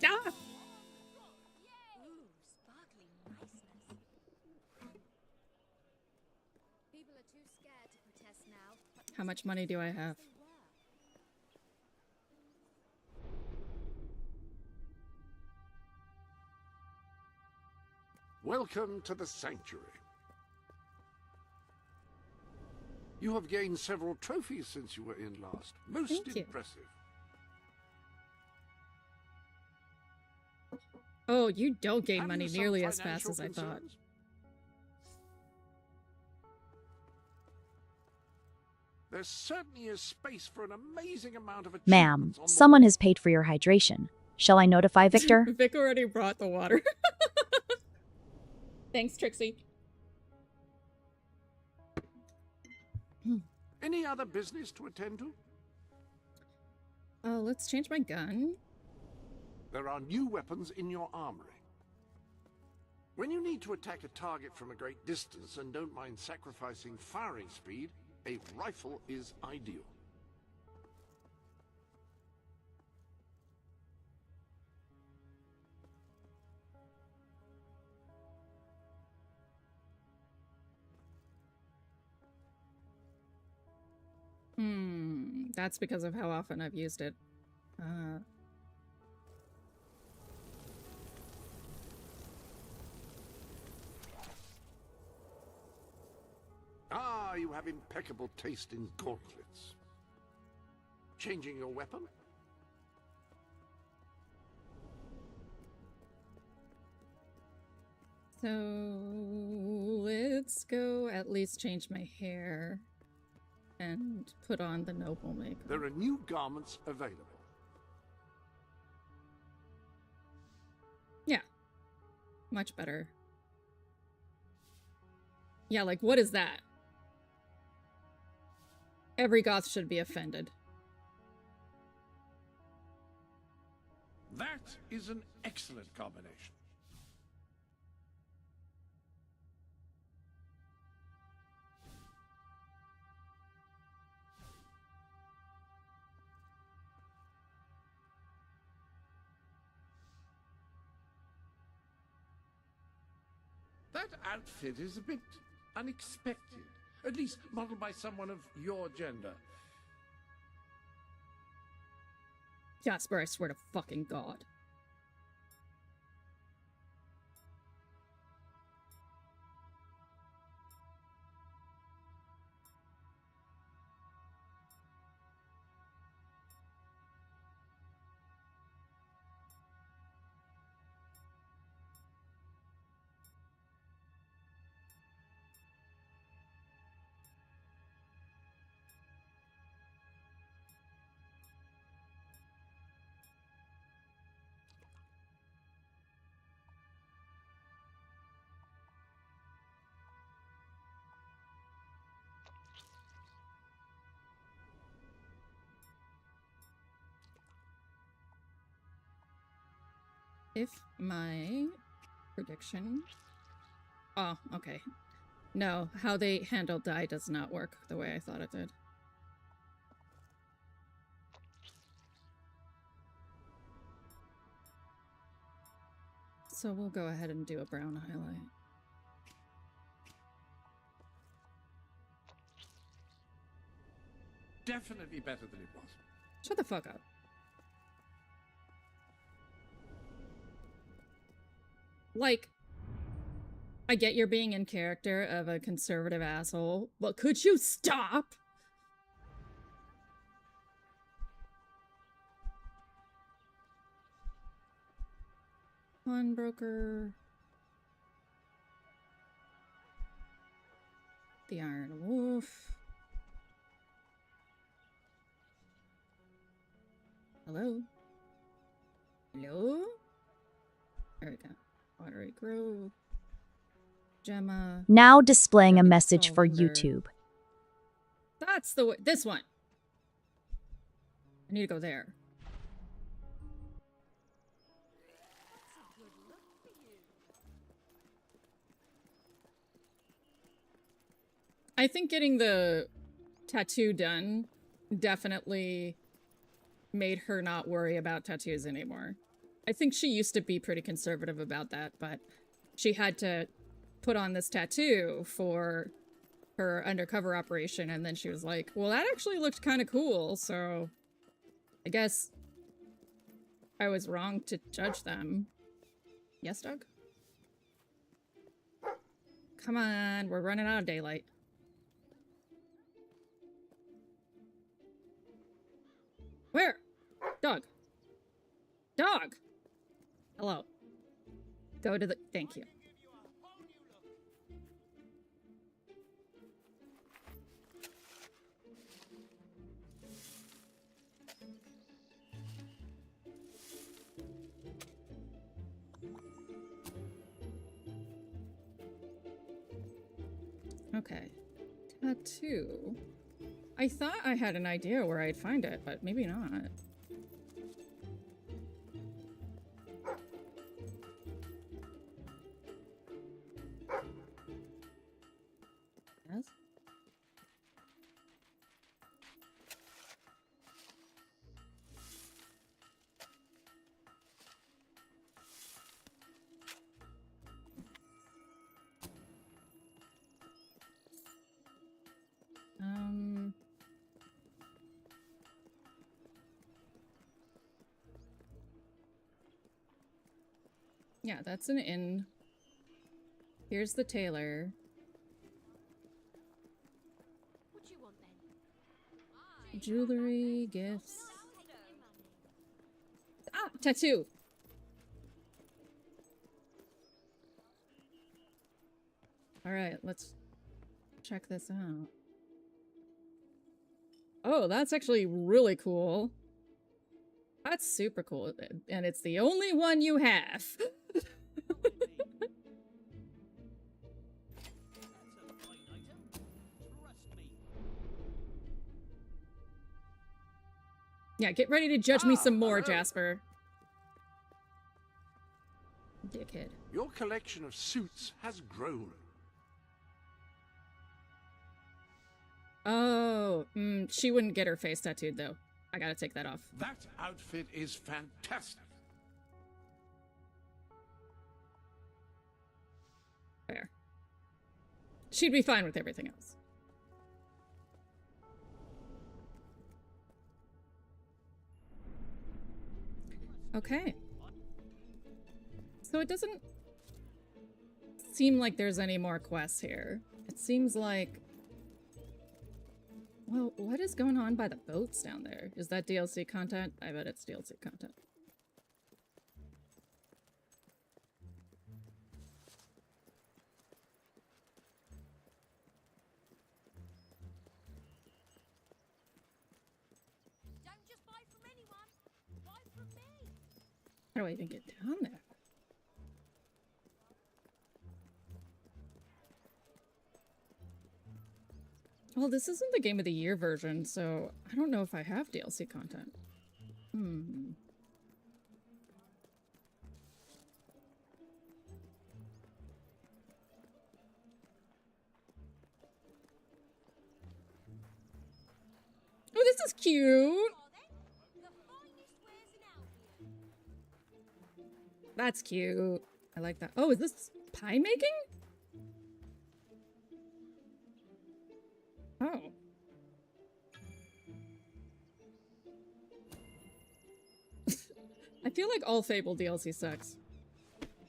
Ah! People are too scared to protest now. How much money do I have? Welcome to the sanctuary. You have gained several trophies since you were in last. Most Thank you. impressive. Oh, you don't gain Have money you some nearly as fast financial as I thought. concerns? There certainly is space for an amazing amount of Ma'am, achievements on the someone has paid for your hydration. Shall I notify Victor? Vic already brought the water. Thanks, Trixie. Any other business to attend to? Oh, let's change my gun. There are new weapons in your armory. When you need to attack a target from a great distance and don't mind sacrificing firing speed, a rifle is ideal. That's because of how often I've used it. Ah, you have impeccable taste in gauntlets. Changing your weapon? So let's go at least change my hair and put on the noble makeup. There are new garments available. Yeah. Much better. Yeah, like, what is that? Every goth should be offended. That is an excellent combination. That outfit is a bit unexpected. At least modeled by someone of your gender. Jasper, I swear to fucking God. If my prediction... Oh, okay. No, how they handle dye does not work the way I thought it did. So we'll go ahead and do a brown highlight. Definitely better than it was. Shut the fuck up. Like, I get you're being in character of a conservative asshole, but could you stop? Pawnbroker. The Iron Wolf. Hello? Hello? There we go. Watery Grove. Gemma. Now displaying a message for YouTube. That's the way. This one. I need to go there. I think getting the tattoo done definitely made her not worry about tattoos anymore. I think she used to be pretty conservative about that, but she had to put on this tattoo for her undercover operation, and then she was like, well, that actually looked kind of cool, so I guess I was wrong to judge them. Yes, Doug? Come on, we're running out of daylight. Where? Dog. Dog! Hello. Go to the... Thank you. Okay. Tattoo. I thought I had an idea where I'd find it, but maybe not. Yeah, that's an inn. Here's the tailor. What do you want then? Jewelry, gifts. Ah, tattoo. All right, let's check this out. Oh, that's actually really cool. That's super cool. And it's the only one you have. Yeah, get ready to judge me some more, hello. Jasper. Dickhead. Your collection of suits has grown. Oh, she wouldn't get her face tattooed, though. I gotta take that off. That outfit is fantastic. Fair. She'd be fine with everything else. Okay. So it doesn't seem like there's any more quests here. It seems like... Well, what is going on by the boats down there? Is that DLC content? I bet it's DLC content. Don't just buy from anyone. Buy from me. How do I even get down there? Well, this isn't the Game of the Year version, so I don't know if I have DLC content. Oh, this is cute! That's cute. I like that. Oh, is this pie making? Oh. I feel like all Fable DLC sucks.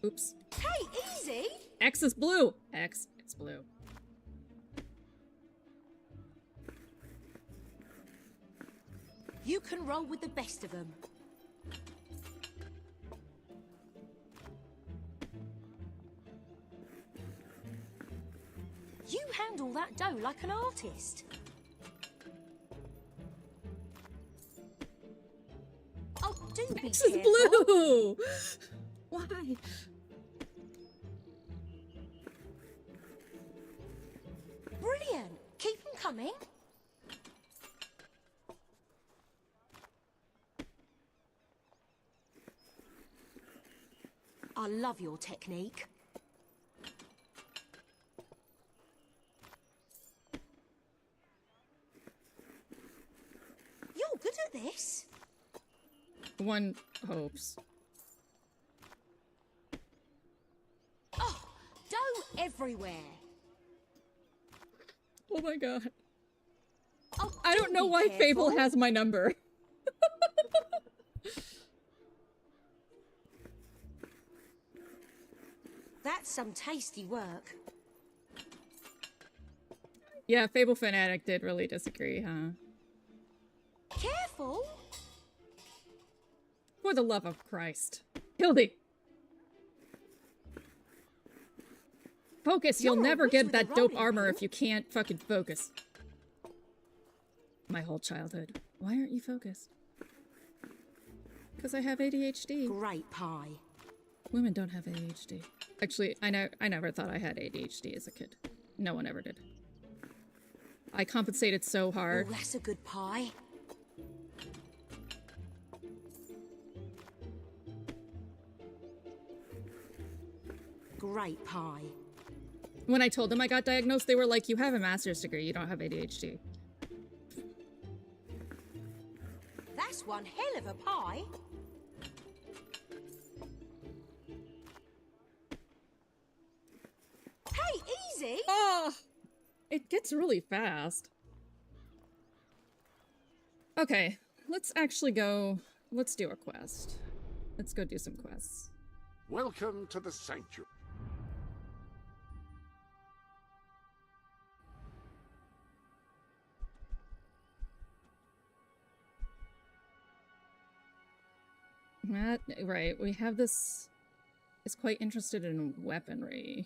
Oops. Hey, easy! X is blue! X, it's blue. You can roll with the best of them. You handle that dough like an artist. Oh, do be X is careful. blue! Why? Brilliant. Keep them coming. I love your technique. You're good at this. One hopes. Oh, dough everywhere. Oh my god. Oh, I don't know be why careful. Fable has my number. That's some tasty work. Yeah, Fable Fanatic did really disagree, huh? Careful. For the love of Christ. Hildy! Focus! You'll You're a never witch get with that a dope rolling armor pin. if you can't fucking focus. My whole childhood. Why aren't you focused? Because I have ADHD. Great pie. Women don't have ADHD. Actually, I never thought I had ADHD as a kid. No one ever did. I compensated so hard. Oh, that's a good pie. Great pie. When I told them I got diagnosed, they were like, you have a master's degree, you don't have ADHD. That's one hell of a pie. Hey, easy! Oh! It gets really fast. Okay, let's actually go... Let's do a quest. Let's go do some quests. Welcome to the sanctuary. Right, we have this... is quite interested in weaponry.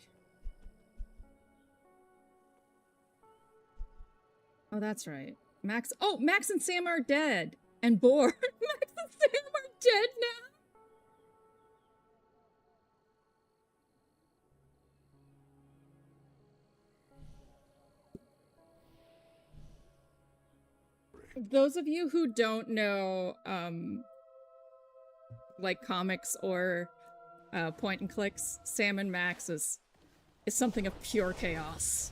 Oh, that's right. Max... Oh, Max and Sam are dead! And bored! Max and Sam are dead now! Those of you who don't know, like comics or point and clicks, Sam and Max is something of pure chaos.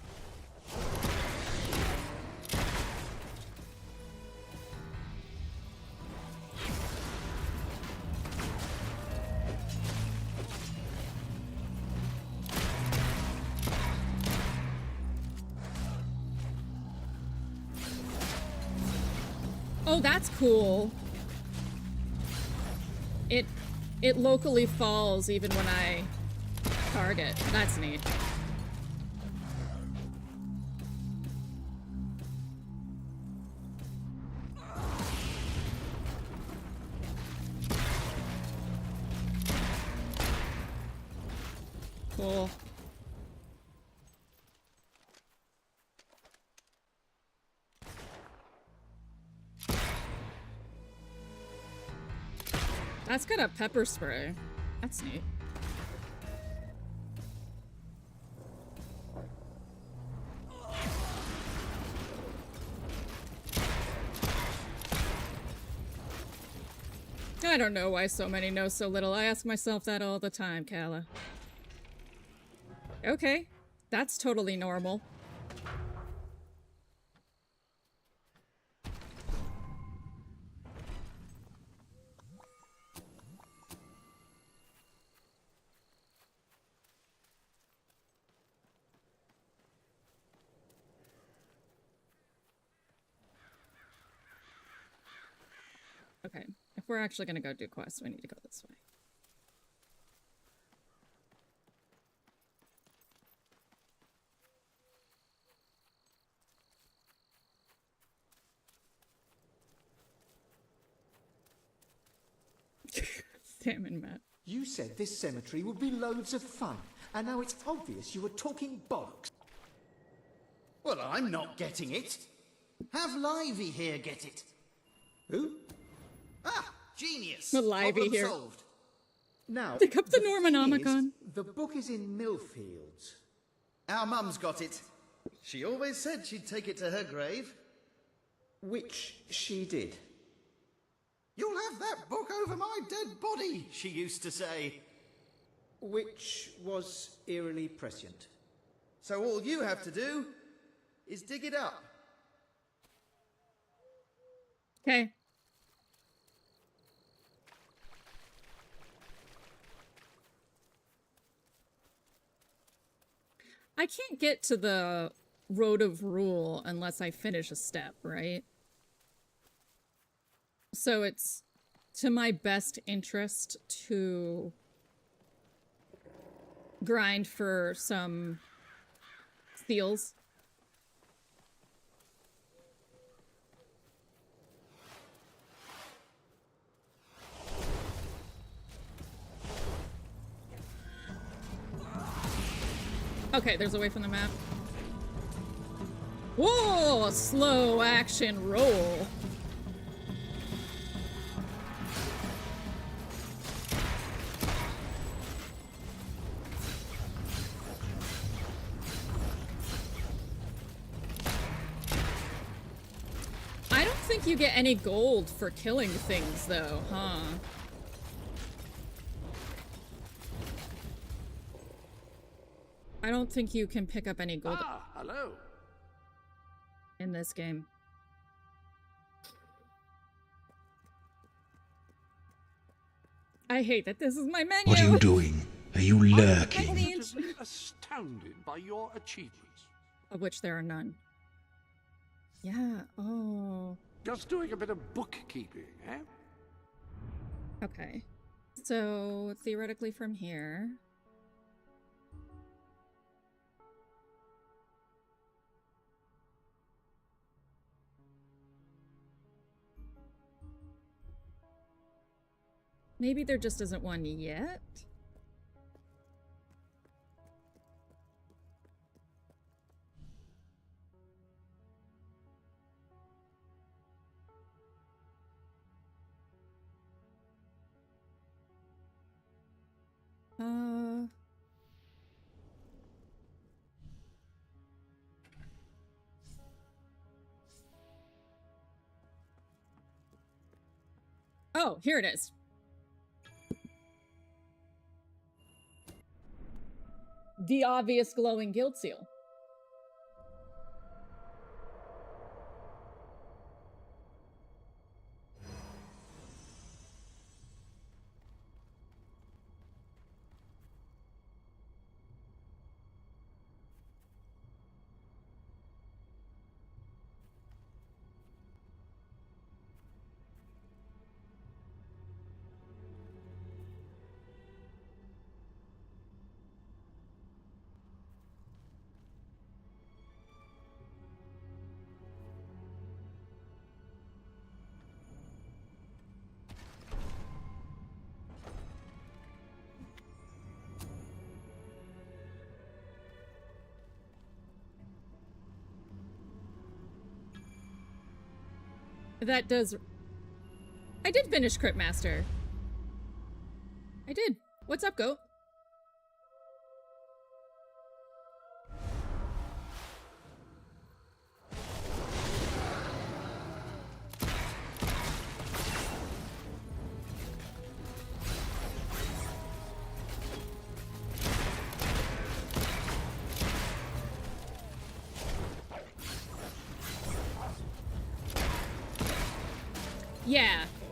Oh, that's cool. It locally falls even when I target. That's neat. Cool. That's got a pepper spray. That's neat. I don't know why so many know so little. I ask myself that all the time, Kala. Okay, that's totally normal. Okay, if we're actually gonna go do quests, we need to go this way. Sam and Matt. You said this cemetery would be loads of fun, and now it's obvious you were talking bollocks. Well, I'm not getting it. Have Livy here get it. Who? Ah, genius. With Livy Problem here. solved. Now, Pick up the thing Normanomicon. is, the book is in Millfields. Our mum's got it. She always said she'd take it to her grave. Which she did. You'll have that book over my dead body, she used to say. Which was eerily prescient. So all you have to do is dig it up. Okay. I can't get to the Road of Rule unless I finish a step, right? So it's to my best interest to grind for some seals. Okay, there's a way from the map. Whoa! Slow action roll. I don't think you get any gold for killing things, though, huh? I don't think you can pick up any gold Hello. in this game. I hate that this is my menu. What are you doing? Are you lurking? I'm positively astounded by your achievements. Of which there are none. Yeah, oh. Just doing a bit of bookkeeping, eh? Okay. So, theoretically from here... Maybe there just isn't one yet? Oh, here it is. The obvious glowing guild seal. That does... I did finish Cryptmaster. I did. What's up, goat?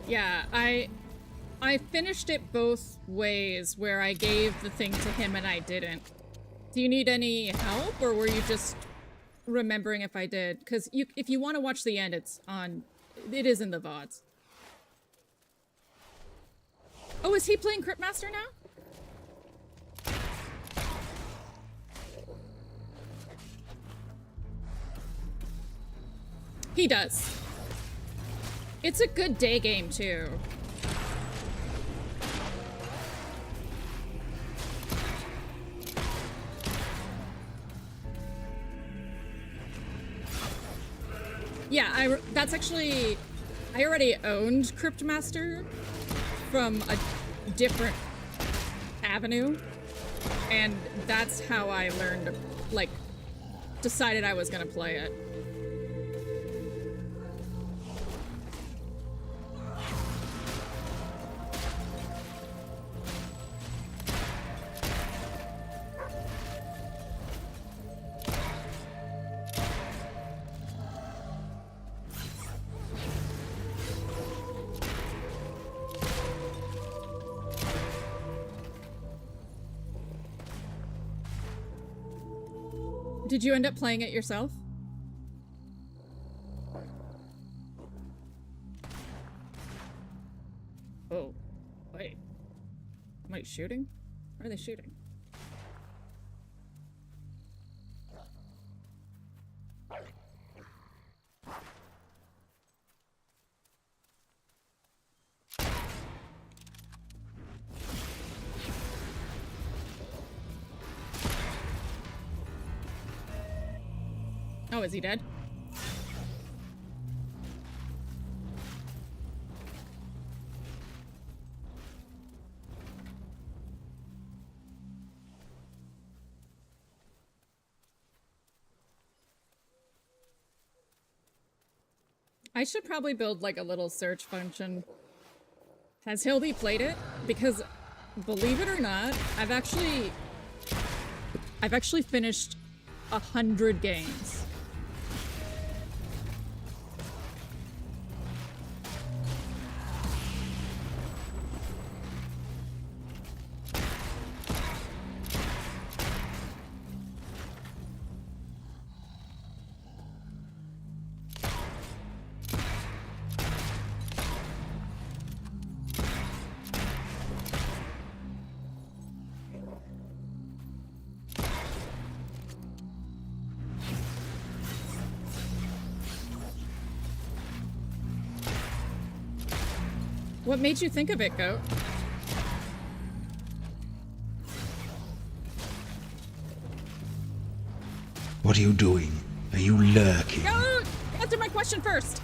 Yeah, I finished it both ways, where I gave the thing to him and I didn't. Do you need any help, or were you just remembering if I did? Because if you want to watch the end, it is in the VODs. Oh, is he playing Cryptmaster now? He does. It's a good day game, too. Yeah, that's actually... I already owned Cryptmaster from a different avenue, and that's how I learned, like, decided I was gonna play it. Did you end up playing it yourself? Oh, wait. Somebody shooting? Where are they shooting? Oh, is he dead? I should probably build like a little search function. Has Hildy played it? Because believe it or not, I've actually finished 100 games. What made you think of it, Goat? What are you doing? Are you lurking? Goat! Answer my question first!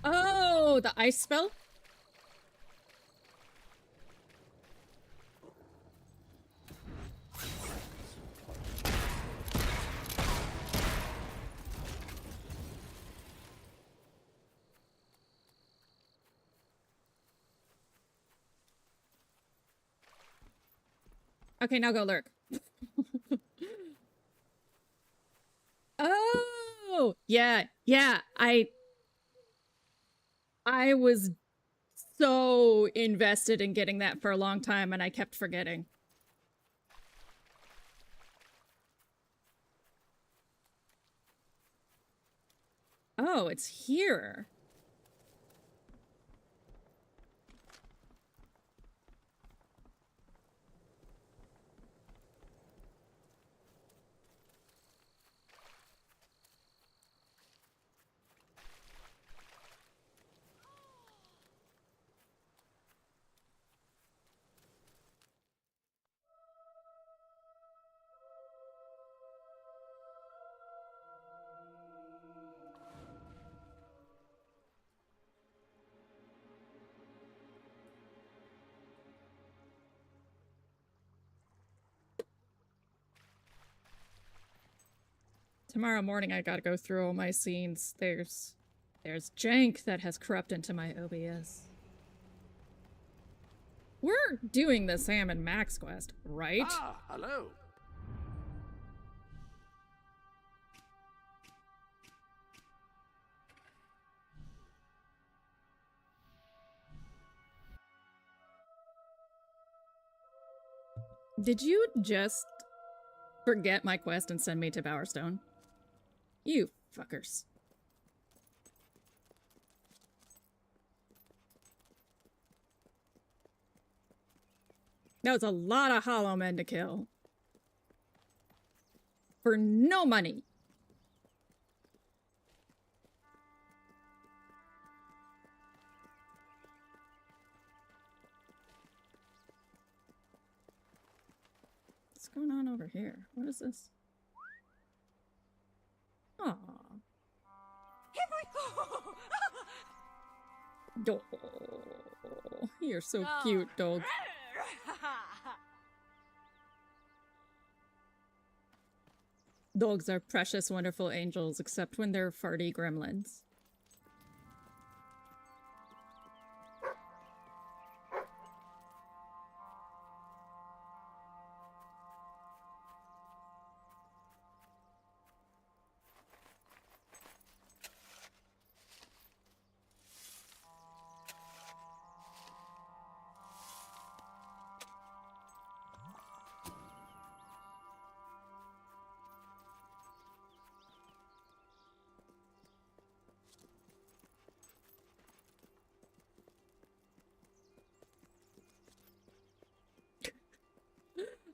Oh, the ice spell? Okay, now go lurk. Oh, yeah, yeah. I was so invested in getting that for a long time, and I kept forgetting. Oh, it's here. Tomorrow morning I gotta go through all my scenes. There's jank that has crept into my OBS. We're doing the Sam and Max quest, right? Ah, hello. Did you just forget my quest and send me to Bowerstone? You fuckers. That was a lot of hollow men to kill. For no money. What's going on over here? What is this? Aww. Oh, you're so cute, dog. Dogs are precious, wonderful angels, except when they're farty gremlins.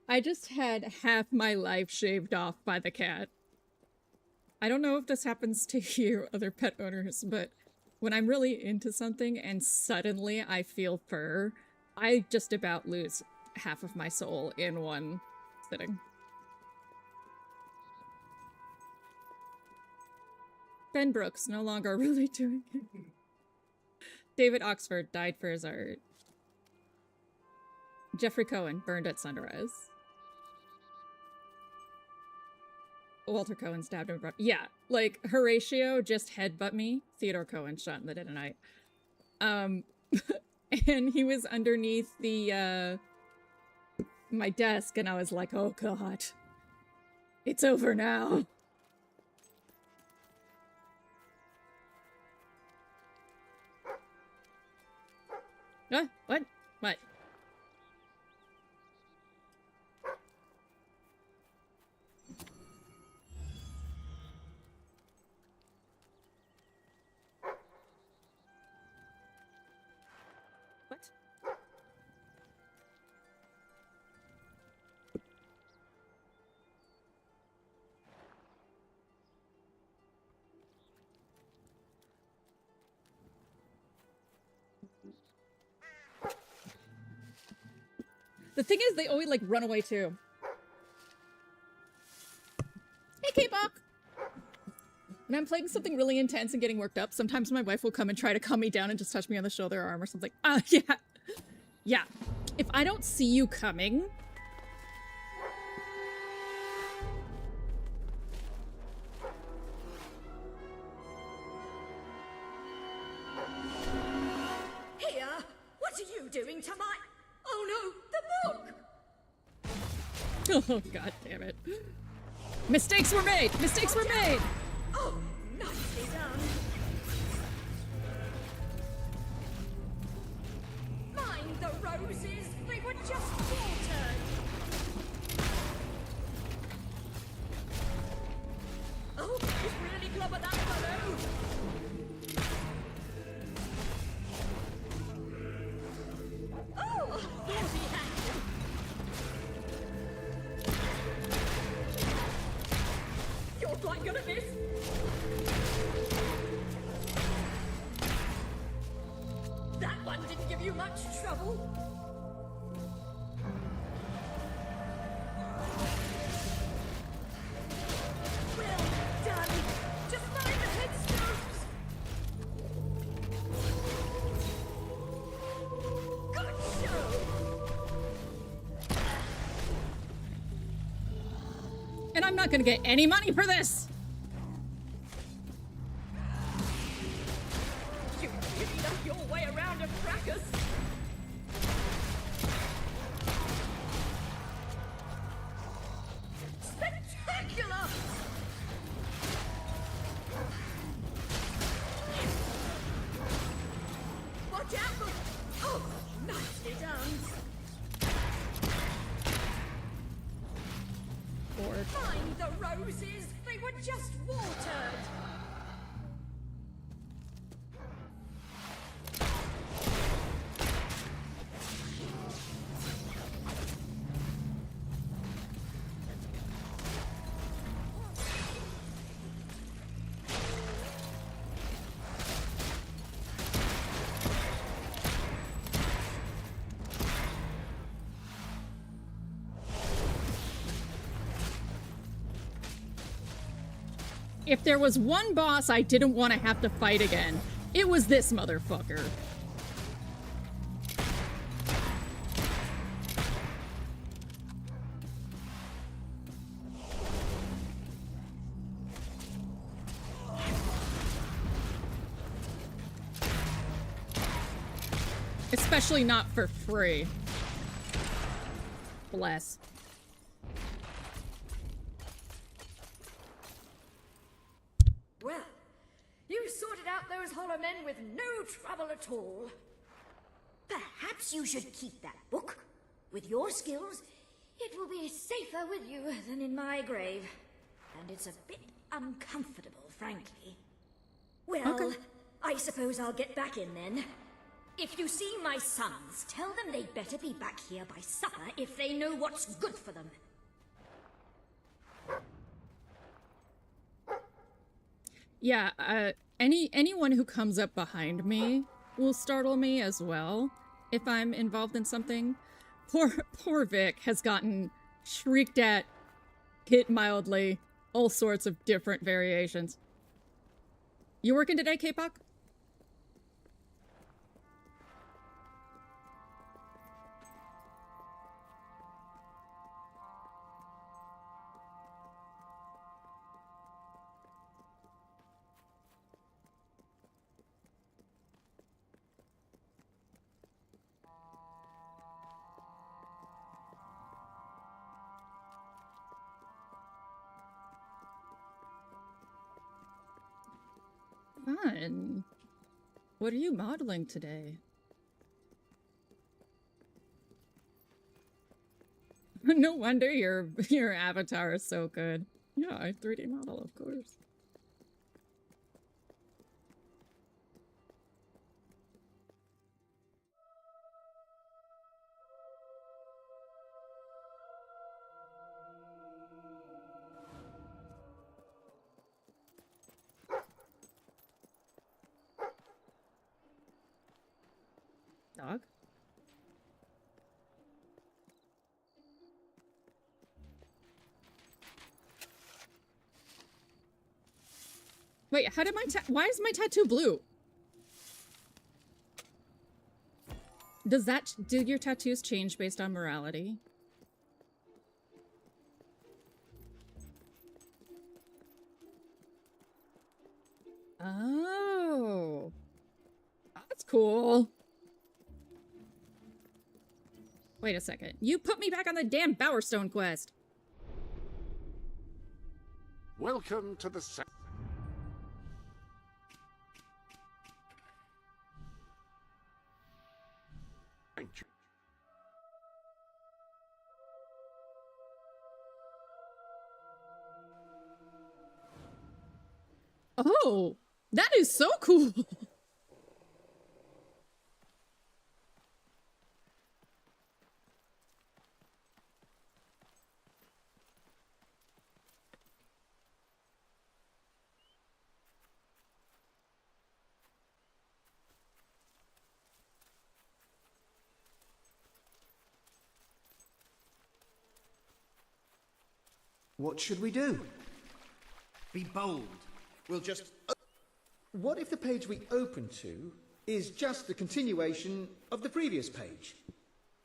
I just had half my life shaved off by the cat. I don't know if this happens to you other pet owners, but when I'm really into something and suddenly I feel fur, I just about lose half of my soul in one sitting. Ben Brooks, no longer really doing it. David Oxford died for his art. Jeffrey Cohen burned at sunrise. Walter Cohen stabbed him. Yeah, like Horatio just headbutt me. Theodore Cohen shot in the dead of night. And he was underneath the my desk, and I was like, "Oh God, it's over now." What? What? The thing is, they always, like, run away, too. Hey, K-Bok! When I'm playing something really intense and getting worked up, sometimes my wife will come and try to calm me down and just touch me on the shoulder or arm or something. Yeah. Yeah. If I don't see you coming... Here! What are you doing to my... Oh no, the book! Oh, god damn it. Mistakes were made! Mistakes were made! Oh, nicely done. Mind the roses, they were just watered. Oh, he's really clever, that fellow. Oh, I thought he had him. You're quite good at this. That one didn't give you much trouble. Well done. Just mind the headstones. Good show. And I'm not gonna get any money for this! You really know your way around a fracas. Spectacular! Watch out for... Oh, nicely done. Mind the roses, they were just watered. If there was one boss I didn't want to have to fight again, it was this motherfucker. Especially not for free. Bless. Well, you sorted out those hollow men with no trouble at all. Perhaps you should keep that book. With your skills, it will be safer with you than in my grave. And it's a bit uncomfortable, frankly. Well, Okay. I suppose I'll get back in then. If you see my sons, tell them they'd better be back here by supper if they know what's good for them. Yeah, anyone who comes up behind me will startle me as well if I'm involved in something. Poor Vic has gotten shrieked at, hit mildly, all sorts of different variations. You working today, K-Pop? Fun. What are you modeling today? No wonder your avatar is so good. Yeah, I 3D model, of course. Dog? Wait, how did why is my tattoo blue? Do your tattoos change based on morality? Oh. That's cool. Wait a second. You put me back on the damn Bowerstone quest. Welcome to the Oh, that is so cool. What should we do? Be bold. We'll just... What if the page we open to is just the continuation of the previous page?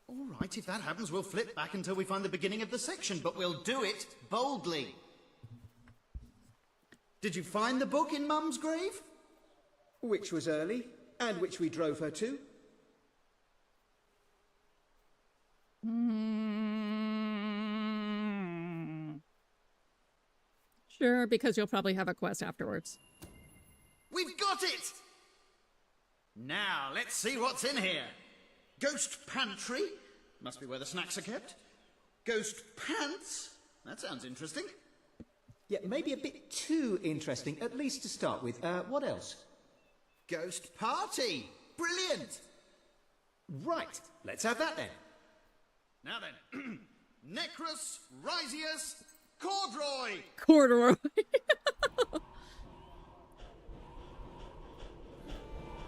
All right, if that happens, we'll flip back until we find the beginning of the section, but we'll do it boldly. Did you find the book in Mum's grave? Which was early, and which we drove her to? Sure, because you'll probably have a quest afterwards. We've got it! Now, let's see what's in here. Ghost pantry. Must be where the snacks are kept. Ghost pants. That sounds interesting. Yeah, maybe a bit too interesting, at least to start with. What else? Ghost party. Brilliant. Right, let's have that then. Now then. Necrus, Risius, Corduroy. Corduroy.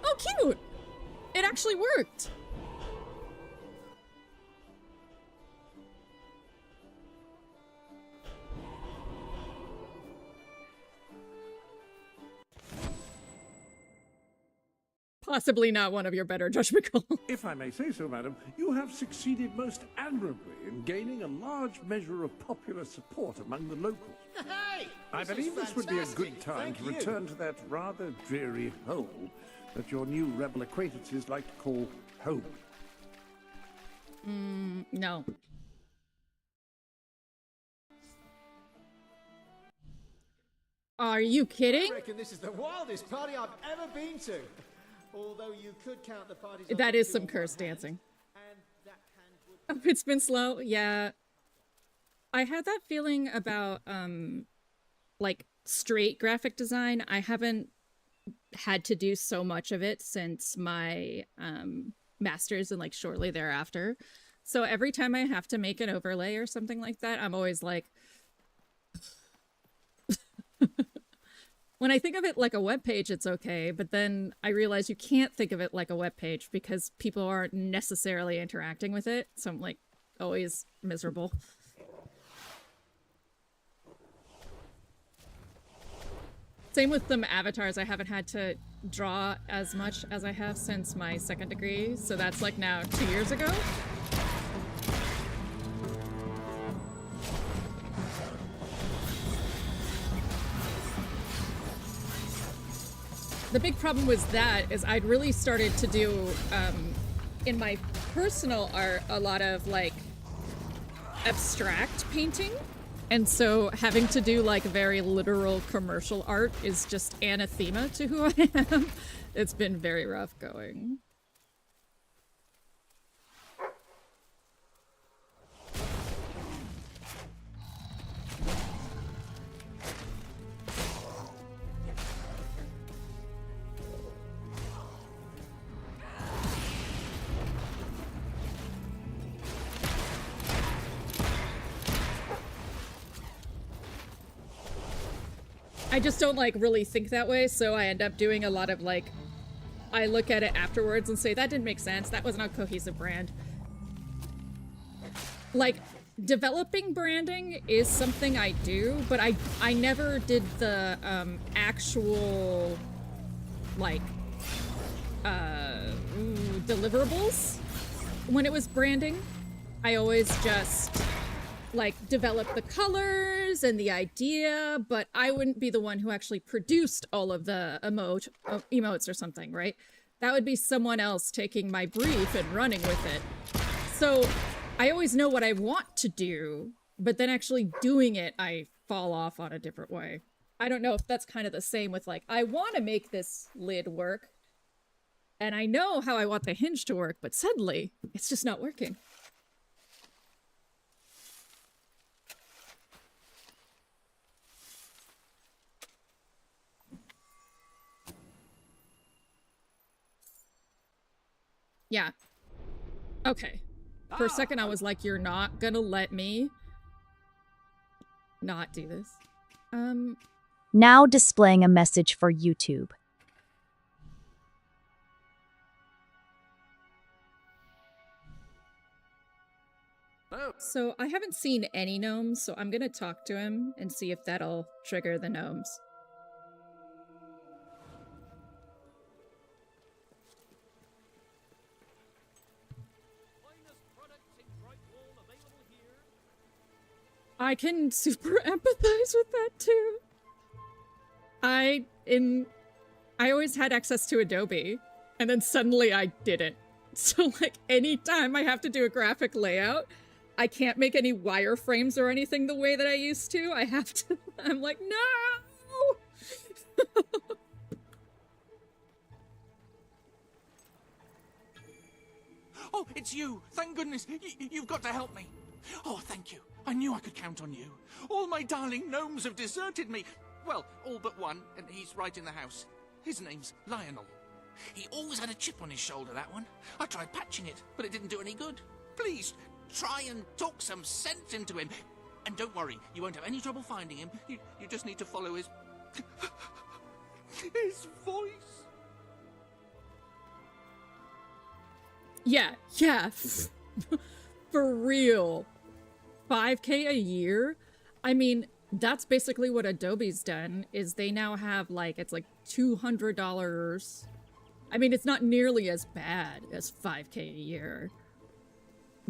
Oh, cute! It actually worked! Possibly not one of your better judgment calls. If I may say so, madam, you have succeeded most admirably in gaining a large measure of popular support among the locals. Hey! I believe this would be a good time to return to that rather dreary hole that your new rebel acquaintances like to call home. No. Are you kidding? I reckon this is the wildest party I've ever been to. Although you could count the parties... That is some curse dancing. Oh, it's been slow? Yeah. I had that feeling about, like, straight graphic design. I haven't had to do so much of it since my master's and, like, shortly thereafter. So every time I have to make an overlay or something like that, I'm always like... When I think of it like a web page, it's okay, but then I realize you can't think of it like a web page because people aren't necessarily interacting with it, so I'm like always miserable. Same with some avatars. I haven't had to draw as much as I have since my second degree, so that's like now 2 years ago. The big problem was that is I'd really started to do, in my personal art, a lot of like abstract painting. And so having to do like very literal commercial art is just anathema to who I am. It's been very rough going. I just don't like really think that way, so I end up doing a lot of like, I look at it afterwards and say, that didn't make sense, that wasn't a cohesive brand. Like, developing branding is something I do, but I never did the actual like deliverables when it was branding. I always just like developed the colors and the idea, but I wouldn't be the one who actually produced all of the emotes or something, right? That would be someone else taking my brief and running with it. So I always know what I want to do, but then actually doing it, I fall off on a different way. I don't know if that's kind of the same with like, I want to make this lid work, and I know how I want the hinge to work, but suddenly it's just not working. Yeah. Okay. For a second I was like, you're not gonna let me not do this. Now displaying a message for YouTube. So I haven't seen any gnomes, so I'm gonna talk to him and see if that'll trigger the gnomes. I can super empathize with that too. I always had access to Adobe, and then suddenly I didn't. So like anytime I have to do a graphic layout, I can't make any wireframes or anything the way that I used to. I have to, I'm like, no! Oh, it's you! Thank goodness! You've got to help me! Oh, thank you. I knew I could count on you. All my darling gnomes have deserted me. Well, all but one, and he's right in the house. His name's Lionel. He always had a chip on his shoulder, that one. I tried patching it, but it didn't do any good. Please, try and talk some sense into him. And don't worry, you won't have any trouble finding him. You just need to follow his... his voice. Yeah. For real. 5K a year? I mean, that's basically what Adobe's done, is they now have like, it's like $200. I mean, it's not nearly as bad as 5K a year,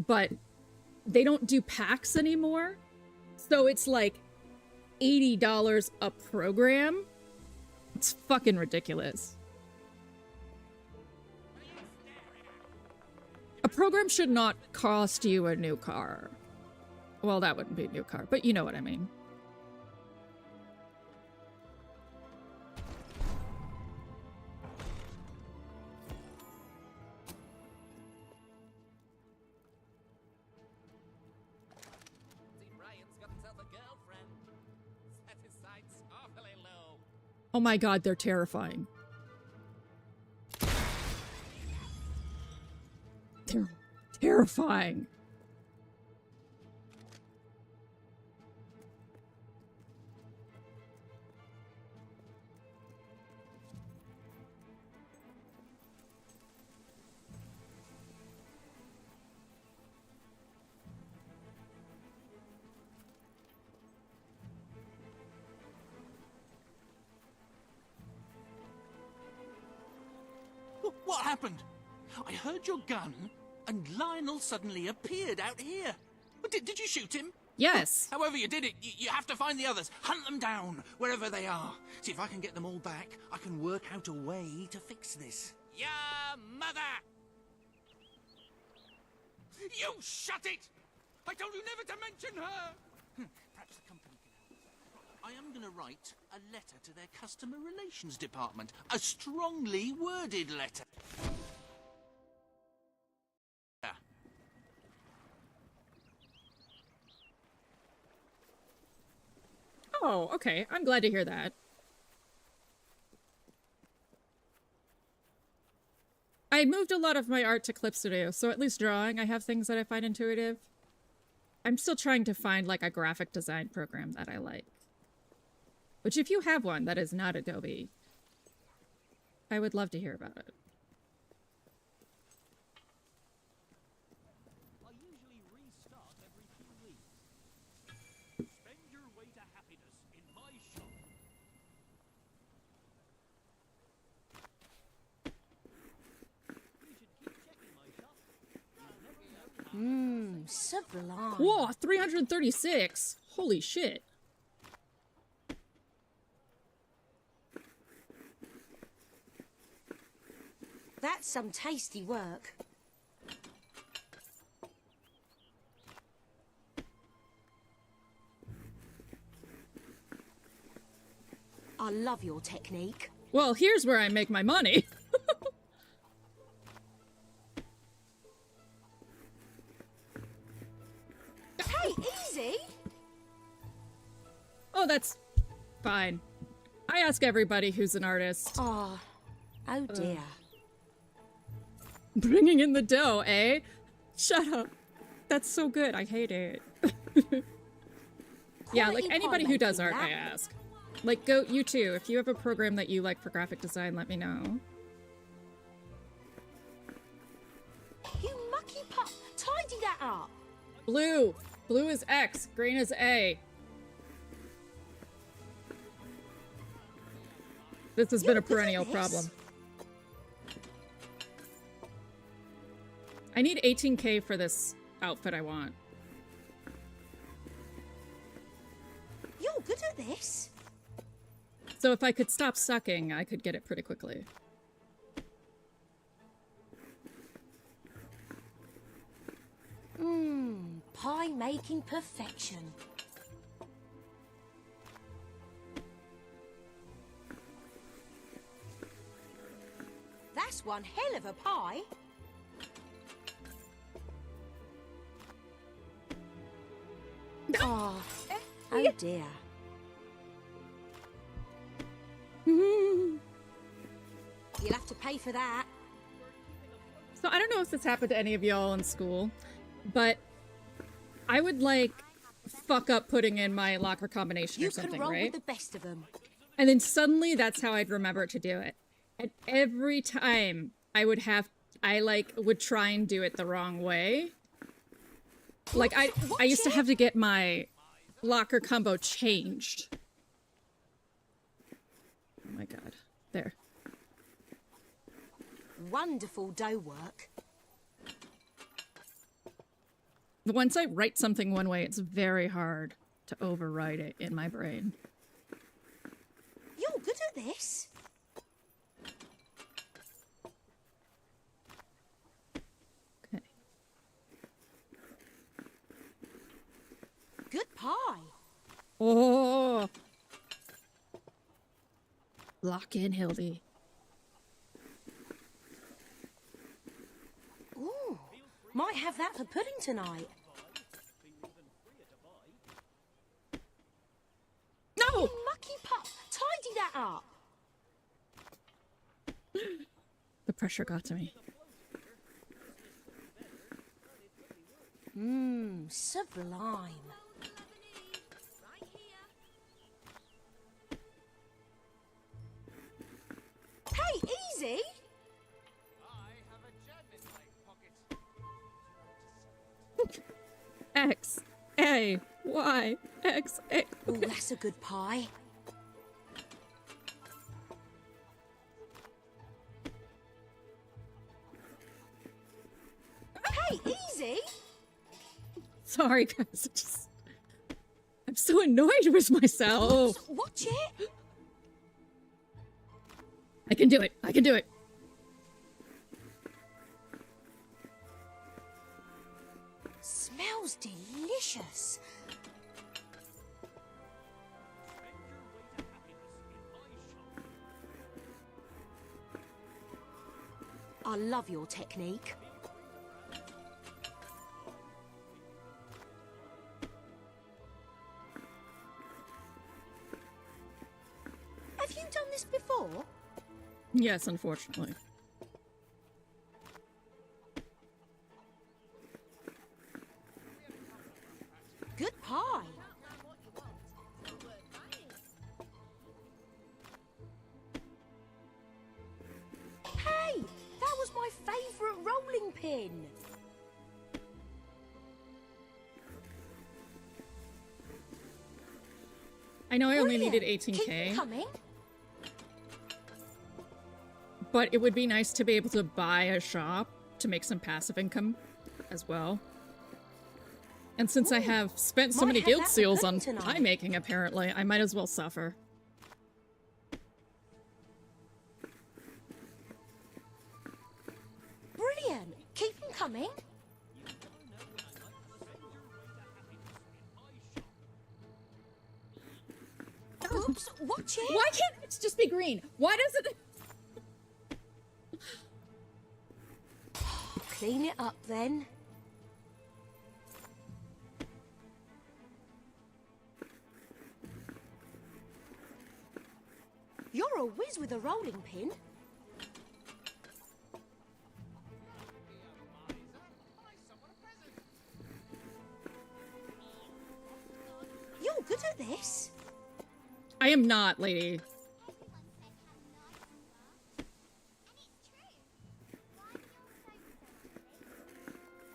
but they don't do packs anymore. So it's like $80 a program. It's fucking ridiculous. A program should not cost you a new car. Well, that wouldn't be a new car, but you know what I mean. Oh my god, they're terrifying. They're terrifying. What happened? I heard your gun, and Lionel suddenly appeared out here. Did you shoot him? Yes. However you did it, you have to find the others. Hunt them down, wherever they are. See if I can get them all back. I can work out a way to fix this. Your mother! You shut it! I told you never to mention her! Perhaps the company can help. I am going to write a letter to their customer relations department. A strongly worded letter. Oh, okay. I'm glad to hear that. I moved a lot of my art to Clip Studio, so at least drawing, I have things that I find intuitive. I'm still trying to find, like, a graphic design program that I like. Which, if you have one that is not Adobe, I would love to hear about it. I usually restart every few weeks. sublime. Whoa, 336. Holy shit. That's some tasty work. I love your technique. Well, here's where I make my money. Hey, easy! Oh, that's fine. I ask everybody who's an artist. Oh dear. Bringing in the dough, eh? Shut up. That's so good. I hate it. Yeah, like anybody who does art, I ask. Like, you too. If you have a program that you like for graphic design, let me know. You mucky pup! Tidy that up! Blue. Blue is X. Green is A. This has been a perennial problem. I need 18K for this outfit I want. You're good at this. So if I could stop sucking, I could get it pretty quickly. Pie making perfection. That's one hell of a pie. Oh dear. You'll have to pay for that. So I don't know if this happened to any of y'all in school, but I would like fuck up putting in my locker combination or something, You can roll right? with the best of them. And then suddenly that's how I'd remember to do it. And every time I would try and do it the wrong way. Like I used to have to get my locker combo changed. Oh my god. There. Wonderful dough work. Once I write something one way, it's very hard to overwrite it in my brain. You're good at this. Okay. Good pie. Oh! Lock in, Hildy. Ooh, might have that for pudding tonight. No! You mucky pup, tidy that up. The pressure got to me. Sublime. Hey, easy! X, A, Y, X, A. Oh, that's a good pie. Hey, easy! Sorry, guys. I'm so annoyed with myself. Watch it. I can do it. I can do it. Smells delicious. I love your technique. Have you done this before? Yes, unfortunately. Good pie. Hey, that was my favourite rolling pin. I know I only Brilliant. needed Keep 18K, coming. but it would be nice to be able to buy a shop to make some passive income as well. And since I have spent so Might many have guild that for seals cooking on tonight. pie making, apparently, I might as well suffer. Brilliant. Keep them coming. Oops, watch it. Why can't it just be green? Why does it... Clean it up then. You're a whiz with a rolling pin. You're good at this. I am not, lady.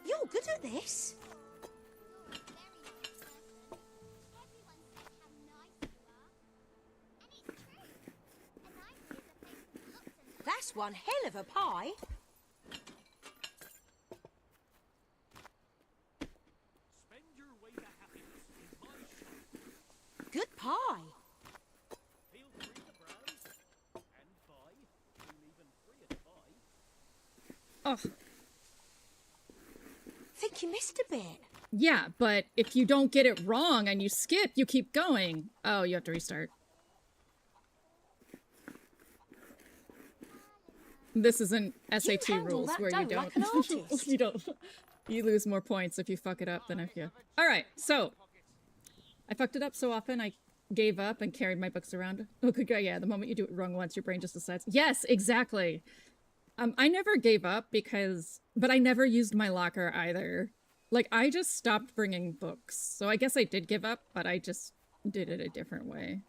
You're good at this. That's one hell of a pie. Spend your way to happiness in my shop. Good pie. Feel free to browse and buy. Feel even freer to buy. Oh. Think you missed a bit. Yeah, but if you don't get it wrong and you skip, you keep going. Oh, you have to restart. This isn't SAT rules where you don't, like an artist. you lose more points if you fuck it up than if you... Alright, so. I fucked it up so often I gave up and carried my books around. Oh, good guy, yeah, the moment you do it wrong once, your brain just decides. Yes, exactly. I never gave up but I never used my locker either. Like, I just stopped bringing books. So I guess I did give up, but I just did it a different way.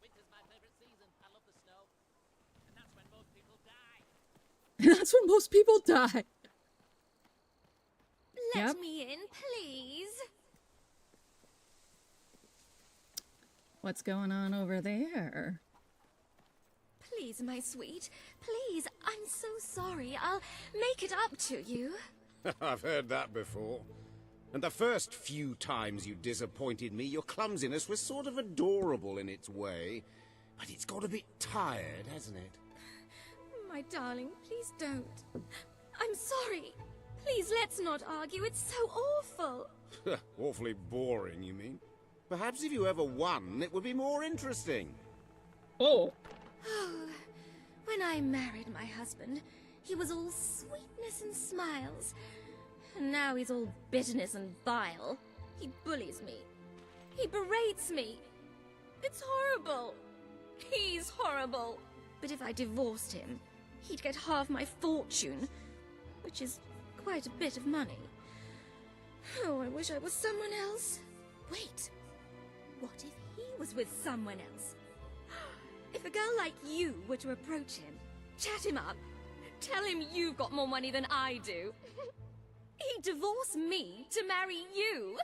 Winter's my favorite season. I love the snow. And that's when most people die. That's when most people die. Let Yep. me in, please. What's going on over there? Please, my sweet. Please, I'm so sorry. I'll make it up to you. I've heard that before. And the first few times you disappointed me, your clumsiness was sort of adorable in its way. But it's got a bit tired, hasn't it? My darling, please don't. I'm sorry. Please, let's not argue. It's so awful. Awfully boring, you mean? Perhaps if you ever won, it would be more interesting. Oh. Oh, when I married my husband, he was all sweetness and smiles. And now he's all bitterness and bile. He bullies me. He berates me. It's horrible. He's horrible. But if I divorced him, he'd get half my fortune, which is quite a bit of money. Oh, I wish I was someone else. Wait, what if he was with someone else? If a girl like you were to approach him, chat him up, tell him you've got more money than I do, he'd divorce me to marry you,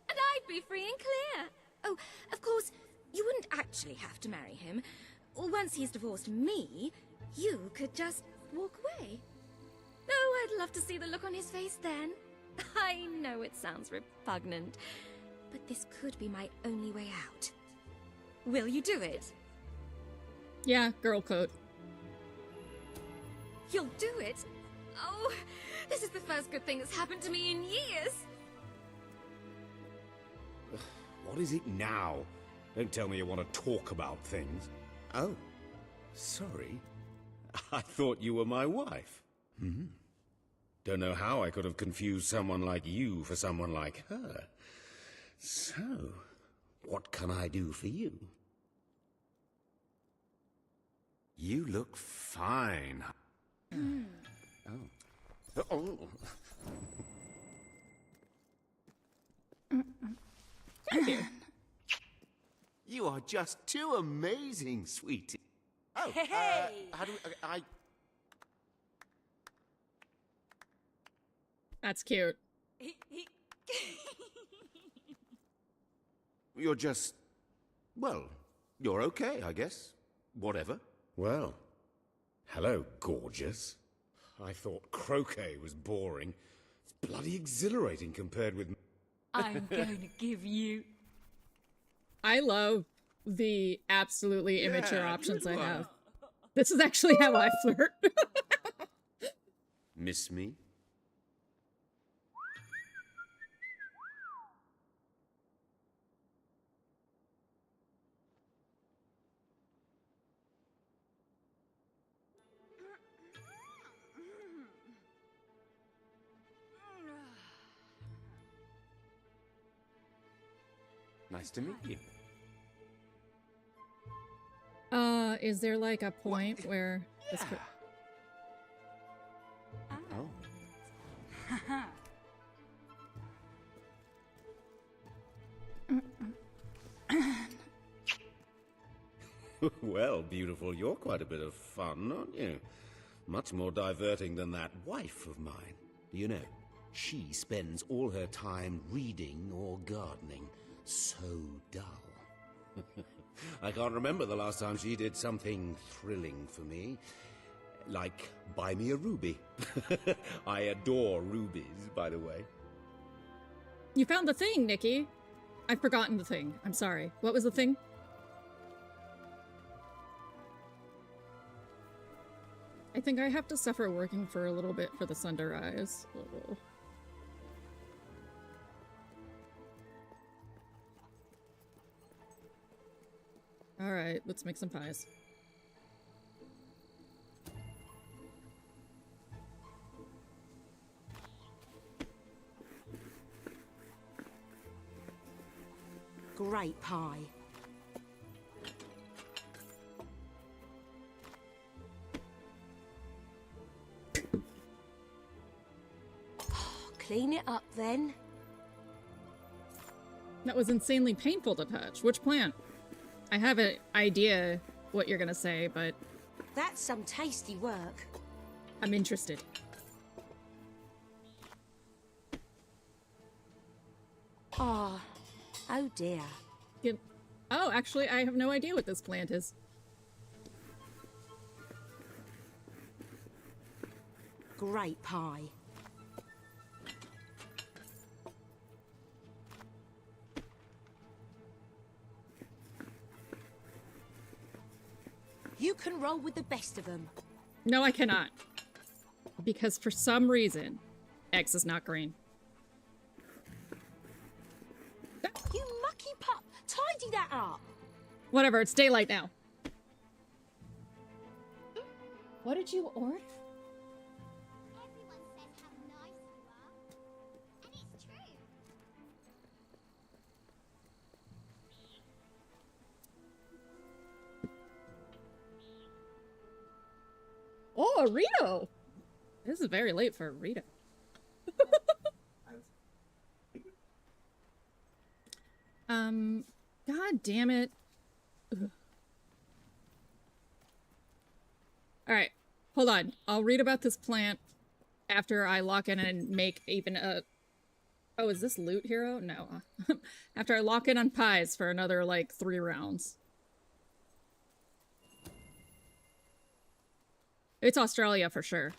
and I'd be free and clear. Oh, of course, you wouldn't actually have to marry him. Once he's divorced me, you could just walk away. Oh, I'd love to see the look on his face then. I know it sounds repugnant, but this could be my only way out. Will you do it? Yeah, girl code. You'll do it? Oh, this is the first good thing that's happened to me in years. What is it now? Don't tell me you want to talk about things. Oh, sorry. I thought you were my wife. Don't know how I could have confused someone like you for someone like her. So, what can I do for you? You look fine. Oh. Oh. Thank you. You are just too amazing, sweetie. Oh, Hey! how do I... That's cute. You're just... Well, you're okay, I guess. Whatever. Well, hello, gorgeous. I thought croquet was boring. It's bloody exhilarating compared with... I'm going to give you... I love the absolutely immature Yeah, options good I one. have. This is actually how I flirt. Miss me? Nice to meet you. Is there like a point where this could... Oh. Well, beautiful, you're quite a bit of fun, aren't you? Much more diverting than that wife of mine. You know, she spends all her time reading or gardening. So dull. I can't remember the last time she did something thrilling for me. Like, buy me a ruby. I adore rubies, by the way. You found the thing, Nikki. I've forgotten the thing. I'm sorry. What was the thing? I think I have to suffer working for a little bit for the sun to rise. Oh. Alright, let's make some pies. Great pie. Clean it up then. That was insanely painful to touch. Which plant? I have an idea what you're gonna say, but... That's some tasty work. I'm interested. Oh, oh dear. Oh, actually, I have no idea what this plant is. Great pie. You can roll with the best of them. No, I cannot. Because for some reason, X is not green. You mucky pup! Tidy that up! Whatever, it's daylight now. What did you order? Oh, a Rito! This is very late for a Rito. God damn it. Alright, hold on. I'll read about this plant after I lock in and make even a... Oh, is this Loot Hero? No. After I lock in on pies for another, like, 3 rounds. It's Australia for sure.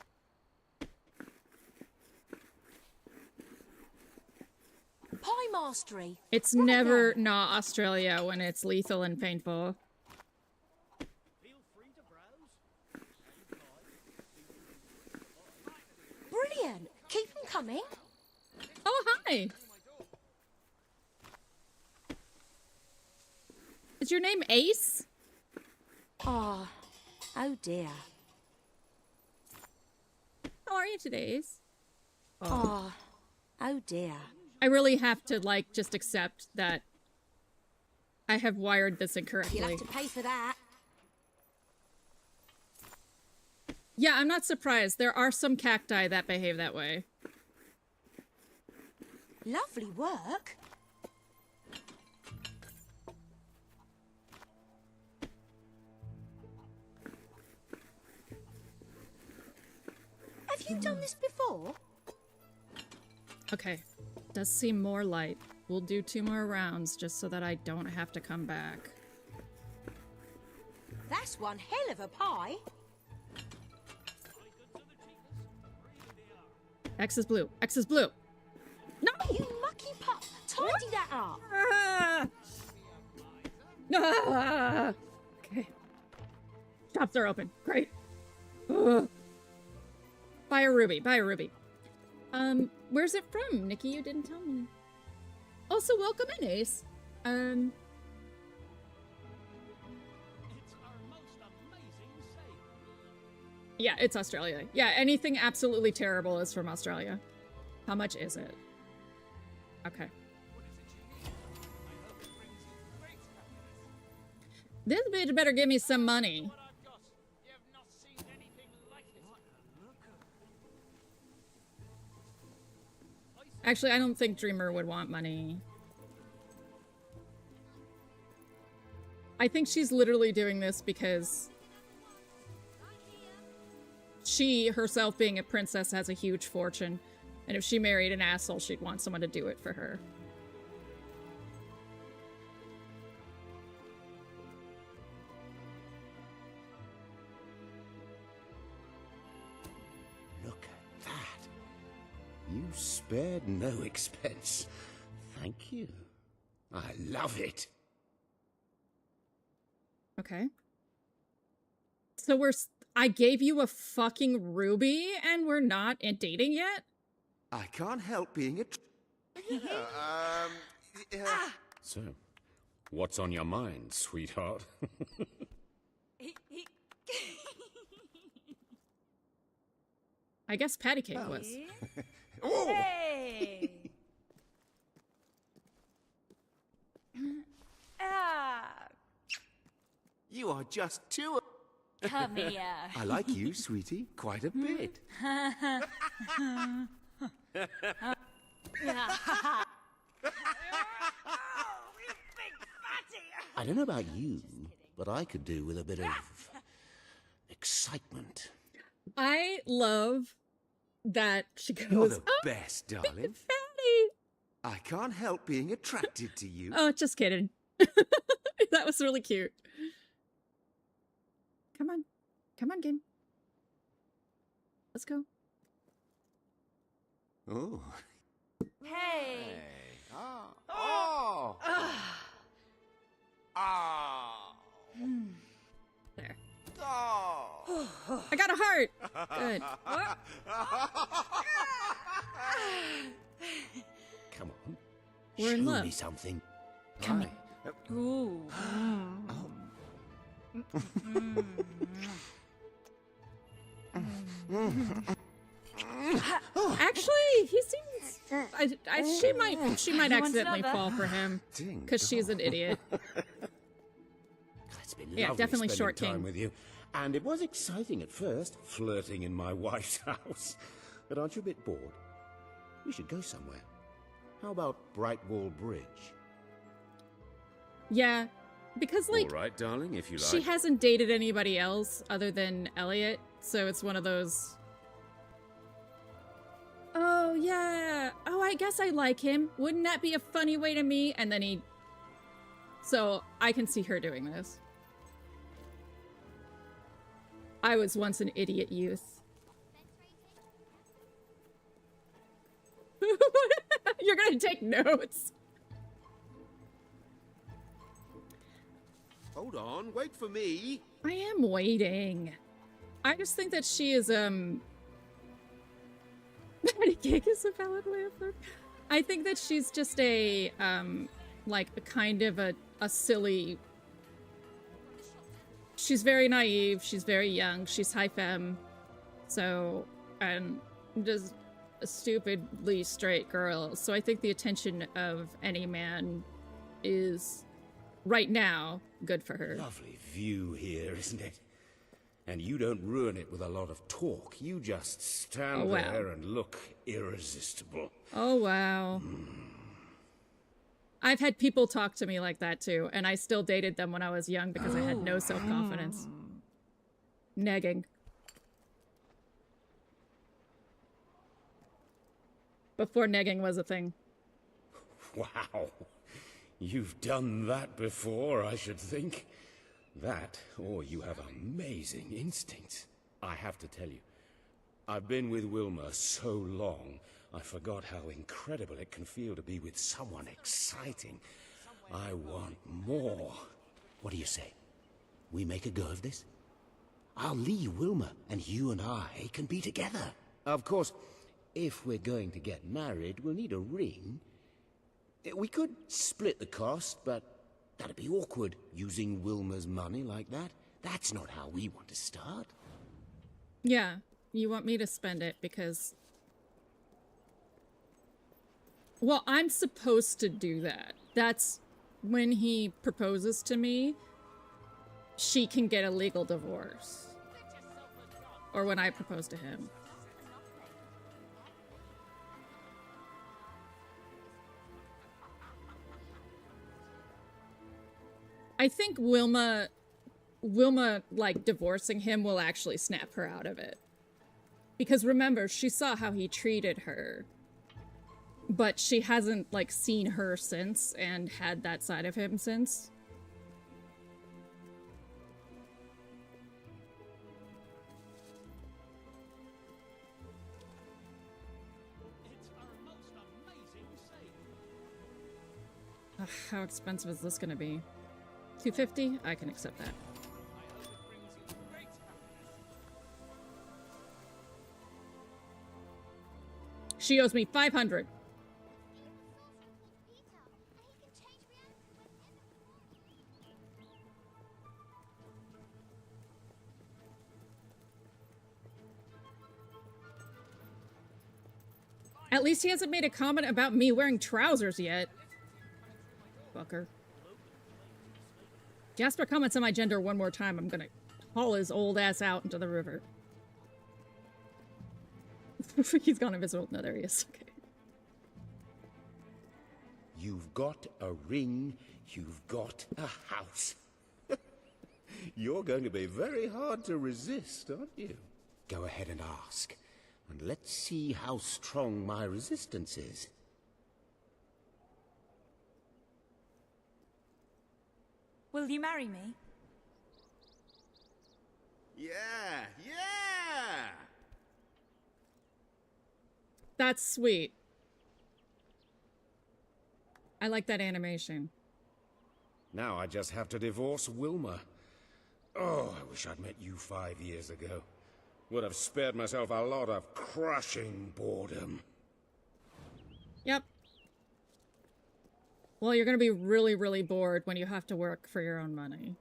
Pie mastery. It's never not Australia when it's lethal and painful. Brilliant. Keep them coming. Oh, hi. Is your name Ace? Oh, oh dear. How are you today, Ace? Oh, oh dear. I really have to, like, just accept that I have wired this incorrectly. You'll have to pay for that. Yeah, I'm not surprised. There are some cacti that behave that way. Lovely work. Have you done this before? Okay. Does seem more light. We'll do 2 more rounds just so that I don't have to come back. That's one hell of a pie. X is blue. X is blue. No! You mucky pup! tidy that up. Okay. Shops are open. Great. Ugh. Buy a ruby. Buy a ruby. Where's it from, Nikki? You didn't tell me. Also, welcome in, Ace. Yeah, it's Australia. Yeah, anything absolutely terrible is from Australia. How much is it? Okay. This bitch better give me some money. Actually, I don't think Dreamer would want money. I think she's literally doing this because she, herself being a princess, has a huge fortune. And if she married an asshole, she'd want someone to do it for her. Look at that. You spared no expense. Thank you. I love it. Okay. So I gave you a fucking ruby and we're not dating yet? I can't help being a... So, what's on your mind, sweetheart? I guess patty cake was. Oh! Hey! You are just too... Come here. I like you, sweetie, quite a bit. I don't know about you, but I could do with a bit of excitement. I love that she goes, You're the "Oh, best, darling. fatty." I can't help being attracted to you. Oh, just kidding. That was really cute. Come on. Come on, game. Let's go. Oh. Hey. Oh. There. Oh. I got a heart. Good. Come on. We're in Show love. me something. Come Right. Ooh. Actually, he seems. She might Who wants accidentally another? fall for him Ding because she's an idiot. It's been Yeah, lovely definitely spending short time king. with you. And it was exciting at first, flirting in my wife's house. But aren't you a bit bored? We should go somewhere. How about Brightwall Bridge? Yeah, because like All right, darling, if you like. she hasn't dated anybody else other than Elliot, so it's one of those. Oh yeah. Oh, I guess I like him. Wouldn't that be a funny way to meet? And then he. So I can see her doing this. I was once an idiot youth. You're gonna take notes. Hold on, wait for me. I am waiting. I just think that she is patty cake is a valid way of life. I think that she's just a like a kind of a silly. She's very naive, she's very young, she's high femme. So, and just a stupidly straight girl. So I think the attention of any man is right now good for her. Lovely view here, isn't it? And you don't ruin it with a lot of talk. You just stand Oh, wow. there and look irresistible. Oh, wow. I've had people talk to me like that too, and I still dated them when I was young because I had no self-confidence. Negging. Before negging was a thing. Wow. You've done that before, I should think. That, or you have amazing instincts. I have to tell you, I've been with Wilma so long, I forgot how incredible it can feel to be with someone exciting. I want more. What do you say? We make a go of this? I'll leave Wilma, and you and I can be together. Of course, if we're going to get married, we'll need a ring. We could split the cost, but that'd be awkward, using Wilma's money like that. That's not how we want to start. Yeah, you want me to spend it because... Well, I'm supposed to do that. That's when he proposes to me, she can get a legal divorce. Or when I propose to him. I think Wilma, like, divorcing him will actually snap her out of it. Because remember, she saw how he treated her. But she hasn't, like, seen her since and had that side of him since. Ugh, how expensive is this gonna be? $250? I can accept that. She owes me $500. At least he hasn't made a comment about me wearing trousers yet. Fucker. Jasper comments on my gender one more time, I'm gonna haul his old ass out into the river. He's gone invisible. No, there he is. Okay. You've got a ring, you've got a house. You're going to be very hard to resist, aren't you? Go ahead and ask, and let's see how strong my resistance is. Will you marry me? Yeah! That's sweet. I like that animation. Now I just have to divorce Wilma. Oh, I wish I'd met you 5 years ago. Would have spared myself a lot of crushing boredom. Yep. Well, you're gonna be really, really bored when you have to work for your own money.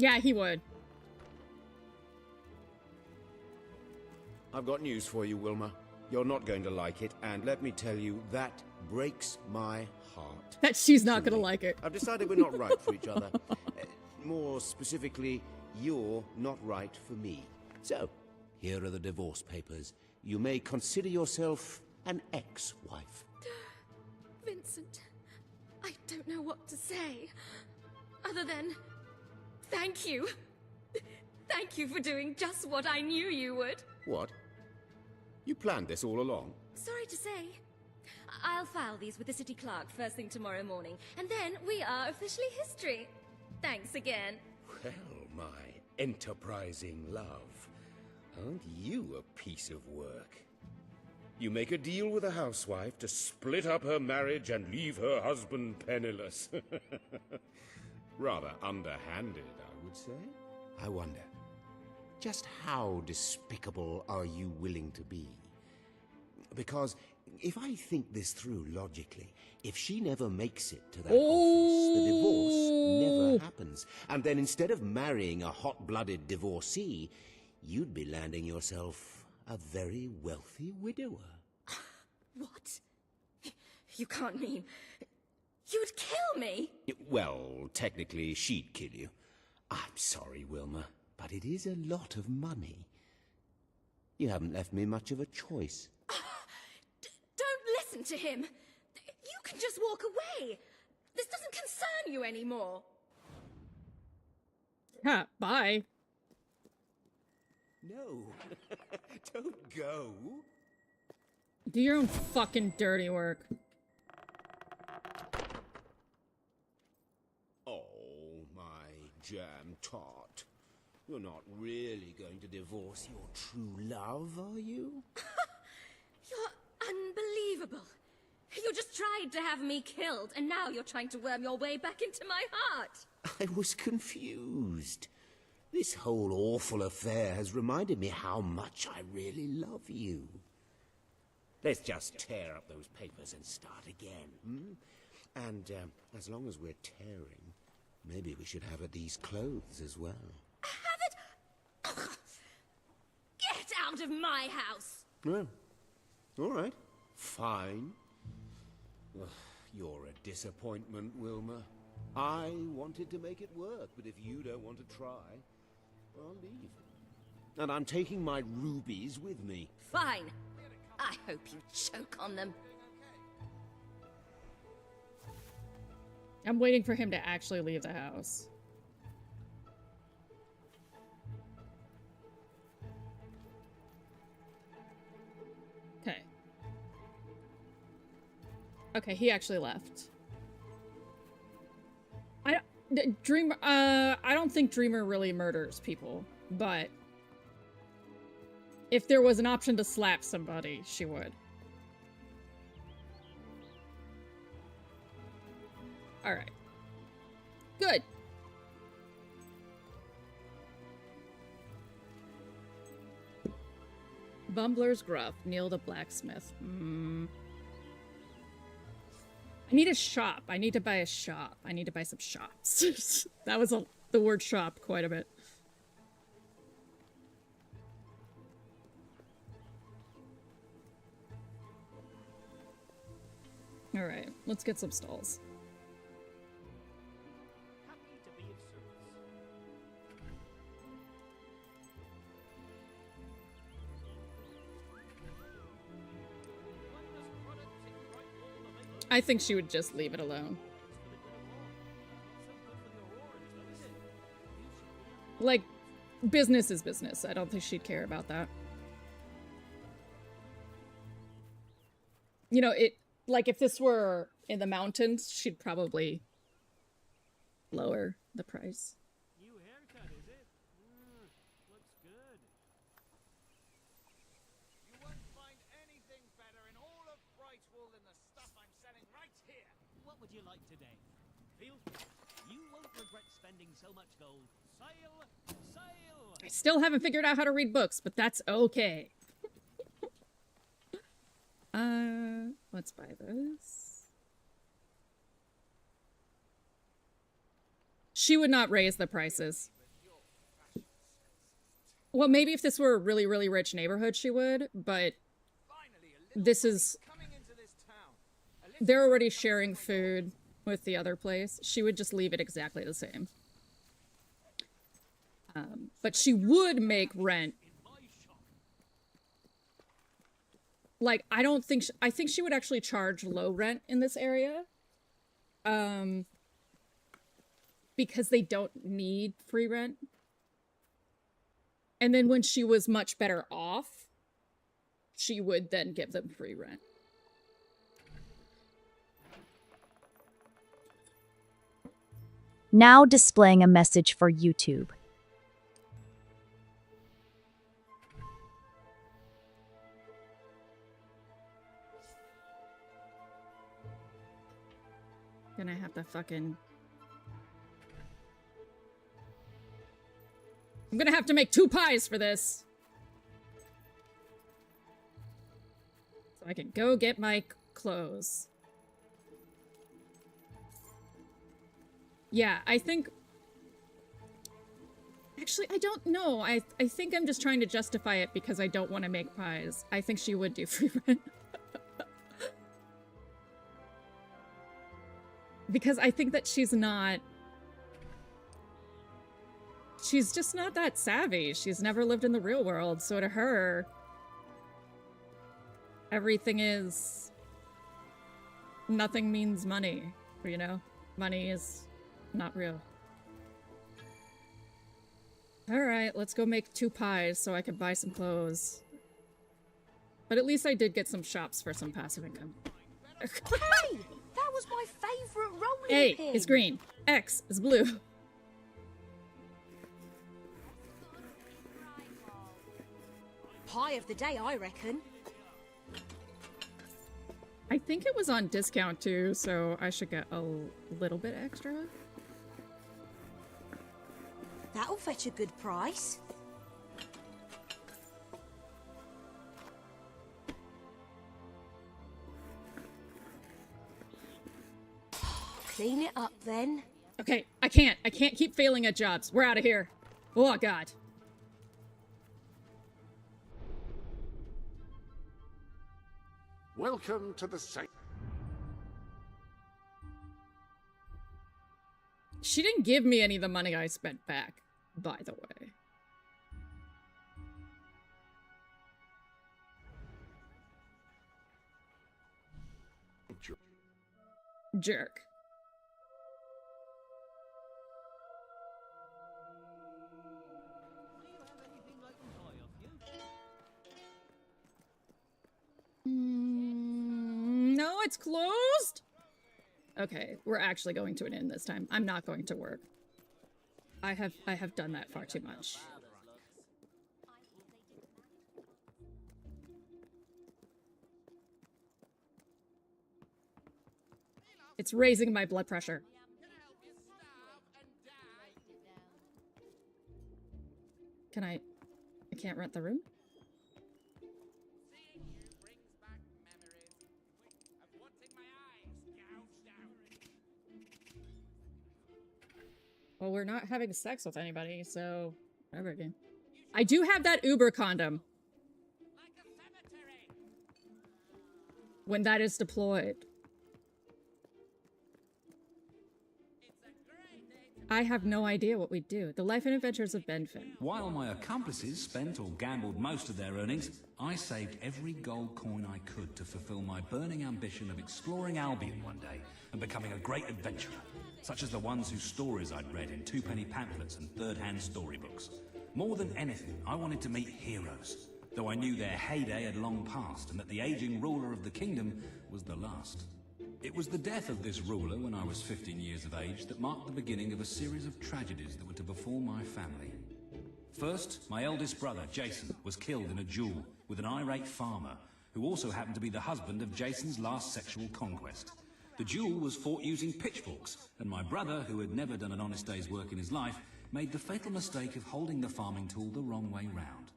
Yeah, he would. I've got news for you, Wilma. You're not going to like it, and let me tell you, that breaks my heart. That she's not gonna like it. I've decided we're not right for each other. More specifically, you're not right for me. So, here are the divorce papers. You may consider yourself an ex-wife. Vincent, I don't know what to say. Other than... thank you. Thank you for doing just what I knew you would. What? You planned this all along? Sorry to say. I'll file these with the city clerk first thing tomorrow morning, and then we are officially history. Thanks again. Well, my enterprising love, aren't you a piece of work? You make a deal with a housewife to split up her marriage and leave her husband penniless. Rather underhanded, I would say. I wonder, just how despicable are you willing to be? Because if I think this through logically, if she never makes it to that office, the divorce never happens. And then instead of marrying a hot-blooded divorcee, you'd be landing yourself a very wealthy widower. What? You can't mean... You would kill me? Well, technically, she'd kill you. I'm sorry, Wilma, but it is a lot of money. You haven't left me much of a choice. Don't listen to him. You can just walk away. This doesn't concern you anymore. Ha, bye. No, don't go. Do your own fucking dirty work. Oh, my jam tart. You're not really going to divorce your true love, are you? You're unbelievable. You just tried to have me killed, and now you're trying to worm your way back into my heart. I was confused. This whole awful affair has reminded me how much I really love you. Let's just tear up those papers and start again. Hmm? And as long as we're tearing, maybe we should have these clothes as well. Have it? Ugh. Get out of my house! Well, all right. Fine. Ugh, you're a disappointment, Wilma. I wanted to make it work, but if you don't want to try, I'll leave. And I'm taking my rubies with me. Fine. I hope you choke on them. I'm waiting for him to actually leave the house. Okay. Okay, he actually left. I don't think Dreamer really murders people, but if there was an option to slap somebody, she would. Alright. Good. Bumbler's Gruff, Neil the Blacksmith. I need a shop. I need to buy a shop. I need to buy some shops. That was the word shop quite a bit. Alright, let's get some stalls. Happy to be of service. I think she would just leave it alone. Like, business is business. I don't think she'd care about that. You know, like, if this were in the mountains, she'd probably lower the price. New haircut, is it? Looks good. You won't find anything better in all of Brightwall than the stuff I'm selling right here. What would you like today? Feel free. You won't regret spending so much gold. Sale! Sale! I still haven't figured out how to read books, but that's okay. Let's buy this. She would not raise the prices. Well, maybe if this were a really, really rich neighborhood, she would, but this is... They're already sharing food with the other place. She would just leave it exactly the same. But she would make rent. Like, I don't think... I think she would actually charge low rent in this area. Because they don't need free rent. And then when she was much better off, she would then give them free rent. Now displaying a message for YouTube. Gonna have to fucking... I'm gonna have to make 2 pies for this. So I can go get my clothes. Yeah, I think... Actually, I don't know. I think I'm just trying to justify it because I don't want to make pies. I think she would do free rent. Because I think that she's just not that savvy. She's never lived in the real world, so to her, everything is... nothing means money, you know? Money is not real. Alright, let's go make 2 pies so I can buy some clothes. But at least I did get some shops for some passive income. Hey! That was my favourite rolling A pin! is green. X is blue. Pie of the day, I reckon. I think it was on discount too, so I should get a little bit extra. That'll fetch a good price. Clean it up then. Okay, I can't keep failing at jobs. We're out of here. Oh god. Welcome to the saint. She didn't give me any of the money I spent back, by the way. Jerk. No, it's closed? Okay, we're actually going to an inn this time. I'm not going to work. I have done that far too much. It's raising my blood pressure. Can I can't rent the room? Well, we're not having sex with anybody, so whatever again. I do have that Uber condom. When that is deployed. I have no idea what we'd do. The life and adventures of Ben Finn. While my accomplices spent or gambled most of their earnings, I saved every gold coin I could to fulfill my burning ambition of exploring Albion one day and becoming a great adventurer, such as the ones whose stories I'd read in two-penny pamphlets and third-hand storybooks. More than anything, I wanted to meet heroes, though I knew their heyday had long passed and that the aging ruler of the kingdom was the last. It was the death of this ruler when I was 15 years of age that marked the beginning of a series of tragedies that were to befall my family. First, my eldest brother, Jason, was killed in a duel with an irate farmer, who also happened to be the husband of Jason's last sexual conquest. The duel was fought using pitchforks, and my brother, who had never done an honest day's work in his life, made the fatal mistake of holding the farming tool the wrong way round.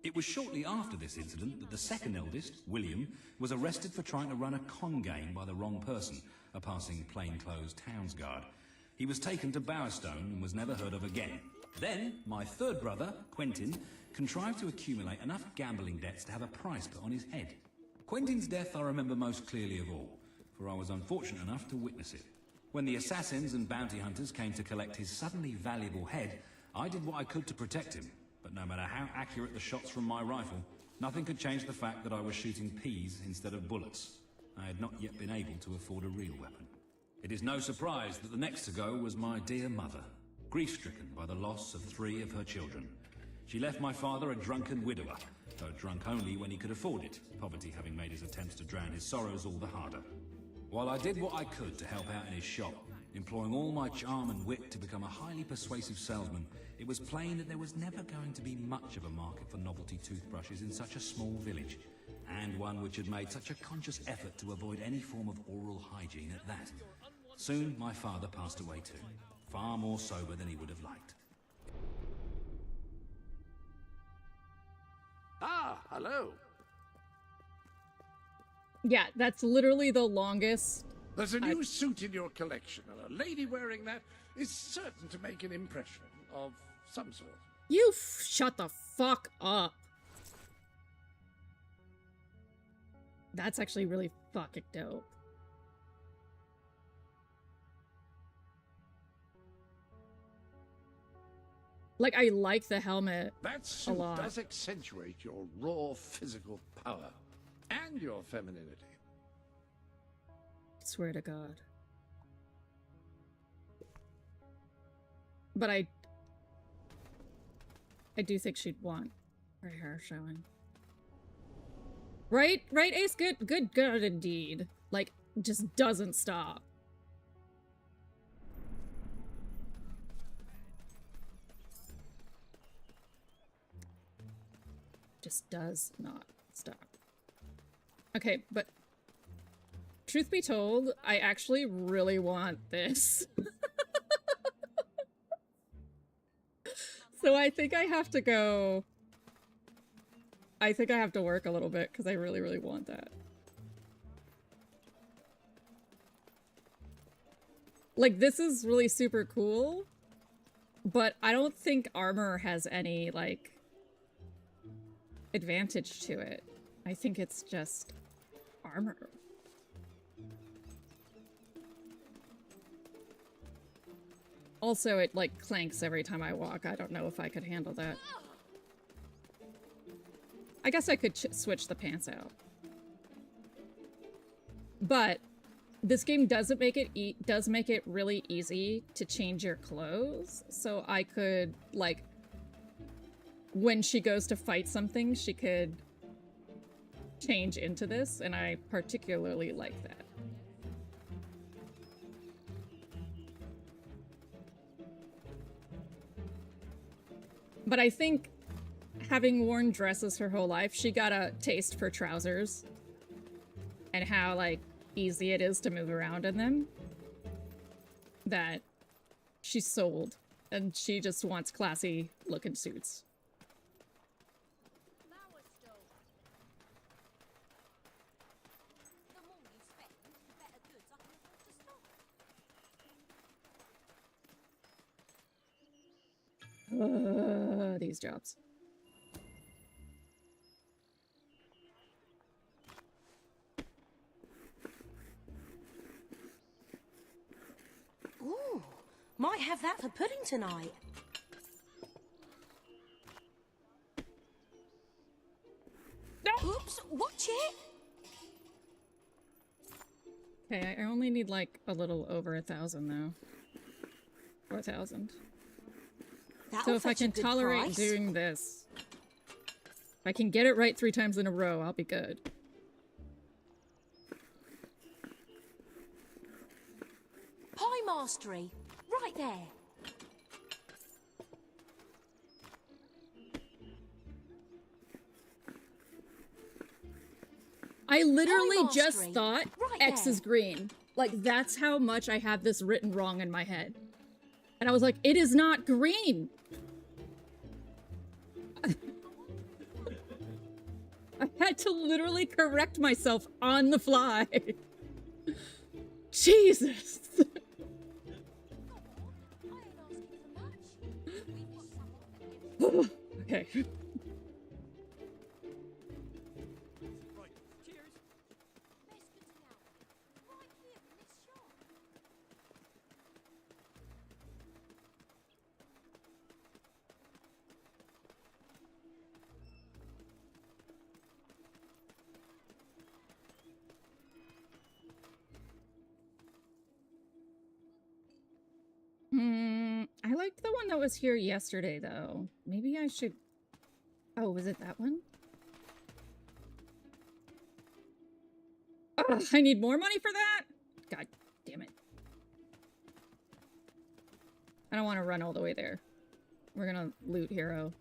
It was shortly after this incident that the second eldest, William, was arrested for trying to run a con game by the wrong person, a passing plainclothes townsguard. He was taken to Bowerstone and was never heard of again. Then, my third brother, Quentin, contrived to accumulate enough gambling debts to have a price put on his head. Quentin's death I remember most clearly of all, for I was unfortunate enough to witness it. When the assassins and bounty hunters came to collect his suddenly valuable head, I did what I could to protect him. But no matter how accurate the shots from my rifle, nothing could change the fact that I was shooting peas instead of bullets. I had not yet been able to afford a real weapon. It is no surprise that the next to go was my dear mother, grief-stricken by the loss of 3 of her children. She left my father a drunken widower, though drunk only when he could afford it, poverty having made his attempts to drown his sorrows all the harder. While I did what I could to help out in his shop, employing all my charm and wit to become a highly persuasive salesman, it was plain that there was never going to be much of a market for novelty toothbrushes in such a small village, and one which had made such a conscious effort to avoid any form of oral hygiene at that. Soon my father passed away too, far more sober than he would have liked. Ah, hello. Yeah, that's literally the longest. There's a new suit in your collection, and a lady wearing that is certain to make an impression of some sort. You shut the fuck up. That's actually really fucking dope. Like, I like the helmet That a suit lot. does accentuate your raw physical power and your femininity. I swear to God. But I do think she'd want her hair showing. Right? Right, Ace? Good indeed. Like, just doesn't stop. Just does not stop. Okay, but truth be told, I actually really want this. So I think I have to go... I think I have to work a little bit because I really, really want that. Like, this is really super cool, but I don't think armor has any, like, advantage to it. I think it's just armor. Also, it, like, clanks every time I walk. I don't know if I could handle that. I guess I could switch the pants out. But this game doesn't make it does make it really easy to change your clothes. So I could, like, when she goes to fight something, she could change into this, and I particularly like that. But I think having worn dresses her whole life, she got a taste for trousers and how, like, easy it is to move around in them, that she's sold, and she just wants classy looking suits. These jobs. Ooh, might have that for pudding tonight. No! Oops, watch it! Okay, I only need, like, a little over 1,000, though. 4,000. So if I can tolerate doing this, if I can get it right 3 times in a row, I'll be good. Pie mastery, right there. I literally Pie just mastery, thought right X there. is green. Like, that's how much I have this written wrong in my head. And I was like, it is not green! I had to literally correct myself on the fly. Jesus! Okay. I liked the one that was here yesterday, though. Maybe I should... Oh, was it that one? Ugh, I need more money for that? God damn it. I don't want to run all the way there. We're gonna loot Hero.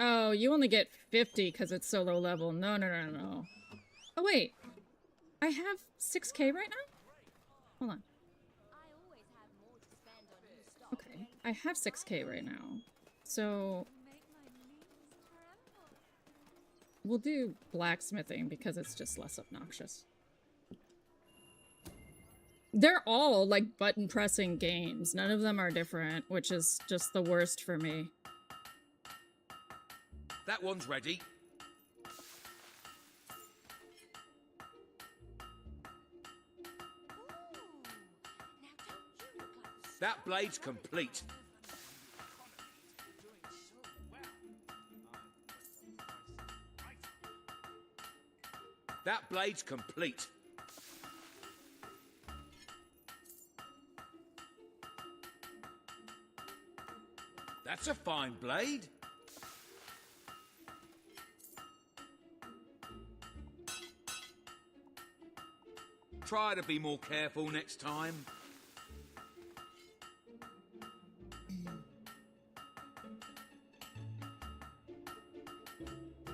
Oh, you only get 50 because it's so low level. No, no, no, no. Oh, wait. I have 6K right now? Hold on. Okay, I have 6K right now. So... We'll do blacksmithing because it's just less obnoxious. They're all like button pressing games. None of them are different, which is just the worst for me. That one's ready. That blade's complete. That blade's complete. That's a fine blade. Try to be more careful next time.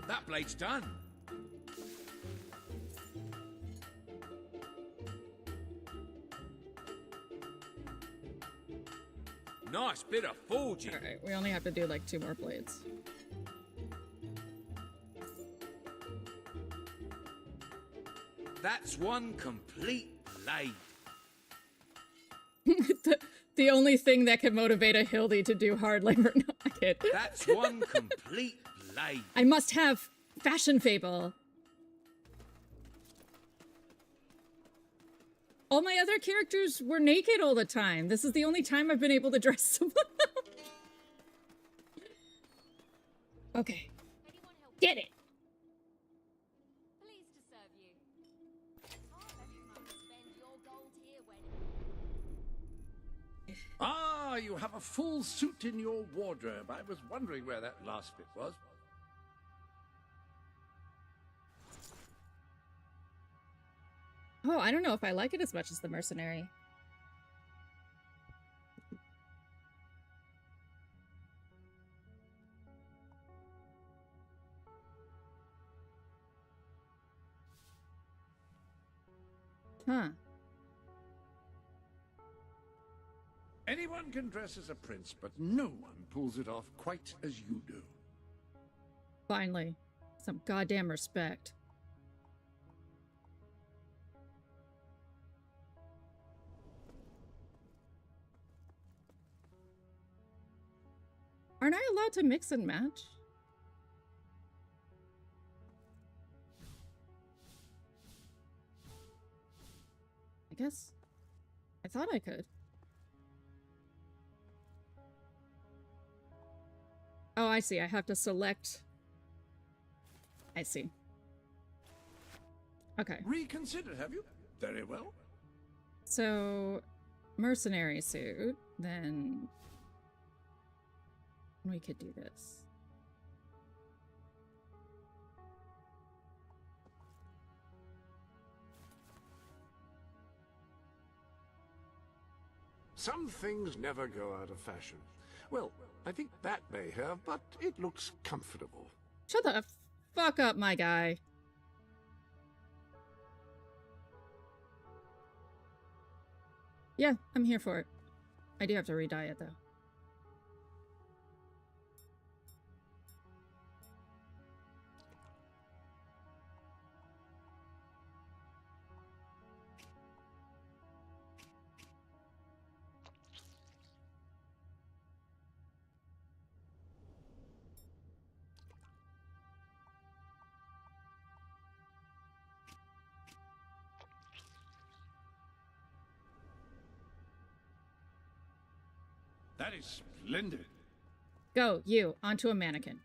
That blade's done. Nice bit of forging. Alright, we only have to do like 2 more blades. That's one complete blade. the only thing that can motivate a Hildy to do hard labor. No, I kid. That's one complete blade. I must have fashion fable. All my other characters were naked all the time. This is the only time I've been able to dress them up. Okay. Get it. Ah, you have a full suit in your wardrobe. I was wondering where that last bit was. Oh, I don't know if I like it as much as the mercenary. Huh. Anyone can dress as a prince, but no one pulls it off quite as you do. Finally. Some goddamn respect. Aren't I allowed to mix and match? I guess. I thought I could. Oh, I see. I have to select. I see. Okay. Reconsider, have you? Very well. So, mercenary suit, then we could do this. Some things never go out of fashion. Well, I think that may have, but it looks comfortable. Shut the fuck up, my guy. Yeah, I'm here for it. I do have to re-dye it, though. That is splendid. Go, you, onto a mannequin.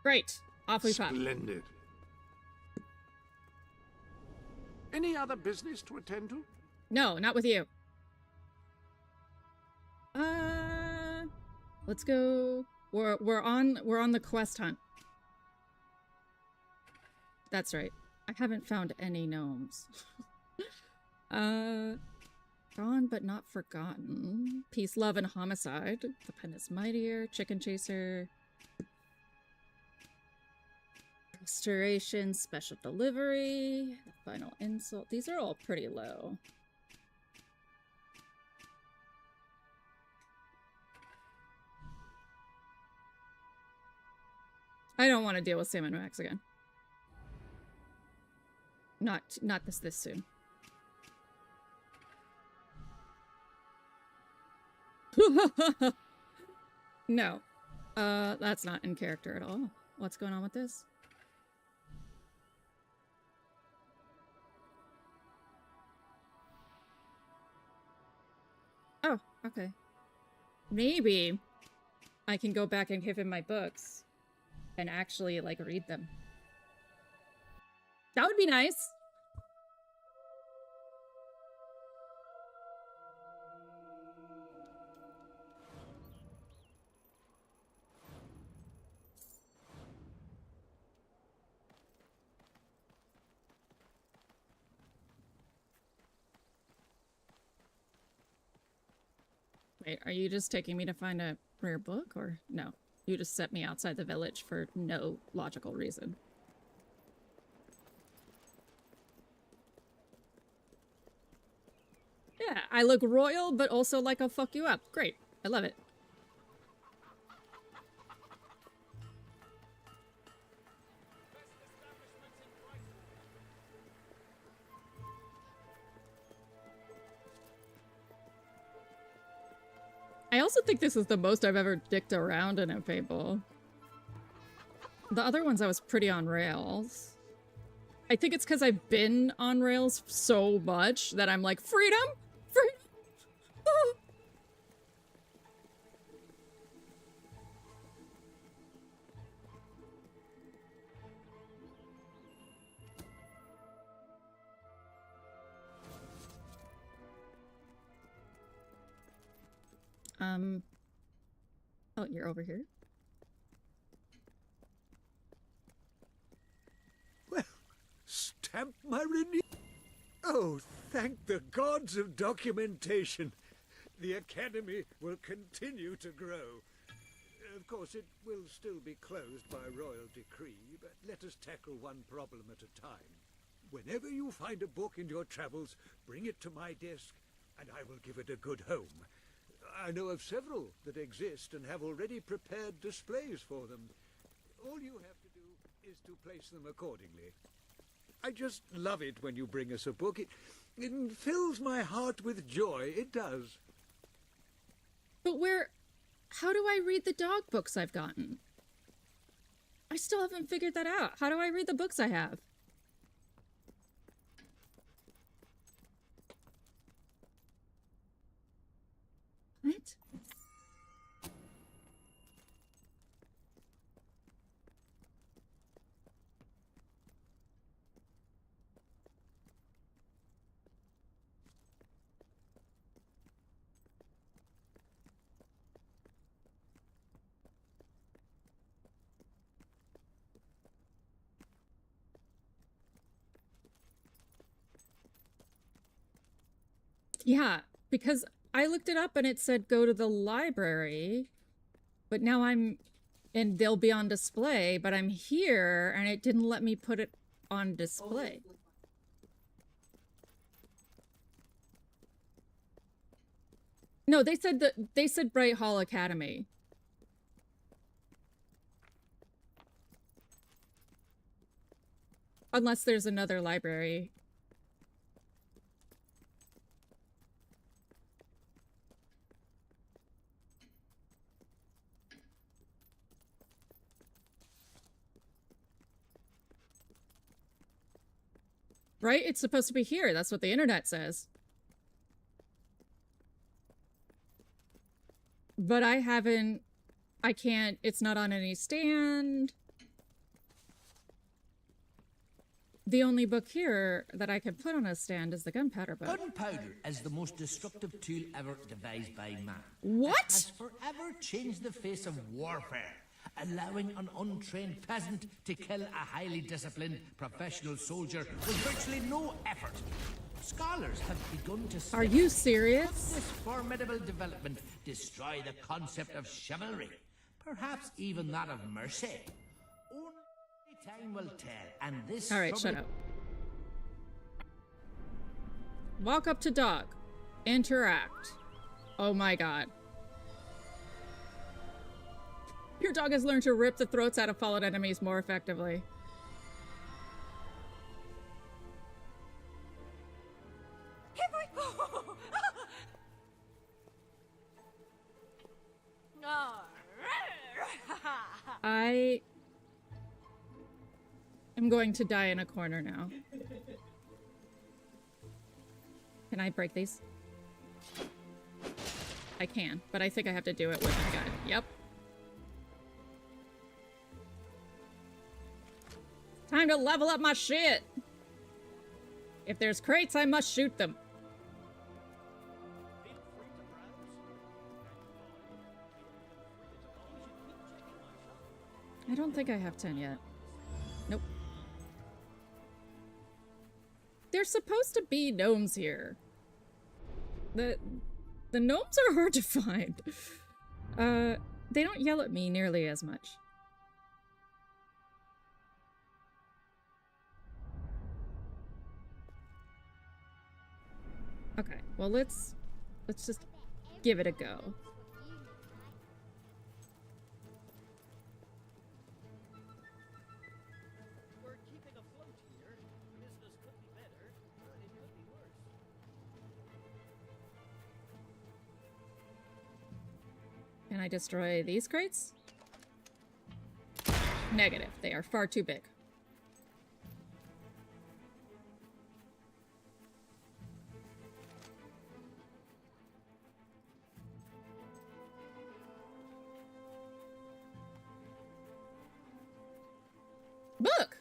Great. Off we pop. Splendid. Any other business to attend to? No, not with you. Let's go. We're on the quest hunt. That's right. I haven't found any gnomes. Gone but not forgotten. Peace, love, and homicide. The pen is mightier. Chicken chaser. Restoration, special delivery. The final insult. These are all pretty low. I don't want to deal with Sam and Max again. Not this soon. No. That's not in character at all. What's going on with this? Oh, okay. Maybe I can go back and give him my books and actually, like, read them. That would be nice. Wait, are you just taking me to find a rare book, or no? You just set me outside the village for no logical reason. Yeah, I look royal, but also like I'll fuck you up. Great. I love it. I also think this is the most I've ever dicked around in a Fable. The other ones I was pretty on rails. I think it's because I've been on rails so much that I'm like, freedom? Freedom! Oh, you're over here? Well, stamp my renew. Oh, thank the gods of documentation. The Academy will continue to grow. Of course, it will still be closed by royal decree, but let us tackle one problem at a time. Whenever you find a book in your travels, bring it to my desk, and I will give it a good home. I know of several that exist and have already prepared displays for them. All you have to do is to place them accordingly. I just love it when you bring us a book. It fills my heart with joy. It does. But how do I read the dog books I've gotten? I still haven't figured that out. How do I read the books I have? What? Yeah, because I looked it up and it said go to the library, but now and they'll be on display, but I'm here and it didn't let me put it on display. No, they said Bright Hall Academy. Unless there's another library. Right? It's supposed to be here. That's what the internet says. But I can't, it's not on any stand. The only book here that I can put on a stand is the gunpowder book. Gunpowder is the most destructive tool ever devised by man. What? It has forever changed the face of warfare, allowing an untrained peasant to kill a highly disciplined professional soldier with virtually no effort. Scholars have begun to say, are you serious? Could this formidable development destroy the concept of chivalry, perhaps even that of mercy? Only time will tell, and this... All right, shut up. Walk up to dog. Interact. Oh my god. Your dog has learned to rip the throats out of fallen enemies more effectively. I am going to die in a corner now. Can I break these? I can, but I think I have to do it with my gun. Yep. Time to level up my shit! If there's crates, I must shoot them. I don't think I have 10 yet. Nope. There's supposed to be gnomes here. The gnomes are hard to find. They don't yell at me nearly as much. Okay, well let's just give it a go. We're keeping afloat here. Business could be better, but it could be worse. Can I destroy these crates? Negative. They are far too big. Look!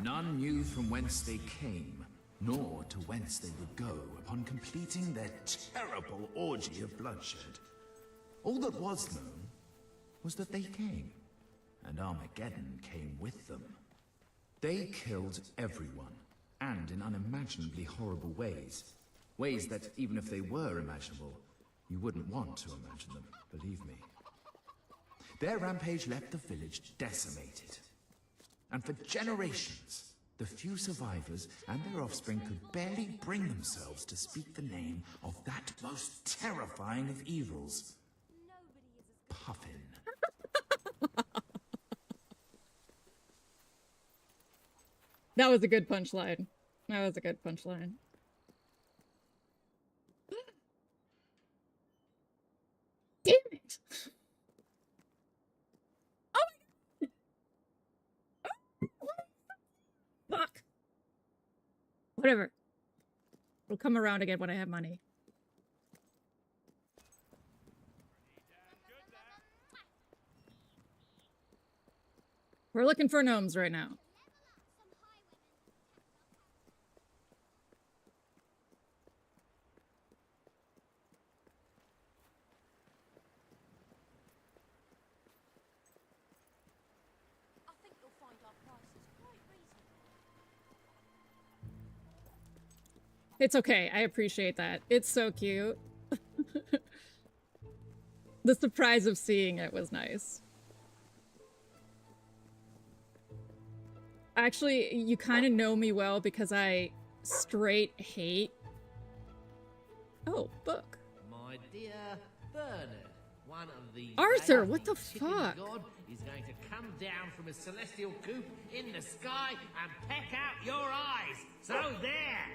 None knew from whence they came, nor to whence they would go upon completing their terrible orgy of bloodshed. All that was known was that they came, and Armageddon came with them. They killed everyone, and in unimaginably horrible ways. Ways that, even if they were imaginable, you wouldn't want to imagine them, believe me. Their rampage left the village decimated. And for generations, the few survivors and their offspring could barely bring themselves to speak the name of that most terrifying of evils. Puffin. That was a good punchline. That was a good punchline. Damn it! Oh my god! Fuck! Whatever. It'll come around again when I have money. We're looking for gnomes right now. It's okay. I appreciate that. It's so cute. The surprise of seeing it was nice. Actually, you kind of know me well because I straight hate... Oh, book. My dear Bernard, one of the Arthur, what the fuck? God is going to come down from a celestial coop in the sky and peck out your eyes. So there.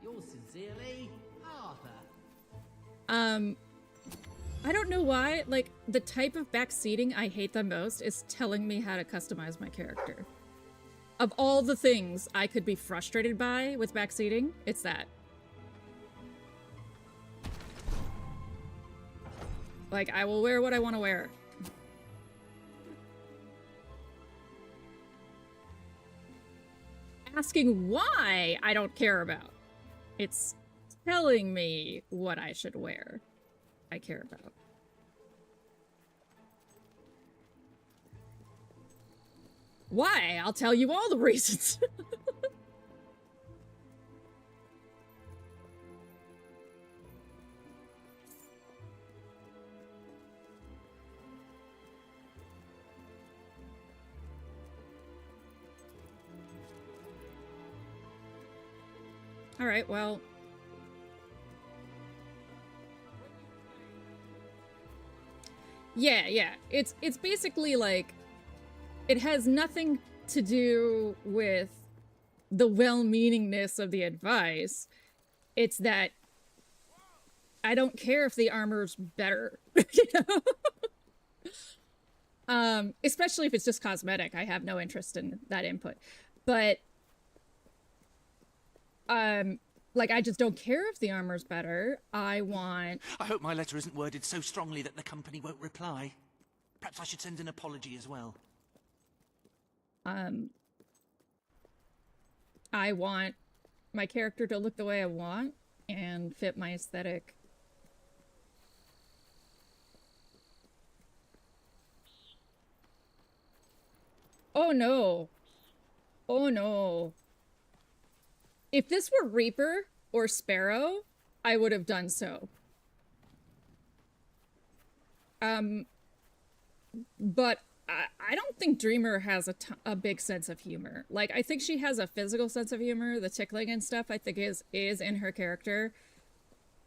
Yours sincerely, Arthur. I don't know why, like, the type of backseating I hate the most is telling me how to customize my character. Of all the things I could be frustrated by with backseating, it's that. Like, I will wear what I want to wear. Asking why I don't care about. It's telling me what I should wear. I care about. Why? I'll tell you all the reasons. All right, well. Yeah. It's basically like, it has nothing to do with the well-meaningness of the advice. It's that I don't care if the armor's better, you know? Especially if it's just cosmetic. I have no interest in that input. But, like, I just don't care if the armor's better. I hope my letter isn't worded so strongly that the company won't reply. Perhaps I should send an apology as well. I want my character to look the way I want and fit my aesthetic. Oh no. Oh no. If this were Reaper or Sparrow, I would have done so. But I don't think Dreamer has a big sense of humor. Like, I think she has a physical sense of humor. The tickling and stuff, I think, is in her character.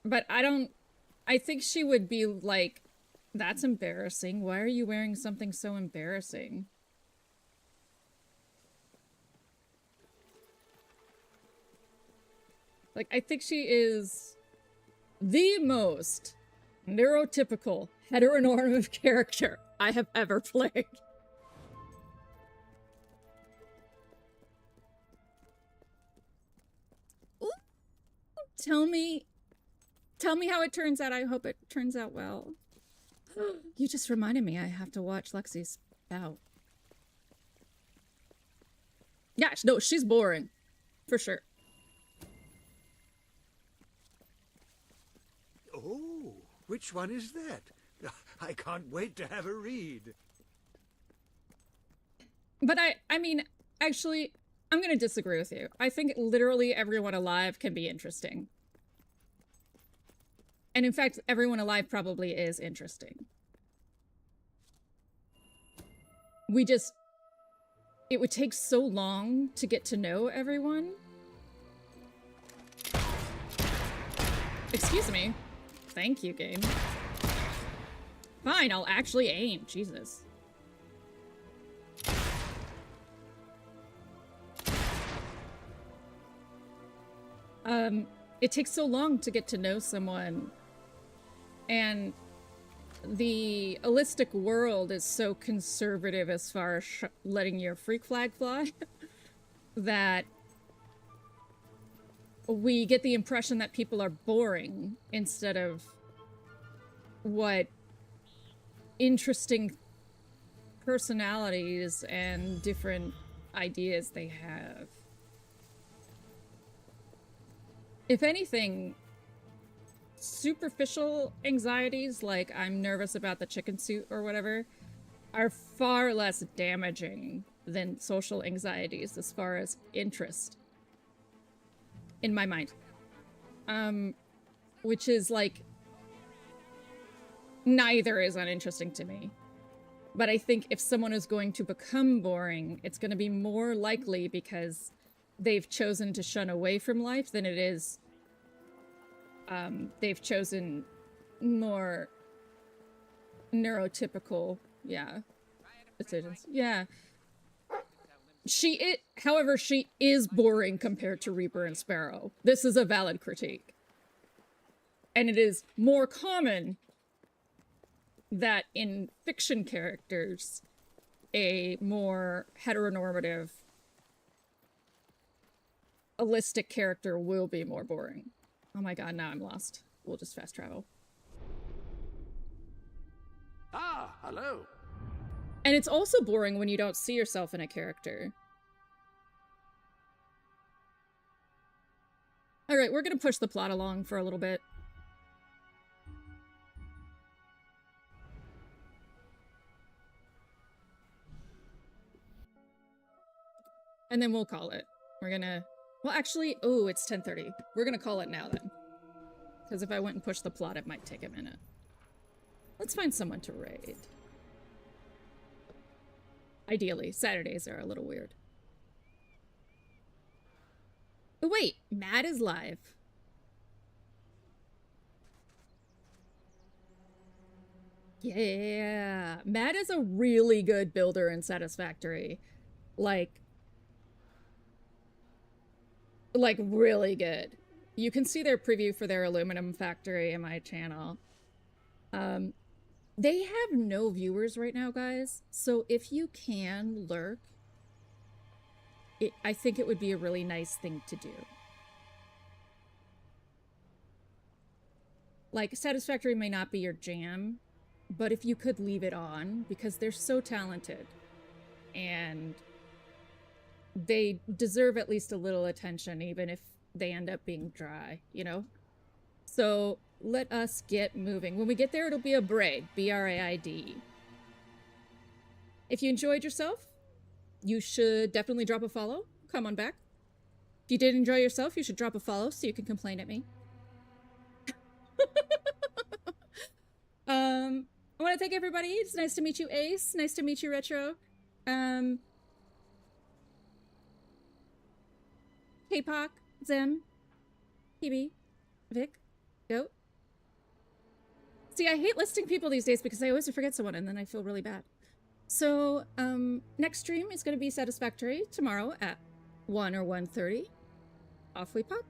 But I think she would be like, that's embarrassing. Why are you wearing something so embarrassing? Like, I think she is the most neurotypical heteronormative character I have ever played. Ooh, tell me how it turns out. I hope it turns out well. You just reminded me I have to watch Lexi's bout. Yeah, no, she's boring. For sure. Oh, which one is that? I can't wait to have a read. But I mean, actually, I'm gonna disagree with you. I think literally everyone alive can be interesting. And in fact, everyone alive probably is interesting. It would take so long to get to know everyone. Excuse me. Thank you, game. Fine, I'll actually aim. Jesus. It takes so long to get to know someone, and the holistic world is so conservative as far as letting your freak flag fly that we get the impression that people are boring instead of what interesting personalities and different ideas they have. If anything, superficial anxieties, like I'm nervous about the chicken suit or whatever, are far less damaging than social anxieties as far as interest. In my mind. Which is like, neither is uninteresting to me. But I think if someone is going to become boring, it's going to be more likely because they've chosen to shun away from life than it is they've chosen more neurotypical, decisions. Yeah. However, she is boring compared to Reaper and Sparrow. This is a valid critique. And it is more common that in fiction characters, a more heteronormative, holistic character will be more boring. Oh my god, now I'm lost. We'll just fast travel. Ah, hello. And it's also boring when you don't see yourself in a character. Alright, we're gonna push the plot along for a little bit. And then we'll call it. We're gonna... Well, actually, oh, it's 10:30. We're gonna call it now, then. Because if I went and pushed the plot, it might take a minute. Let's find someone to raid. Ideally, Saturdays are a little weird. Oh, wait, Matt is live. Yeah, Matt is a really good builder in Satisfactory. Like really good. You can see their preview for their aluminum factory in my channel. They have no viewers right now, guys. So if you can lurk, I think it would be a really nice thing to do. Like, Satisfactory may not be your jam, but if you could leave it on, because they're so talented and they deserve at least a little attention, even if they end up being dry, you know? So let us get moving. When we get there, it'll be a braid, B-R-A-I-D. If you enjoyed yourself, you should definitely drop a follow. Come on back. If you did enjoy yourself, you should drop a follow so you can complain at me. I want to thank everybody. It's nice to meet you, Ace. Nice to meet you, Retro. K-Poc, Zem, PB, Vic, Goat. See, I hate listing people these days because I always forget someone and then I feel really bad. So, next stream is going to be Satisfactory tomorrow at 1 or 1:30. Off we pop.